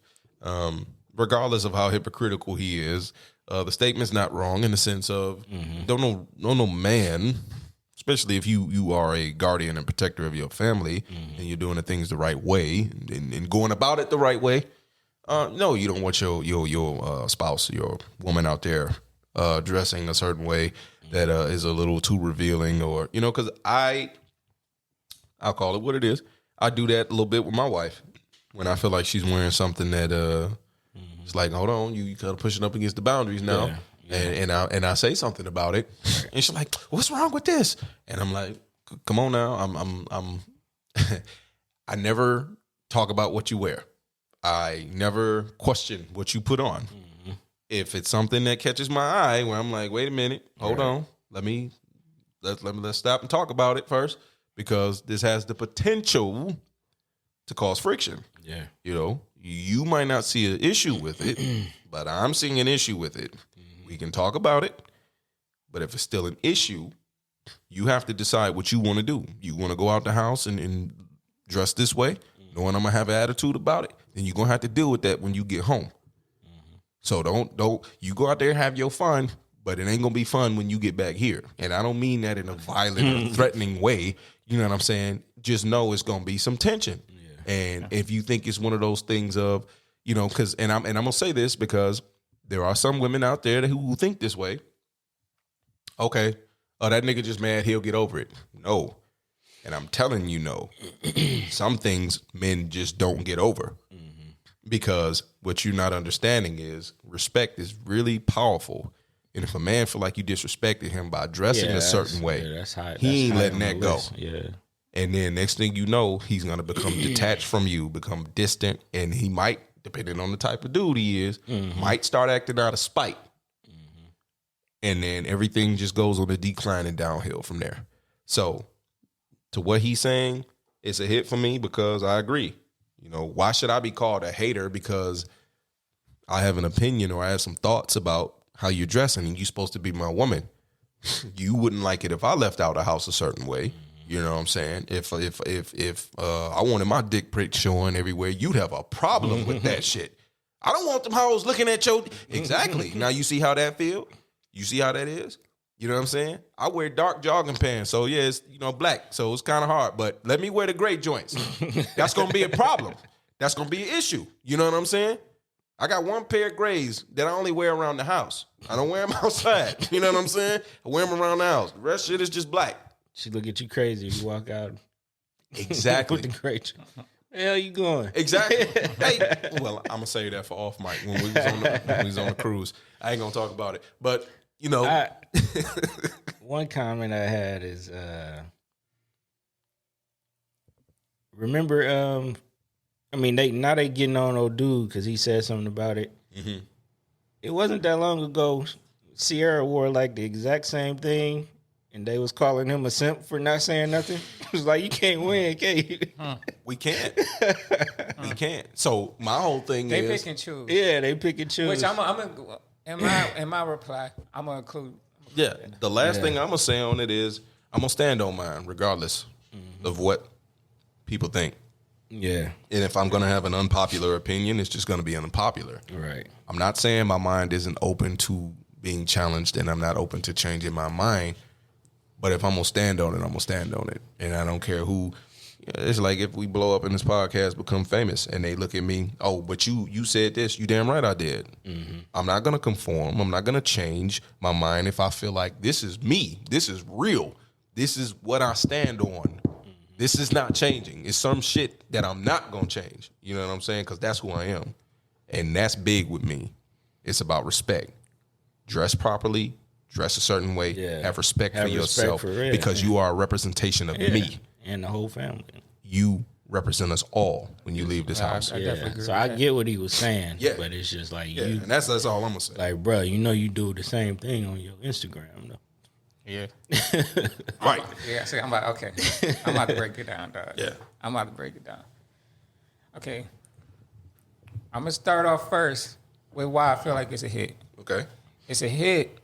Speaker 1: Regardless of how hypocritical he is, the statement's not wrong in the sense of don't no man, especially if you are a guardian and protector of your family and you're doing the things the right way and going about it the right way. No, you don't want your spouse, your woman out there dressing a certain way that is a little too revealing, or because I'll call it what it is. I do that a little bit with my wife when I feel like she's wearing something that it's like, hold on, you kind of pushing up against the boundaries now. Yeah. And I say something about it, and she's like, "What's wrong with this?" And I'm like, "Come on now, I'm I never talk about what you wear. I never question what you put on. If it's something that catches my eye, where I'm like, wait a minute, hold on, let's stop and talk about it first, because this has the potential to cause friction. Yeah, you might not see an issue with it, but I'm seeing an issue with it. We can talk about it, but if it's still an issue, you have to decide what you want to do. You want to go out the house and dress this way, knowing I'm gonna have an attitude about it, then you're gonna have to deal with that when you get home. So don't you go out there and have your fun, but it ain't gonna be fun when you get back here. And I don't mean that in a violent or threatening way. You know what I'm saying? Just know it's gonna be some tension. Yeah. And if you think it's one of those things of, because I'm gonna say this because there are some women out there who think this way. Okay, that nigga just mad, he'll get over it. No. And I'm telling you, no. Some things men just don't get over. Because what you're not understanding is respect is really powerful. And if a man feel like you disrespected him by dressing a certain way, he ain't letting that go. Yeah. And then next thing you know, he's going to become detached from you, become distant, and he might, depending on the type of dude he is, might start acting out of spite. And then everything just goes on a decline and downhill from there. So to what he's saying, it's a hit for me because I agree. Why should I be called a hater because I have an opinion or I have some thoughts about how you're dressing and you're supposed to be my woman? You wouldn't like it if I left out a house a certain way. You know what I'm saying? If I wanted my dick prick showing everywhere, you'd have a problem with that shit. I don't want them hoes looking at your... Exactly. Now you see how that feel? You see how that is? You know what I'm saying? I wear dark jogging pants, so yeah, it's black, so it's kind of hard. But let me wear the gray joints. That's gonna be a problem. That's gonna be an issue. You know what I'm saying? I got one pair of grays that I only wear around the house. I don't wear them outside. You know what I'm saying? I wear them around the house. The rest shit is just black.
Speaker 2: She look at you crazy if you walk out.
Speaker 1: Exactly.
Speaker 2: With the gray. Where hell you going?
Speaker 1: Exactly. Hey, well, I'm gonna say that for off mic when we was on the cruise. I ain't gonna talk about it, but.
Speaker 2: One comment I had is, remember, they getting on old dude because he said something about it. It wasn't that long ago. Sierra wore like the exact same thing, and they was calling him a simp for not saying nothing. It was like, you can't win, can you?
Speaker 1: We can't. We can't. So my whole thing
Speaker 3: They
Speaker 1: is
Speaker 3: pick and choose.
Speaker 2: Yeah, they pick and choose.
Speaker 3: Which in my reply, I'm gonna include.
Speaker 1: Yeah. The last thing I'm gonna say on it is I'm gonna stand on mine, regardless of what people think.
Speaker 2: Yeah.
Speaker 1: And if I'm gonna have an unpopular opinion, it's just gonna be unpopular.
Speaker 2: Right.
Speaker 1: I'm not saying my mind isn't open to being challenged, and I'm not open to changing my mind. But if I'm gonna stand on it, I'm gonna stand on it, and I don't care who. It's like if we blow up in this podcast, become famous, and they look at me, oh, but you said this. You damn right I did. I'm not gonna conform. I'm not gonna change my mind if I feel like this is me. This is real. This is what I stand on. This is not changing. It's some shit that I'm not gonna change. You know what I'm saying? Because that's who I am, and that's big with me. It's about respect. Dress properly. Dress a certain way.
Speaker 2: Yeah.
Speaker 1: Have respect
Speaker 2: Have
Speaker 1: for
Speaker 2: respect
Speaker 1: yourself
Speaker 2: for real,
Speaker 1: because you are a representation of me.
Speaker 2: And the whole family.
Speaker 1: You represent us all when you leave this house.
Speaker 3: I definitely agree
Speaker 2: So
Speaker 3: with
Speaker 2: I
Speaker 3: that.
Speaker 2: get what he was saying.
Speaker 1: Yeah.
Speaker 2: But it's just like
Speaker 1: Yeah,
Speaker 2: you,
Speaker 1: and that's all I'm gonna say.
Speaker 2: like, bro, you know you do the same thing on your Instagram, though.
Speaker 3: Yeah.
Speaker 1: Right.
Speaker 3: Yeah. See, I'm about to break it down, dog.
Speaker 1: Yeah.
Speaker 3: I'm about to break it down. Okay. I'm gonna start off first with why I feel like it's a hit.
Speaker 1: Okay.
Speaker 3: It's a hit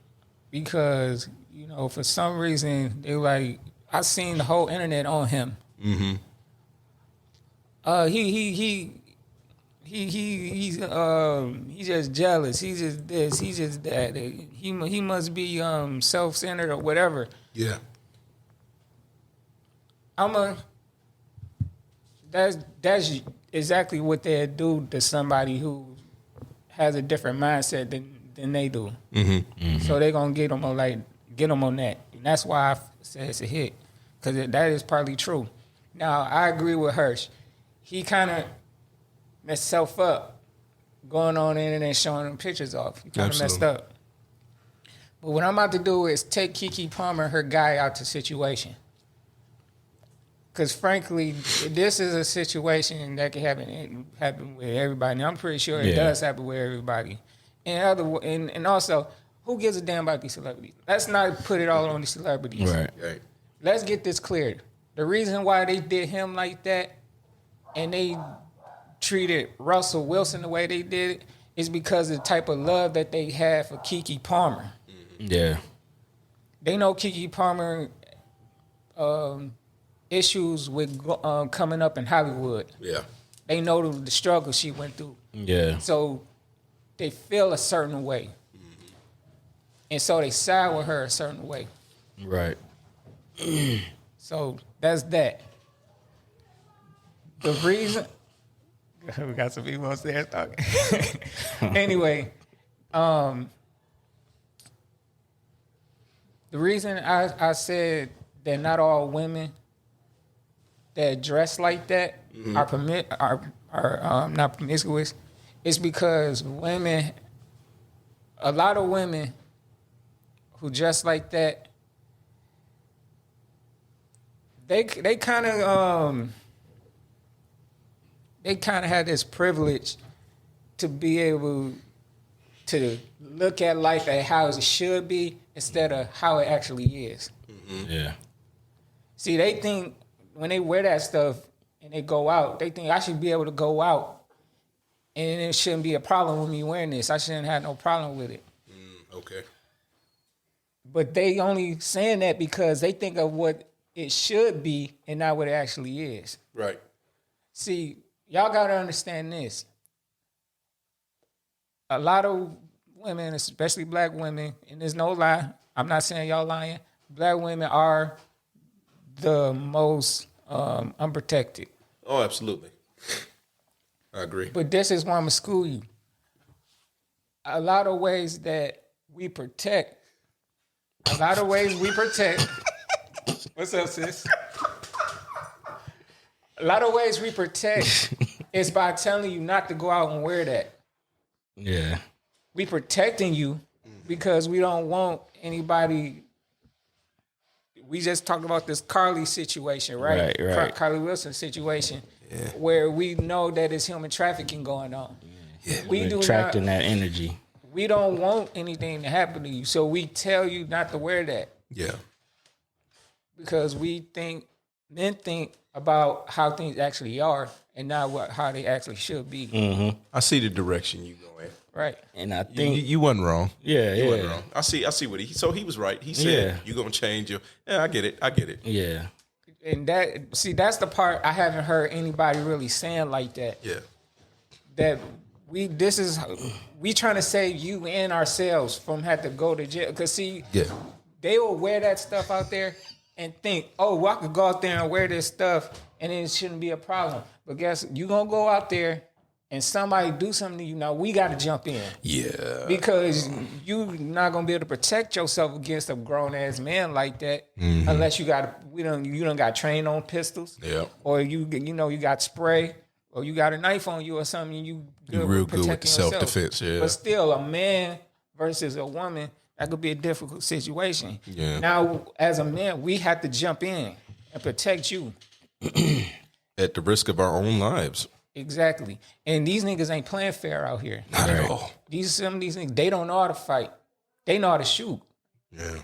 Speaker 3: because, you know, for some reason they like I seen the whole internet on him.
Speaker 1: Mm-hmm.
Speaker 3: He's just jealous. He's just this. He's just that. He must be self-centered or whatever.
Speaker 1: Yeah.
Speaker 3: That's exactly what they do to somebody who has a different mindset than they do. So they're gonna get them on that. And that's why I said it's a hit, because that is partly true. Now I agree with Hirsch. He kind of messed himself up going on the internet showing them pictures off. He kind of messed up. But what I'm about to do is take KeKe Palmer, her guy, out the situation. Because frankly, this is a situation that can happen with everybody. And I'm pretty sure it does happen with everybody. And also, who gives a damn about these celebrities? Let's not put it all on the celebrities.
Speaker 1: Right.
Speaker 3: Let's get this cleared. The reason why they did him like that and they treated Russell Wilson the way they did it is because of the type of love that they have for KeKe Palmer.
Speaker 2: Yeah.
Speaker 3: They know KeKe Palmer issues with coming up in Hollywood.
Speaker 1: Yeah.
Speaker 3: They know the struggle she went through.
Speaker 2: Yeah.
Speaker 3: So they feel a certain way. And so they side with her a certain way.
Speaker 2: Right.
Speaker 3: So that's that. The reason... We got some people upstairs talking. Anyway, the reason I said that not all women that dress like that are not promiscuous is because a lot of women who dress like that, they kind of had this privilege to be able to look at life at how it should be instead of how it actually is.
Speaker 2: Yeah.
Speaker 3: See, they think when they wear that stuff and they go out, they think I should be able to go out and it shouldn't be a problem with me wearing this. I shouldn't have no problem with it.
Speaker 1: Okay.
Speaker 3: But they only saying that because they think of what it should be and not what it actually is.
Speaker 1: Right.
Speaker 3: See, y'all got to understand this. A lot of women, especially black women, and there's no lie, I'm not saying y'all lying, black women are the most unprotected.
Speaker 1: Oh, absolutely. I agree.
Speaker 3: But this is why I'm going to school you. A lot of ways that we protect. What's up, sis? A lot of ways we protect is by telling you not to go out and wear that.
Speaker 2: Yeah.
Speaker 3: We protecting you because we don't want anybody. We just talked about this Carlee situation, right?
Speaker 2: Right.
Speaker 3: Carlee Russell situation, where we know that it's human trafficking going on.
Speaker 2: Yeah.
Speaker 3: We do
Speaker 2: attracting that energy.
Speaker 3: We don't want anything to happen to you, so we tell you not to wear that.
Speaker 1: Yeah.
Speaker 3: because men think about how things actually are and not how they actually should be.
Speaker 2: Mm-hmm.
Speaker 1: I see the direction you going.
Speaker 3: Right.
Speaker 2: And I think
Speaker 1: You wasn't wrong.
Speaker 2: Yeah,
Speaker 1: You
Speaker 2: yeah.
Speaker 1: wasn't wrong. I see what he was right. He said you're gonna change your. Yeah, I get it.
Speaker 2: Yeah.
Speaker 3: And that's the part I haven't heard anybody really saying like that.
Speaker 1: Yeah.
Speaker 3: That we trying to save you and ourselves from having to go to jail. Cause see, they will wear that stuff out there and think, oh, well, I could go out there and wear this stuff and it shouldn't be a problem. But guess you gonna go out there and somebody do something to you. Now we got to jump in.
Speaker 1: Yeah.
Speaker 3: Because you not gonna be able to protect yourself against a grown ass man like that unless you don't got trained on pistols.
Speaker 1: Yeah.
Speaker 3: Or you got spray or you got a knife on you or something. You
Speaker 1: real good with the self-defense. Yeah.
Speaker 3: But still, a man versus a woman, that could be a difficult situation.
Speaker 1: Yeah.
Speaker 3: Now, as a man, we have to jump in and protect you.
Speaker 1: At the risk of our own lives.
Speaker 3: Exactly. And these niggas ain't playing fair out here.
Speaker 1: Not at all.
Speaker 3: Some of these niggas, they don't know how to fight. They know how to shoot.
Speaker 1: Yeah.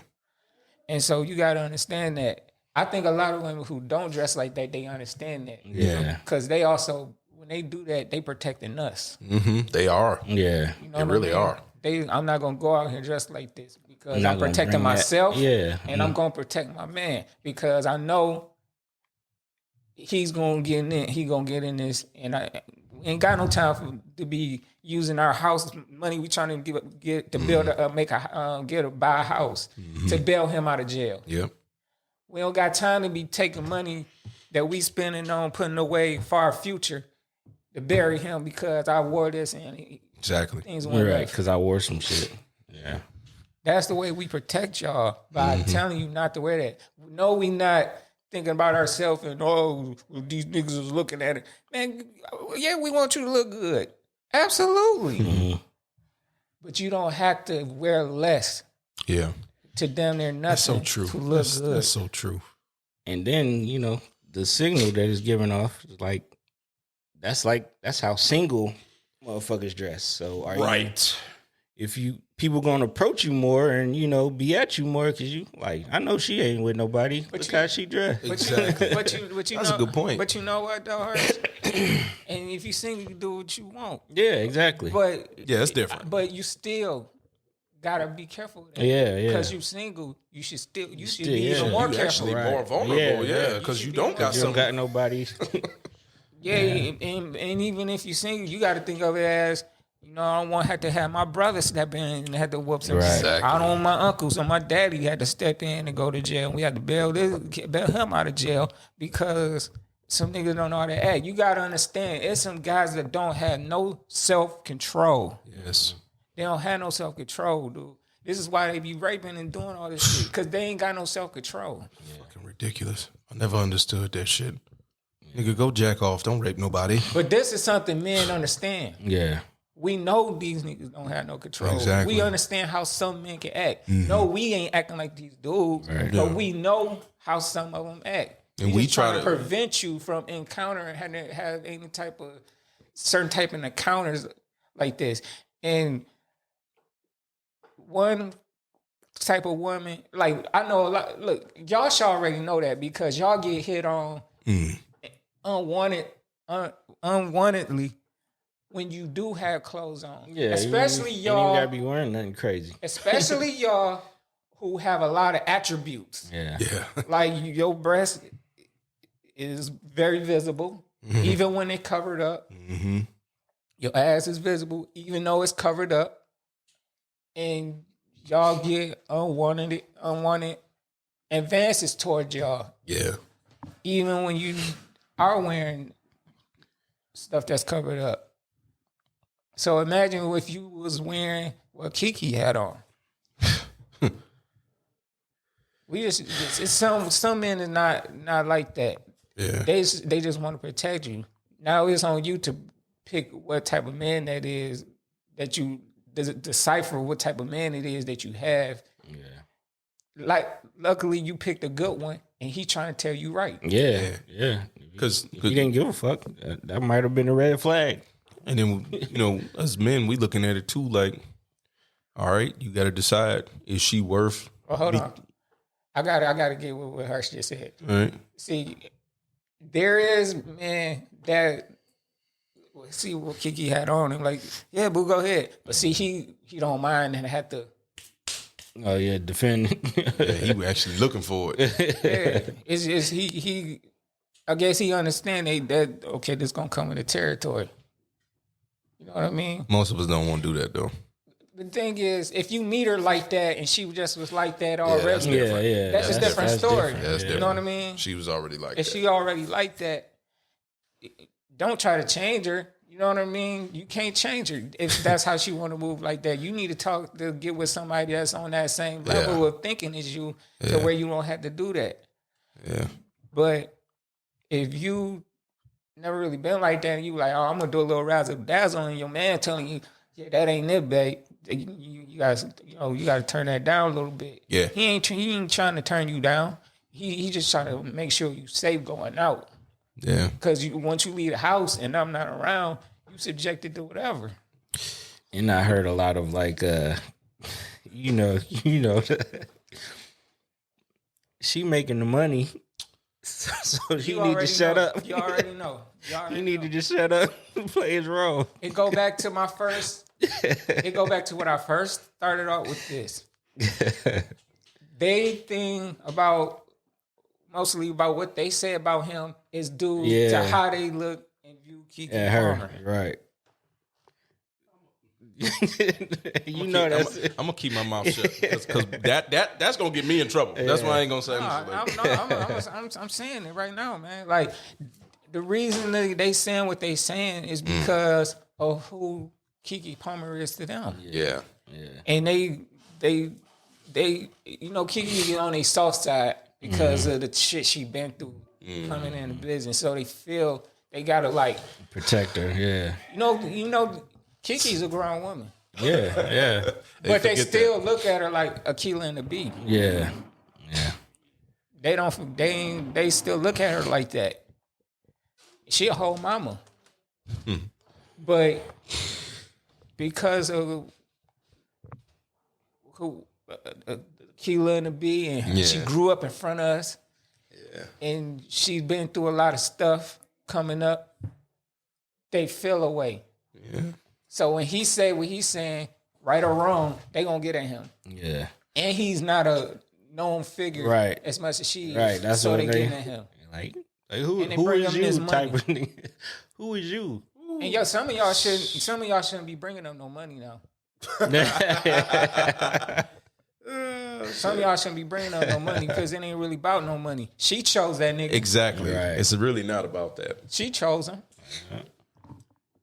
Speaker 3: And so you got to understand that. I think a lot of women who don't dress like that, they understand that.
Speaker 2: Yeah.
Speaker 3: Because they also, when they do that, they protecting us.
Speaker 1: Mm-hmm. They are.
Speaker 2: Yeah.
Speaker 3: You know
Speaker 1: They really are.
Speaker 3: I'm not going to go out here dressed like this because I'm protecting myself. And I'm going to protect my man because I know he's going to get in. He going to get in this. And I ain't got no time to be using our house money we trying to get to build buy a house to bail him out of jail.
Speaker 1: Yep.
Speaker 3: We don't got time to be taking money that we spending on putting away for our future to bury him because I wore this and
Speaker 1: exactly
Speaker 3: things went right.
Speaker 2: Because I wore some shit. Yeah.
Speaker 3: That's the way we protect y'all by telling you not to wear that. No, we not thinking about ourselves and these niggas is looking at it. Man, yeah, we want you to look good. Absolutely.
Speaker 2: Mm-hmm.
Speaker 3: But you don't have to wear less.
Speaker 1: Yeah.
Speaker 3: To damn near nothing.
Speaker 1: That's so true.
Speaker 3: To look good.
Speaker 1: That's so true.
Speaker 2: And then, the signal that is given off is that's how single motherfuckers dress. So people gonna approach you more and be at you more because you I know she ain't with nobody. Look how she dressed.
Speaker 1: Exactly.
Speaker 3: But
Speaker 1: That's a good point.
Speaker 3: But you know what though, Hurst? And if you single, you do what you want.
Speaker 2: Yeah, exactly.
Speaker 3: But
Speaker 1: yeah, it's different.
Speaker 3: But you still gotta be careful with that.
Speaker 2: Yeah.
Speaker 3: Because you single, you should be
Speaker 2: yeah.
Speaker 3: even more
Speaker 1: You
Speaker 3: careful.
Speaker 1: actually more vulnerable, because you don't got
Speaker 2: nobody.
Speaker 3: And even if you single, you got to think of it as, I don't want to have my brother step in and have to whoop some shit.
Speaker 1: Exactly.
Speaker 3: I don't want my uncles or my daddy had to step in and go to jail. We had to bail him out of jail because some niggas don't know how to act. You got to understand, it's some guys that don't have no self-control.
Speaker 1: Yes.
Speaker 3: They don't have no self-control, dude. This is why they be raping and doing all this shit, because they ain't got no self-control.
Speaker 1: Fucking ridiculous. I never understood that shit. Nigga, go jack off. Don't rape nobody.
Speaker 3: But this is something men understand.
Speaker 2: Yeah.
Speaker 3: We know these niggas don't have no control.
Speaker 1: Exactly.
Speaker 3: We understand how some men can act. No, we ain't acting like these dudes, but we know how some of them act.
Speaker 1: And we try to
Speaker 3: prevent you from encountering have any type of certain type of encounters like this. And one type of woman, I know a lot. Look, y'all should already know that because y'all get hit on unwantedly when you do have clothes on.
Speaker 2: Yeah,
Speaker 3: especially y'all.
Speaker 2: You ain't gotta be wearing nothing crazy.
Speaker 3: Especially y'all who have a lot of attributes.
Speaker 2: Yeah.
Speaker 3: Like your breast is very visible, even when they covered up.
Speaker 1: Mm-hmm.
Speaker 3: Your ass is visible, even though it's covered up. And y'all get unwanted advances toward y'all.
Speaker 1: Yeah.
Speaker 3: Even when you are wearing stuff that's covered up. So imagine if you was wearing what KeKe had on. It's some men is not like that.
Speaker 1: Yeah.
Speaker 3: They just want to protect you. Now it's on you to pick what type of man that is that you decipher what type of man it is that you have. Yeah. Luckily you picked a good one and he trying to tell you right.
Speaker 2: Yeah. Because he didn't give a fuck. That might have been a red flag.
Speaker 1: And then, as men, we looking at it too, all right, you got to decide, is she worth...
Speaker 3: Well, hold on. I gotta get what Hirsch just said.
Speaker 1: All right.
Speaker 3: See, there is, man, that see what KeKe had on him. Like, yeah, boo, go ahead. But see, he don't mind and had to.
Speaker 2: Oh yeah, defend.
Speaker 1: Yeah, he was actually looking for it.
Speaker 3: Yeah, it's just he. I guess he understand that okay, this gonna come with the territory. You know what I mean?
Speaker 1: Most of us don't want to do that though.
Speaker 3: The thing is, if you meet her like that and she just was like that already,
Speaker 1: that's different.
Speaker 3: That's a different story.
Speaker 2: Different.
Speaker 1: That's
Speaker 3: You know what I mean?
Speaker 1: She was already like
Speaker 3: If
Speaker 1: that.
Speaker 3: she already like that, don't try to change her. You know what I mean? You can't change her if that's how she want to move like that. You need to get with somebody that's on that same level of thinking as you, to where you don't have to do that.
Speaker 1: Yeah.
Speaker 3: But if you never really been like that, and you like, oh, I'm gonna do a little razzle dazzle, and your man telling you, yeah, that ain't it, babe. You guys, you got to turn that down a little bit.
Speaker 1: Yeah.
Speaker 3: He ain't trying to turn you down. He just trying to make sure you safe going out.
Speaker 1: Yeah.
Speaker 3: Because once you leave the house and I'm not around, you subjected to whatever.
Speaker 2: And I heard a lot of like, you know, she making the money, so she need to shut up.
Speaker 3: You already know.
Speaker 2: He need to just shut up and play his role.
Speaker 3: It go back to my first. It go back to what I first started out with this. They think about mostly about what they say about him is due to how they look and view KeKe Palmer.
Speaker 2: Right.
Speaker 1: I'm gonna keep my mouth shut because that's gonna get me in trouble. That's why I ain't gonna say anything.
Speaker 3: I'm saying it right now, man. Like the reason they saying what they saying is because of who KeKe Palmer is to them.
Speaker 1: Yeah.
Speaker 3: And they KeKe on a soft side because of the shit she been through coming in the business. So they feel they gotta like
Speaker 2: protect her. Yeah.
Speaker 3: You know, KeKe's a grown woman.
Speaker 2: Yeah.
Speaker 3: But they still look at her like Akilah and the Bee.
Speaker 2: Yeah.
Speaker 3: They still look at her like that. She a whole mama. But because of who Akilah and the Bee, and she grew up in front of us, and she's been through a lot of stuff coming up, they feel away.
Speaker 1: Yeah.
Speaker 3: So when he say what he's saying, right or wrong, they gonna get at him.
Speaker 2: Yeah.
Speaker 3: And he's not a known figure as much as she is.
Speaker 2: Right. That's
Speaker 3: so
Speaker 2: what
Speaker 3: they getting at him.
Speaker 2: Like who
Speaker 3: And they bring
Speaker 2: is
Speaker 3: him this
Speaker 2: you
Speaker 3: money.
Speaker 2: type of nigga? Who is you?
Speaker 3: And some of y'all shouldn't be bringing them no money now. Some of y'all shouldn't be bringing up no money because it ain't really about no money. She chose that nigga.
Speaker 1: Exactly.
Speaker 2: Right.
Speaker 1: It's really not about that.
Speaker 3: She chose him.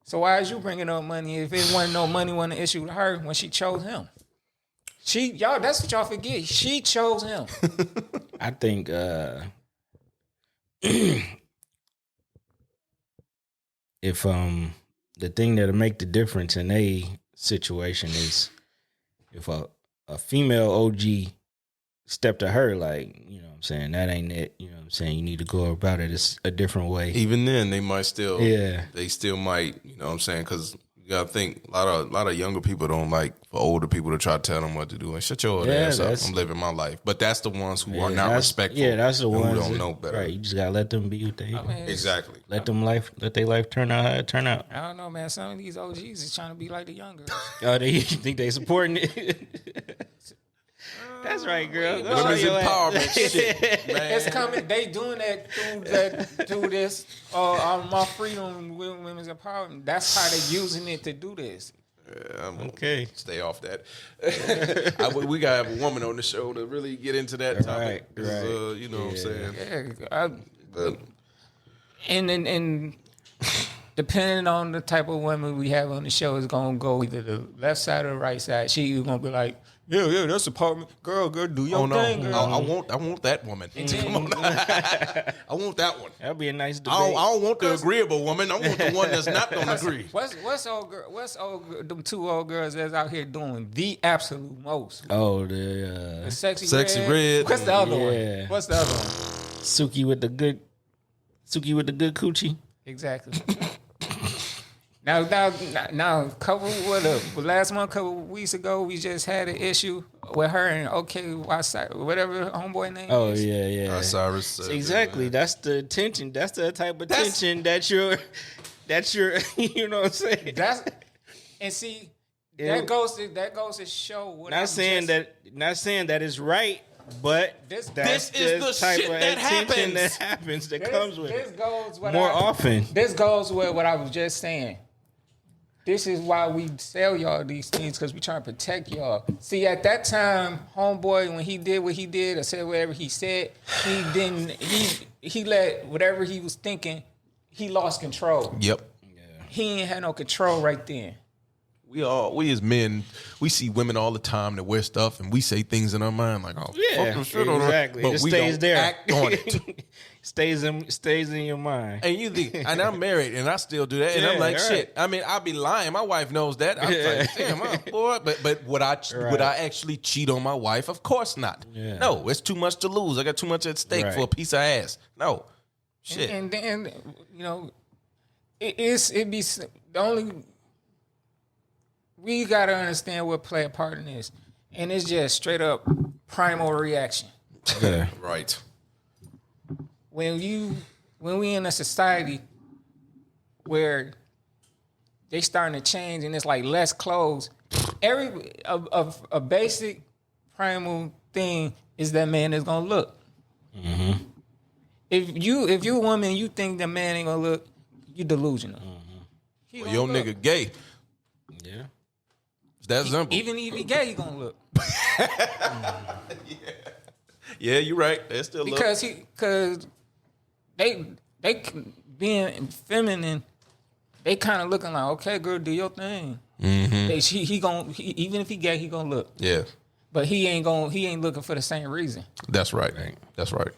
Speaker 3: So why is you bringing up money if it wasn't no money wasn't an issue to her when she chose him? That's what y'all forget. She chose him.
Speaker 2: I think if the thing that'll make the difference in a situation is if a female OG step to her, like, you know what I'm saying, that ain't it. You know what I'm saying? You need to go about it a different way.
Speaker 1: Even then, they might still,
Speaker 2: Yeah.
Speaker 1: they still might, you know what I'm saying? Because you got to think, a lot of younger people don't like for older people to try to tell them what to do. Like, shut your old ass up. I'm living my life. But that's the ones who are not respectful.
Speaker 2: Yeah, that's the ones
Speaker 1: who don't know better.
Speaker 2: Right, you just got to let them be what they
Speaker 1: Exactly.
Speaker 2: Let their life turn out how it turn out.
Speaker 3: I don't know, man. Some of these OGs is trying to be like the younger.
Speaker 2: Oh, you think they supporting it? That's right, girl. Go
Speaker 1: Women's
Speaker 2: show your ass.
Speaker 1: empowerment shit, man.
Speaker 3: It's coming. They doing that through this. On my freedom, women's empowerment. That's how they using it to do this.
Speaker 1: Yeah,
Speaker 2: Okay.
Speaker 1: Stay off that. We gotta have a woman on the show to really get into that topic.
Speaker 2: Right.
Speaker 1: You know what I'm saying?
Speaker 3: Yeah,
Speaker 1: But
Speaker 3: and depending on the type of woman we have on the show, is gonna go either the left side or the right side. She gonna be like, yeah, that's apartment. Girl, do your thing, girl.
Speaker 1: I want that woman. Come on. I want that one.
Speaker 2: That'd be a nice debate.
Speaker 1: I don't want the agreeable woman. I want the one that's not gonna agree.
Speaker 3: What's them two old girls that's out here doing the absolute most?
Speaker 2: Oh,
Speaker 3: The
Speaker 2: the
Speaker 3: sexy
Speaker 1: red.
Speaker 3: What's the other
Speaker 2: Yeah.
Speaker 3: one? What's the other one?
Speaker 2: Suki with the good coochie.
Speaker 3: Exactly. Now, couple weeks ago, we just had an issue with her and whatever homeboy name.
Speaker 2: Oh
Speaker 3: is.
Speaker 2: yeah.
Speaker 1: Cyrus.
Speaker 2: Exactly. That's the tension. That's the type of tension that you're. You know what I'm saying?
Speaker 3: That goes to show what.
Speaker 2: Not saying that it's right, but
Speaker 1: this is the shit that happens.
Speaker 2: That comes with
Speaker 3: this
Speaker 2: it.
Speaker 3: goes
Speaker 2: More often.
Speaker 3: This goes with what I was just saying. This is why we sell y'all these things, because we trying to protect y'all. See, at that time, homeboy, when he did what he did or said whatever he said, he let whatever he was thinking, he lost control.
Speaker 1: Yep.
Speaker 3: He ain't had no control right then.
Speaker 1: We as men, we see women all the time that wear stuff, and we say things in our mind like, "Oh, fuck the shit on her."
Speaker 2: Exactly.
Speaker 1: But
Speaker 2: it
Speaker 1: we
Speaker 2: stays
Speaker 1: don't
Speaker 2: there.
Speaker 1: act on it.
Speaker 2: stays in your mind.
Speaker 1: And you think, and I'm married, and I still do that, and I'm like, shit. I mean, I'll be lying. My wife knows that. I'm like, damn, boy. But would I actually cheat on my wife? Of course not.
Speaker 2: Yeah.
Speaker 1: No, it's too much to lose. I got too much at stake for a piece of ass. No, shit.
Speaker 3: And then it be the only. We gotta understand what play a part in this, and it's just straight up primal reaction.
Speaker 2: Yeah.
Speaker 1: Right.
Speaker 3: When we in a society where they starting to change and it's like less clothes, a basic primal thing is that man is gonna look. Mm-hmm. If you a woman, you think the man ain't gonna look, you delusional. Mm-hmm.
Speaker 1: Well, your nigga gay.
Speaker 2: Yeah.
Speaker 1: It's that simple.
Speaker 3: Even if he gay, he gonna look.
Speaker 1: Yeah, you're right. There's still
Speaker 3: because they being feminine, they kind of looking like, okay, girl, do your thing. Mm-hmm. Even if he gay, he gonna look.
Speaker 1: Yeah.
Speaker 3: But he ain't looking for the same reason.
Speaker 1: That's right. That's right.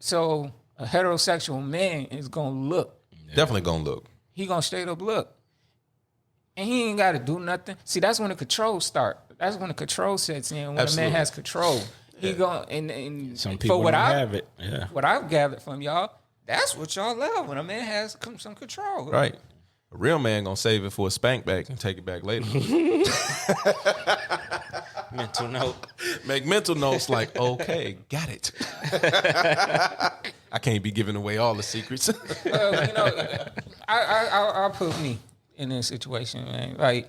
Speaker 3: So a heterosexual man is gonna look.
Speaker 1: Definitely gonna look.
Speaker 3: He gonna straight up look. And he ain't gotta do nothing. See, that's when the control start. That's when the control sets in. When a man has control. He going and
Speaker 2: some people don't have it. Yeah.
Speaker 3: What I've gathered from y'all, that's what y'all love, when a man has some control.
Speaker 1: Right. A real man gonna save it for a spank back and take it back later.
Speaker 2: Mental note.
Speaker 1: Make mental notes like, okay, got it. I can't be giving away all the secrets.
Speaker 3: Well, I'll put me in this situation, man. Like,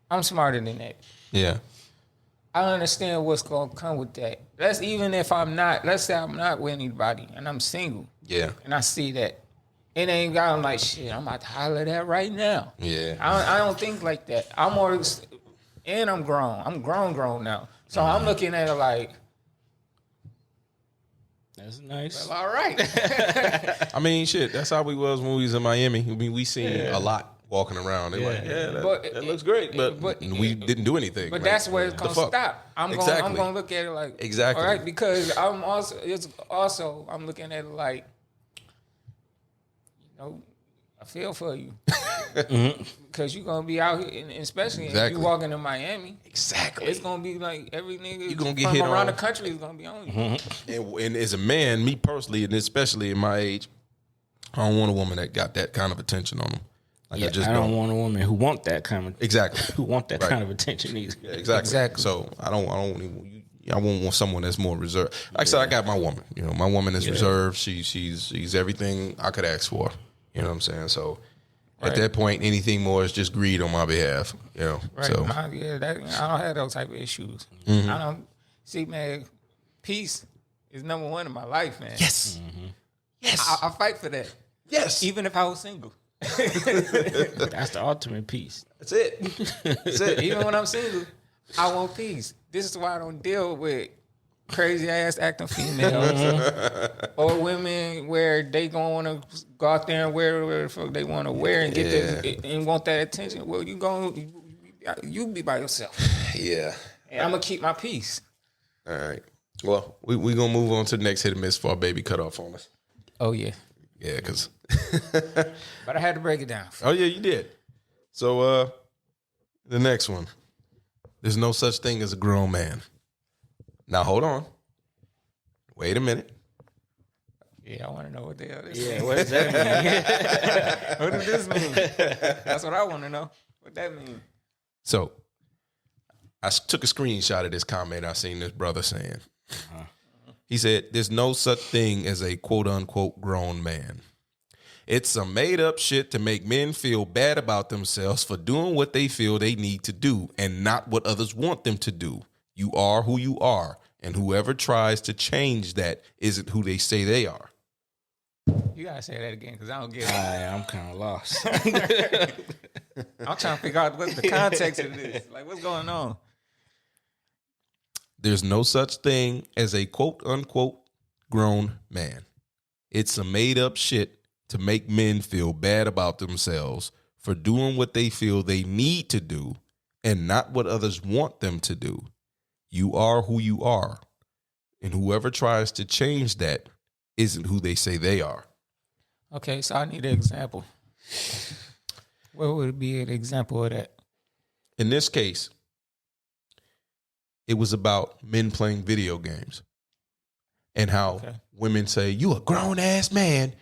Speaker 3: I'm smarter than that.
Speaker 1: Yeah.
Speaker 3: I understand what's gonna come with that. That's even if let's say I'm not with anybody and I'm single.
Speaker 1: Yeah.
Speaker 3: And I see that. It ain't got, I'm like, shit, I'm about to holler that right now.
Speaker 1: Yeah.
Speaker 3: I don't think like that. I'm more, and I'm grown. I'm grown now. So I'm looking at it like,
Speaker 2: that's nice.
Speaker 3: well, all right.
Speaker 1: I mean, shit, that's how we was when we was in Miami. I mean, we seen a lot walking around. They're like, that looks great, but we didn't do anything.
Speaker 3: But
Speaker 1: like,
Speaker 3: that's where it's gonna stop. I'm gonna look at it like,
Speaker 1: exactly.
Speaker 3: All right, because I'm looking at it like, I feel for you. Because you're going to be out here, and especially if you walking in Miami.
Speaker 1: Exactly.
Speaker 3: It's going to be like every nigga
Speaker 1: you gonna get
Speaker 3: from
Speaker 1: hit
Speaker 3: around
Speaker 1: on.
Speaker 3: the country is going to be on you.
Speaker 1: And as a man, me personally, and especially in my age, I don't want a woman that got that kind of attention on them. Like,
Speaker 2: I don't want a woman who want that kind of who want that kind of attention either.
Speaker 1: Yeah, exactly. So I want someone that's more reserved. Like I said, I got my woman. My woman is reserved. She's everything I could ask for. You know what I'm saying? So at that point, anything more is just greed on my behalf. Right. So
Speaker 3: I don't have those type of issues. I don't see, man. Peace is number one in my life, man.
Speaker 1: Yes. Mm-hmm. Yes.
Speaker 3: I fight for that.
Speaker 1: Yes.
Speaker 3: Even if I was single.
Speaker 2: That's the ultimate peace.
Speaker 1: That's it. That's it.
Speaker 3: Even when I'm single, I want peace. This is why I don't deal with crazy ass acting females or women where they gonna want to go out there and wear whatever the fuck they want to wear and get that and want that attention. Well, you be by yourself.
Speaker 1: Yeah.
Speaker 3: And I'm gonna keep my peace.
Speaker 1: All right. Well, we gonna move on to the next hit and miss for our baby cut off on us.
Speaker 3: Oh yeah.
Speaker 1: Yeah, because.
Speaker 3: But I had to break it down.
Speaker 1: Oh yeah, you did. So the next one. There's no such thing as a grown man. Now hold on. Wait a minute.
Speaker 3: Yeah, I want to know what the hell this
Speaker 2: Yeah,
Speaker 3: means.
Speaker 2: what does that mean?
Speaker 3: What does this mean? That's what I want to know. What that mean?
Speaker 1: So I took a screenshot of this comment I seen this brother saying. He said, there's no such thing as a quote unquote grown man. It's some made up shit to make men feel bad about themselves for doing what they feel they need to do and not what others want them to do. You are who you are, and whoever tries to change that isn't who they say they are.
Speaker 3: You gotta say that again because I don't get it.
Speaker 2: I'm kind of lost.
Speaker 3: I'm trying to figure out what the context of this. Like, what's going on?
Speaker 1: There's no such thing as a quote unquote grown man. It's some made up shit to make men feel bad about themselves for doing what they feel they need to do and not what others want them to do. You are who you are, and whoever tries to change that isn't who they say they are.
Speaker 3: Okay, so I need an example. What would be an example of that?
Speaker 1: In this case, it was about men playing video games and how women say, you a grown ass man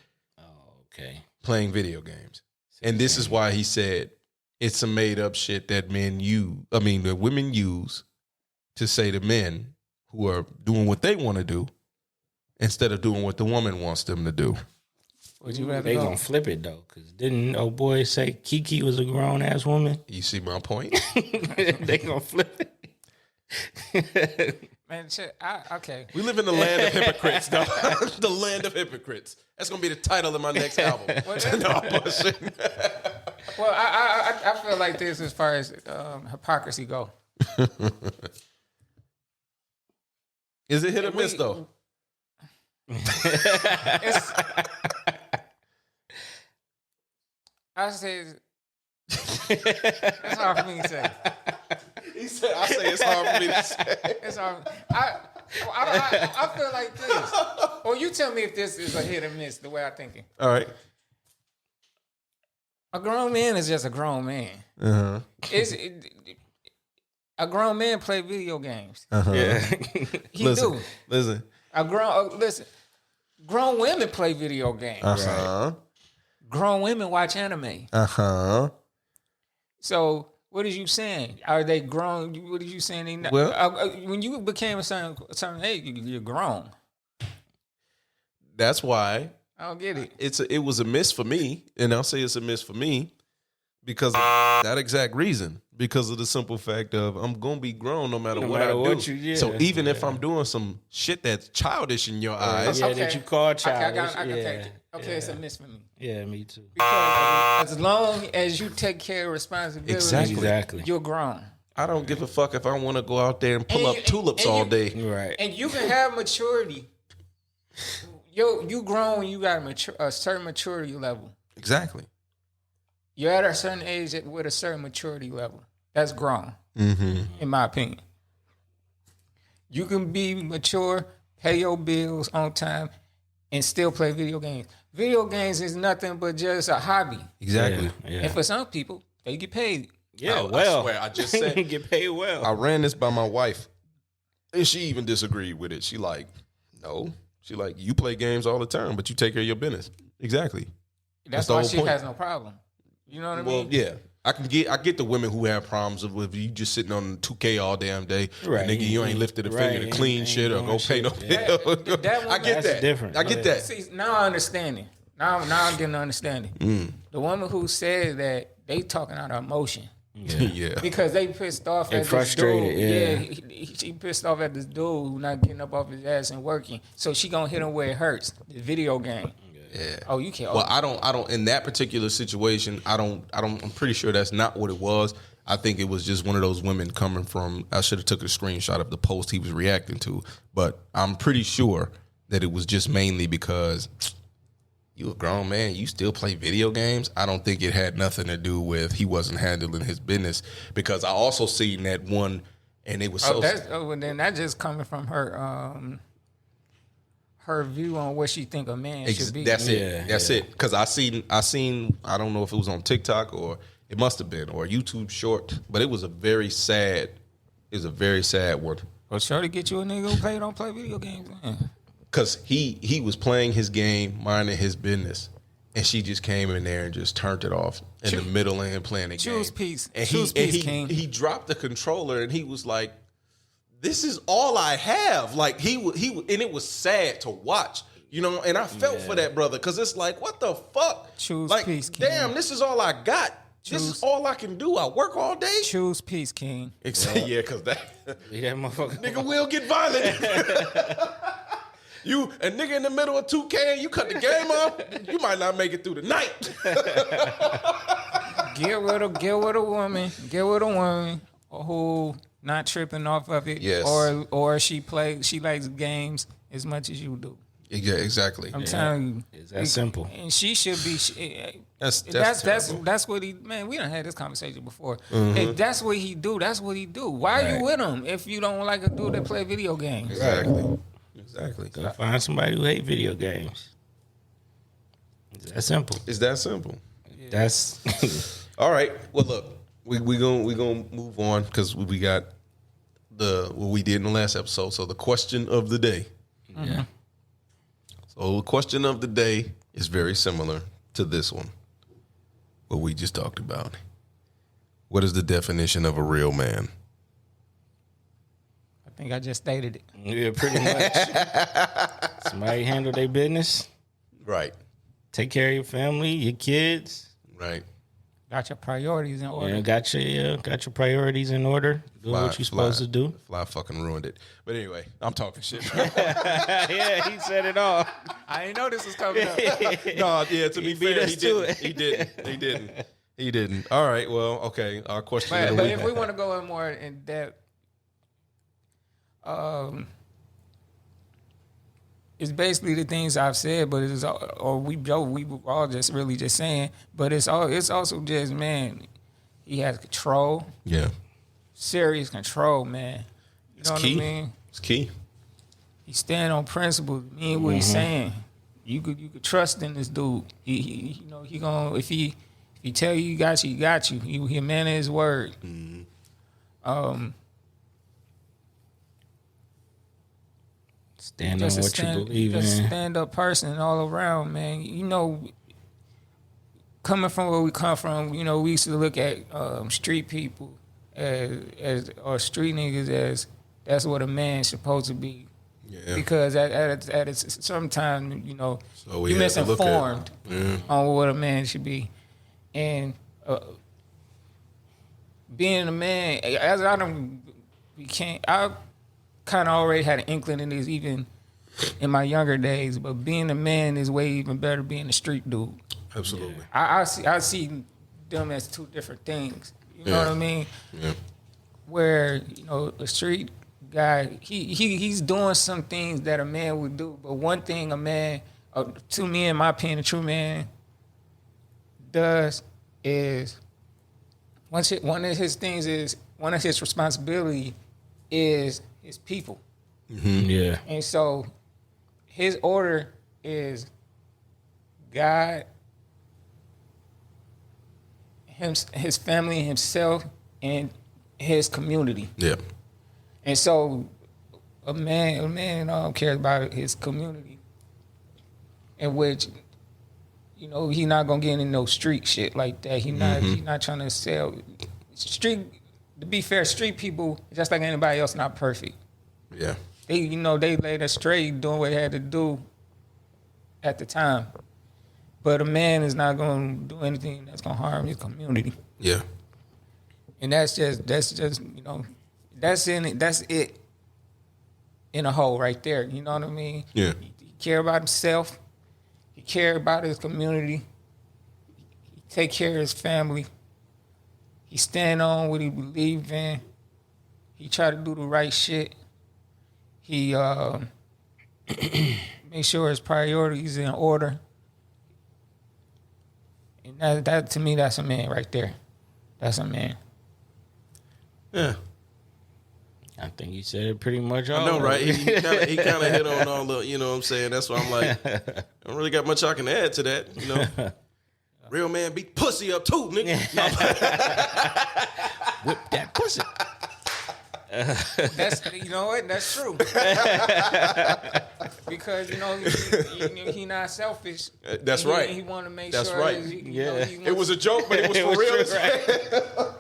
Speaker 1: playing video games. And this is why he said it's some made up shit that that women use to say to men who are doing what they want to do instead of doing what the woman wants them to do.
Speaker 3: Would you rather
Speaker 2: They
Speaker 3: go?
Speaker 2: gonna flip it though, because didn't old boy say KeKe was a grown ass woman?
Speaker 1: You see my point?
Speaker 2: They gonna flip it.
Speaker 3: Man, shit, okay.
Speaker 1: We live in the land of hypocrites, though. The land of hypocrites. That's going to be the title of my next album. No, I'm bullshit.
Speaker 3: Well, I feel like this as far as hypocrisy go.
Speaker 1: Is it hit or miss, though?
Speaker 3: I say it's hard for me to say.
Speaker 1: He said, I say it's hard for me to say.
Speaker 3: It's hard. I feel like this. Or you tell me if this is a hit or miss, the way I'm thinking.
Speaker 1: All right.
Speaker 3: A grown man is just a grown man.
Speaker 1: Uh-huh.
Speaker 3: A grown man play video games.
Speaker 1: Uh-huh.
Speaker 2: Yeah.
Speaker 3: He
Speaker 1: Listen.
Speaker 3: do.
Speaker 1: Listen.
Speaker 3: Grown women play video games.
Speaker 1: Uh-huh.
Speaker 3: Grown women watch anime.
Speaker 1: Uh-huh.
Speaker 3: So what is you saying? Are they grown? What are you saying?
Speaker 1: Well,
Speaker 3: when you became a certain age, you're grown.
Speaker 1: that's why
Speaker 3: I don't get it.
Speaker 1: it was a miss for me, and I'll say it's a miss for me because of that exact reason. Because of the simple fact of I'm gonna be grown no matter what I do. So even if I'm doing some shit that's childish in your eyes,
Speaker 2: that you call childish.
Speaker 3: I take it. Okay, it's a miss for me.
Speaker 2: Yeah, me too.
Speaker 3: Because as long as you take care of responsibility,
Speaker 2: Exactly.
Speaker 3: you're grown.
Speaker 1: I don't give a fuck if I want to go out there and pull up tulips all day.
Speaker 2: Right.
Speaker 3: And you can have maturity. You grown, you got a certain maturity level.
Speaker 1: Exactly.
Speaker 3: You're at a certain age with a certain maturity level. That's grown,
Speaker 1: Mm-hmm.
Speaker 3: in my opinion. You can be mature, pay your bills on time, and still play video games. Video games is nothing but just a hobby.
Speaker 1: Exactly.
Speaker 2: Yeah.
Speaker 3: And for some people, they get paid.
Speaker 2: Yeah,
Speaker 1: I swear, I just said
Speaker 2: get paid well.
Speaker 1: I ran this by my wife, and she even disagreed with it. She like, no. She like, you play games all the time, but you take care of your business. Exactly.
Speaker 3: That's
Speaker 1: the
Speaker 3: why
Speaker 1: whole
Speaker 3: she
Speaker 1: point.
Speaker 3: has no problem. You know what I
Speaker 1: Well,
Speaker 3: mean?
Speaker 1: yeah. I get the women who have problems with you just sitting on 2K all damn day.
Speaker 2: Right.
Speaker 1: Nigga, you ain't lifted a finger to clean shit or go pay no bill. I get
Speaker 2: That's
Speaker 1: that.
Speaker 2: different.
Speaker 1: I get that.
Speaker 3: See, now I understand it. Now I'm getting an understanding. The woman who said that, they talking out of emotion.
Speaker 1: Yeah.
Speaker 3: Because they pissed off at
Speaker 2: frustrated,
Speaker 3: this dude. She pissed off at this dude who not getting up off his ass and working. So she gonna hit him where it hurts. The video game.
Speaker 1: Yeah.
Speaker 3: Oh, you can't.
Speaker 1: Well, I don't. In that particular situation, I'm pretty sure that's not what it was. I think it was just one of those women coming from. I should have took a screenshot of the post he was reacting to, but I'm pretty sure that it was just mainly because you a grown man, you still play video games. I don't think it had nothing to do with he wasn't handling his business, because I also seen that one, and it was so.
Speaker 3: Then that just coming from her. Her view on what she think a man should be.
Speaker 1: That's it. That's it. Because I seen. I don't know if it was on TikTok or it must have been or a YouTube short, but it was a very sad. It was a very sad one.
Speaker 3: Well, sure to get you a nigga who don't play video games. Man.
Speaker 1: because he was playing his game, minding his business, and she just came in there and just turned it off in the middle of him playing the game.
Speaker 3: Choose peace.
Speaker 1: And
Speaker 3: Choose peace, King.
Speaker 1: he dropped the controller and he was like, "This is all I have." Like he and it was sad to watch, you know. And I felt for that brother because it's like, what the fuck?
Speaker 3: Choose
Speaker 1: like,
Speaker 3: peace, King.
Speaker 1: damn, this is all I got. This is all I can do. I work all day.
Speaker 3: Choose peace, King.
Speaker 1: Exactly. Yeah, because that
Speaker 2: Leave that motherfucker.
Speaker 1: nigga will get violent. You a nigga in the middle of 2K and you cut the game off, you might not make it through the night.
Speaker 3: Get with a woman who not tripping off of it.
Speaker 1: Yes.
Speaker 3: Or she likes games as much as you do.
Speaker 1: Yeah, exactly.
Speaker 3: I'm telling you.
Speaker 2: It's that simple.
Speaker 3: And she should be.
Speaker 1: That's
Speaker 3: what he. Man, we done had this conversation before.
Speaker 1: Mm-hmm.
Speaker 3: If that's what he do, that's what he do. Why are you with him if you don't like a dude that play video games?
Speaker 1: Exactly.
Speaker 2: Go find somebody who hate video games. It's that simple.
Speaker 1: It's that simple.
Speaker 2: That's
Speaker 1: All right. Well, look, we gonna move on because we got what we did in the last episode. So the question of the day.
Speaker 2: yeah.
Speaker 1: So the question of the day is very similar to this one, what we just talked about. What is the definition of a real man?
Speaker 3: I think I just stated it.
Speaker 2: Yeah, pretty much. Somebody handle their business.
Speaker 1: Right.
Speaker 2: Take care of your family, your kids.
Speaker 1: Right.
Speaker 3: Got your priorities in order.
Speaker 2: Yeah, got your priorities in order. Do what you're supposed to do.
Speaker 1: Fly fucking ruined it. But anyway, I'm talking shit.
Speaker 2: Yeah, he said it all.
Speaker 3: I didn't know this was coming up.
Speaker 1: No, yeah, to be
Speaker 2: beat
Speaker 1: fair,
Speaker 2: us to it.
Speaker 1: He didn't. All right, well, okay. Our question of the
Speaker 3: But
Speaker 1: week.
Speaker 3: if we want to go in more in depth, it's basically the things I've said, but it's we all just really just saying. But it's also just, man, he has control,
Speaker 1: Yeah.
Speaker 3: serious control, man. You know
Speaker 1: key.
Speaker 3: what I mean?
Speaker 1: It's key.
Speaker 3: He stand on principle, mean what he's saying. You could trust in this dude. He gonna if he tell you he got you, he got you. He a man of his word.
Speaker 2: Stand on what you believe in.
Speaker 3: Stand up person all around, man. You know, coming from where we come from, you know, we used to look at street people as or street niggas as that's what a man's supposed to be.
Speaker 1: Yeah.
Speaker 3: Because at some time, you know,
Speaker 1: So we
Speaker 3: you're
Speaker 1: had to look at-
Speaker 3: misinformed on what a man should be. And being a man, as I kind of already had an inkling in this even in my younger days, but being a man is way even better than being a street dude.
Speaker 1: Absolutely.
Speaker 3: I see them as two different things. You know what I mean?
Speaker 1: Yeah.
Speaker 3: Where, you know, a street guy, he's doing some things that a man would do, but one thing a man, to me, in my opinion, a true man does is one of his responsibility is his people.
Speaker 2: Yeah.
Speaker 3: And so his order is God, his family, himself, and his community.
Speaker 1: Yeah.
Speaker 3: And so a man cares about his community, in which, you know, he not gonna get into no street shit like that. He not trying to sell street. To be fair, street people, just like anybody else, not perfect.
Speaker 1: Yeah.
Speaker 3: They laid astray doing what they had to do at the time. But a man is not gonna do anything that's gonna harm his community.
Speaker 1: Yeah.
Speaker 3: And that's just you know, that's it in a whole right there. You know what I mean?
Speaker 1: Yeah.
Speaker 3: He care about himself. He care about his community. He take care of his family. He stand on what he believe in. He try to do the right shit. He make sure his priorities in order. And that to me, that's a man right there. That's a man.
Speaker 1: Yeah.
Speaker 2: I think you said it pretty much all.
Speaker 1: I know, right? He kind of hit on all the, you know what I'm saying? That's why I'm like, I don't really got much I can add to that, you know? Real man beat pussy up too, nigga.
Speaker 2: Whip that pussy.
Speaker 3: That's you know what? That's true. Because he not selfish.
Speaker 1: That's right.
Speaker 3: He want to make
Speaker 1: That's
Speaker 3: sure.
Speaker 1: right. It was a joke, but it was for real.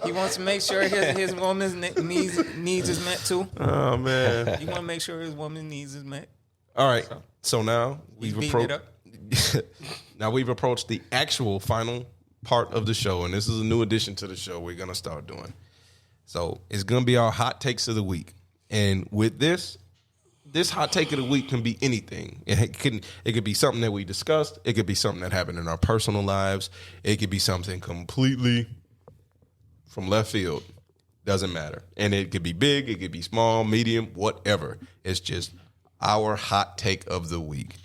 Speaker 3: He wants to make sure his woman's needs is met too.
Speaker 1: Oh man.
Speaker 3: He want to make sure his woman's needs is met.
Speaker 1: All right. So now
Speaker 3: He's
Speaker 1: we've
Speaker 3: beating
Speaker 1: approached.
Speaker 3: it up.
Speaker 1: Now we've approached the actual final part of the show, and this is a new addition to the show we're gonna start doing. So it's gonna be our hot takes of the week, and with this hot take of the week can be anything. It could be something that we discussed. It could be something that happened in our personal lives. It could be something completely from left field. Doesn't matter, and it could be big. It could be small, medium, whatever. It's just our hot take of the week.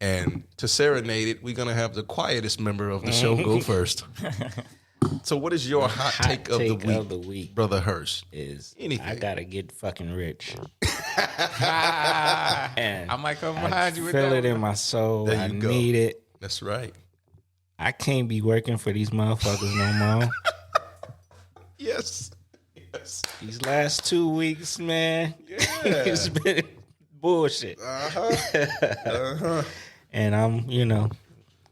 Speaker 1: And to serenade it, we're going to have the quietest member of the show go first. So what is your hot take of the week, Brother Hirsch?
Speaker 2: Is
Speaker 1: anything.
Speaker 2: I got to get fucking rich. And
Speaker 3: I might come behind you with
Speaker 2: feel
Speaker 3: that.
Speaker 2: it in my soul.
Speaker 1: There
Speaker 2: I
Speaker 1: you go.
Speaker 2: need it.
Speaker 1: That's right.
Speaker 2: I can't be working for these motherfuckers no more.
Speaker 1: Yes.
Speaker 2: These last 2 weeks, man, it's been bullshit. And I'm,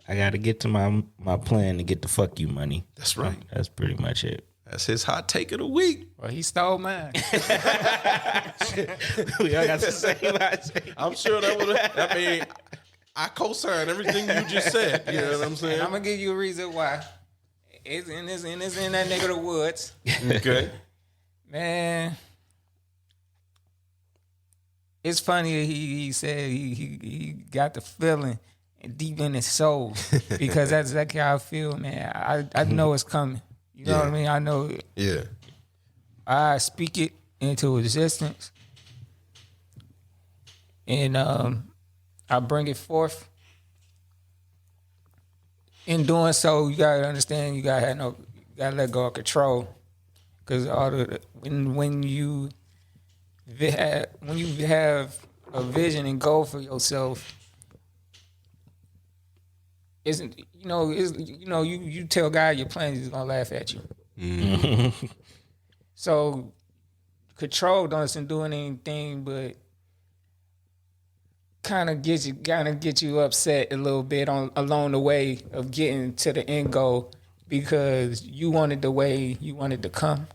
Speaker 2: I got to get to my plan to get the fuck you money.
Speaker 1: That's right.
Speaker 2: That's pretty much it.
Speaker 1: That's his hot take of the week.
Speaker 3: Well, he stole mine.
Speaker 2: We all got the same hot take.
Speaker 1: I'm sure that would have, I mean, I co-sign everything you just said. You know what I'm saying?
Speaker 3: I'm gonna give you a reason why. It's in that nigga the woods.
Speaker 1: Okay.
Speaker 3: Man, it's funny. He said he got the feeling deep in his soul because that's exactly how I feel, man. I know it's coming. You know what I mean? I know it.
Speaker 1: Yeah.
Speaker 3: I speak it into existence, and I bring it forth. In doing so, you gotta understand you gotta let go of control, because when you have a vision and goal for yourself, you tell God your plans, he's gonna laugh at you.
Speaker 1: Mm-hmm.
Speaker 3: So control doesn't do anything but kind of get you upset a little bit along the way of getting to the end goal, because you wanted the way you wanted to come,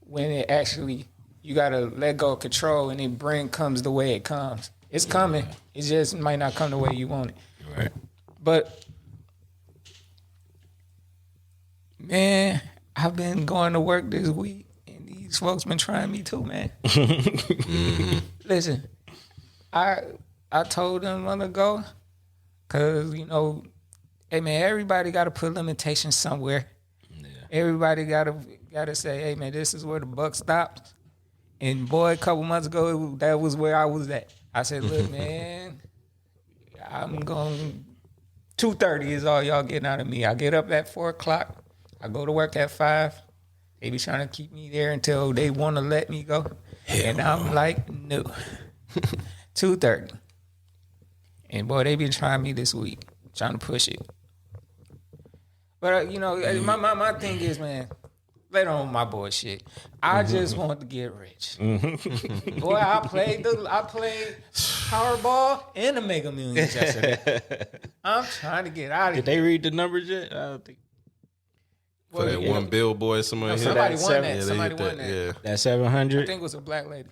Speaker 3: when it actually you gotta let go of control and it comes the way it comes. It's coming. It just might not come the way you want it.
Speaker 2: Right.
Speaker 3: But man, I've been going to work this week, and these folks been trying me too, man. Listen, I told them a month ago, cause hey man, everybody got to put limitations somewhere. Yeah. Everybody gotta say, hey man, this is where the buck stops. And boy, a couple months ago, that was where I was at. I said, look, man, I'm going 2:30 is all y'all getting out of me. I get up at 4:00. I go to work at 5. They be trying to keep me there until they want to let me go. And I'm like, no. 2:30. And boy, they been trying me this week, trying to push it. But my thing is, man, later on my bullshit. I just want to get rich. Boy, I played Powerball and the Mega Millions yesterday. I'm trying to get out of here.
Speaker 2: Did they read the numbers yet? I don't think.
Speaker 1: For that one billboard, somebody hit
Speaker 3: Somebody
Speaker 1: that.
Speaker 3: won that.
Speaker 1: Yeah,
Speaker 3: Somebody
Speaker 1: hit
Speaker 3: won that.
Speaker 1: Yeah.
Speaker 2: That
Speaker 3: I
Speaker 2: 700?
Speaker 3: think it was a black lady.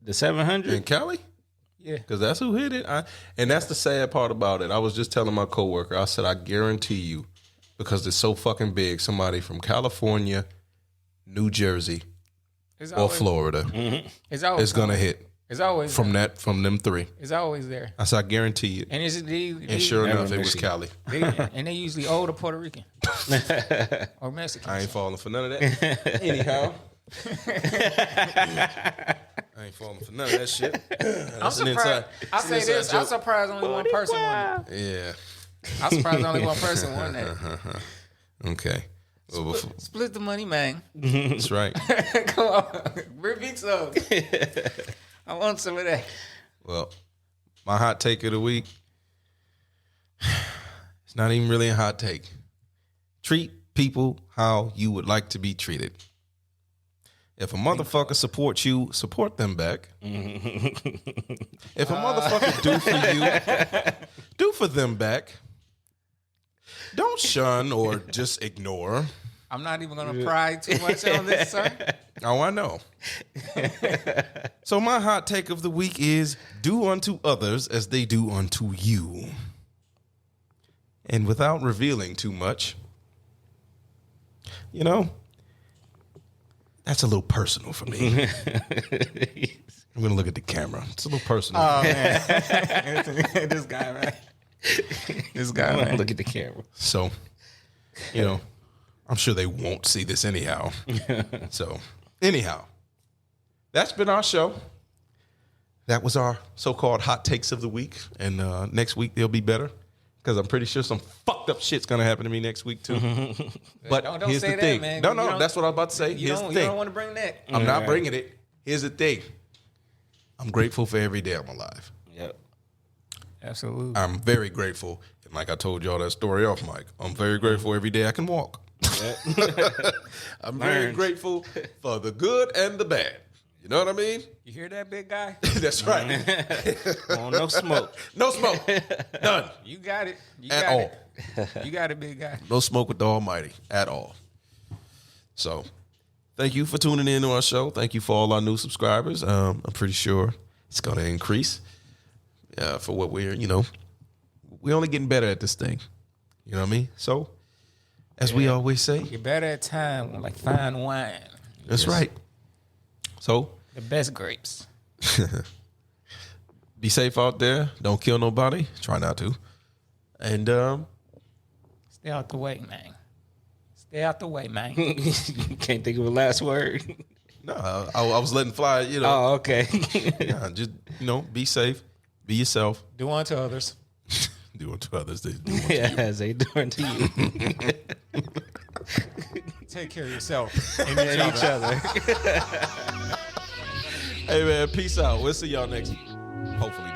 Speaker 2: The 700?
Speaker 1: In Cali?
Speaker 3: Yeah.
Speaker 1: Because that's who hit it. And that's the sad part about it. I was just telling my coworker, I said, I guarantee you, because it's so fucking big, somebody from California, New Jersey, or Florida
Speaker 3: It's always
Speaker 1: is going to hit
Speaker 3: It's always
Speaker 1: from
Speaker 3: there.
Speaker 1: from them three.
Speaker 3: It's always there.
Speaker 1: I said, I guarantee it.
Speaker 3: And
Speaker 1: And sure enough, it was Cali.
Speaker 3: And they usually old or Puerto Rican or Mexican.
Speaker 1: I ain't falling for none of that. Anyhow. I ain't falling for none of that shit.
Speaker 3: I'm surprised. I say this. I'm surprised only one person won it.
Speaker 1: Yeah.
Speaker 3: I'm surprised only one person won that.
Speaker 1: Okay. Well,
Speaker 3: Split the money, man.
Speaker 1: that's right.
Speaker 3: Come on. Repeat some. I want some of that.
Speaker 1: Well, my hot take of the week, it's not even really a hot take. Treat people how you would like to be treated. If a motherfucker supports you, support them back. If a motherfucker do for you, do for them back. Don't shun or just ignore.
Speaker 3: I'm not even going to pry too much on this, sir.
Speaker 1: Oh, I know. So my hot take of the week is do unto others as they do unto you. And without revealing too much, you know, that's a little personal for me. I'm going to look at the camera. It's a little personal.
Speaker 3: Oh, man. This guy, man. This guy, man.
Speaker 2: Look at the camera.
Speaker 1: So, you know, I'm sure they won't see this anyhow. So, anyhow, that's been our show. That was our so-called hot takes of the week. And next week, they'll be better. Because I'm pretty sure some fucked up shit's going to happen to me next week, too. But
Speaker 3: don't
Speaker 1: here's
Speaker 3: say
Speaker 1: the
Speaker 3: that,
Speaker 1: thing.
Speaker 3: man.
Speaker 1: No, that's what I was about to say. Here's the thing.
Speaker 3: You don't want to bring that.
Speaker 1: I'm not bringing it. Here's the thing. I'm grateful for every day I'm alive.
Speaker 2: Yep.
Speaker 3: Absolutely.
Speaker 1: I'm very grateful. And like I told y'all that story off mic, I'm very grateful every day I can walk. I'm very grateful for the good and the bad. You know what I mean?
Speaker 3: You hear that, big guy?
Speaker 1: That's right.
Speaker 2: No smoke.
Speaker 1: No smoke. None.
Speaker 3: You got it. You
Speaker 1: At
Speaker 3: got
Speaker 1: all.
Speaker 3: it. You got it, big guy.
Speaker 1: No smoke with the Almighty at all. So, thank you for tuning in to our show. Thank you for all our new subscribers. I'm pretty sure it's going to increase for what we're only getting better at this thing. You know what I mean? So, as we always say,
Speaker 3: You're better at time, like fine wine.
Speaker 1: that's right. So,
Speaker 3: The best grapes.
Speaker 1: be safe out there. Don't kill nobody. Try not to. And
Speaker 3: Stay out the way, man. Stay out the way, man.
Speaker 2: You can't think of a last word.
Speaker 1: no, I was letting fly. You know,
Speaker 2: Oh, okay.
Speaker 1: yeah, just be safe. Be yourself.
Speaker 3: Do unto others.
Speaker 1: Do unto others. They do unto
Speaker 2: Yeah,
Speaker 1: you.
Speaker 2: as they doing to you.
Speaker 3: Take care of yourself and
Speaker 2: Each other.
Speaker 1: Hey man, peace out. We'll see y'all next week. Hopefully.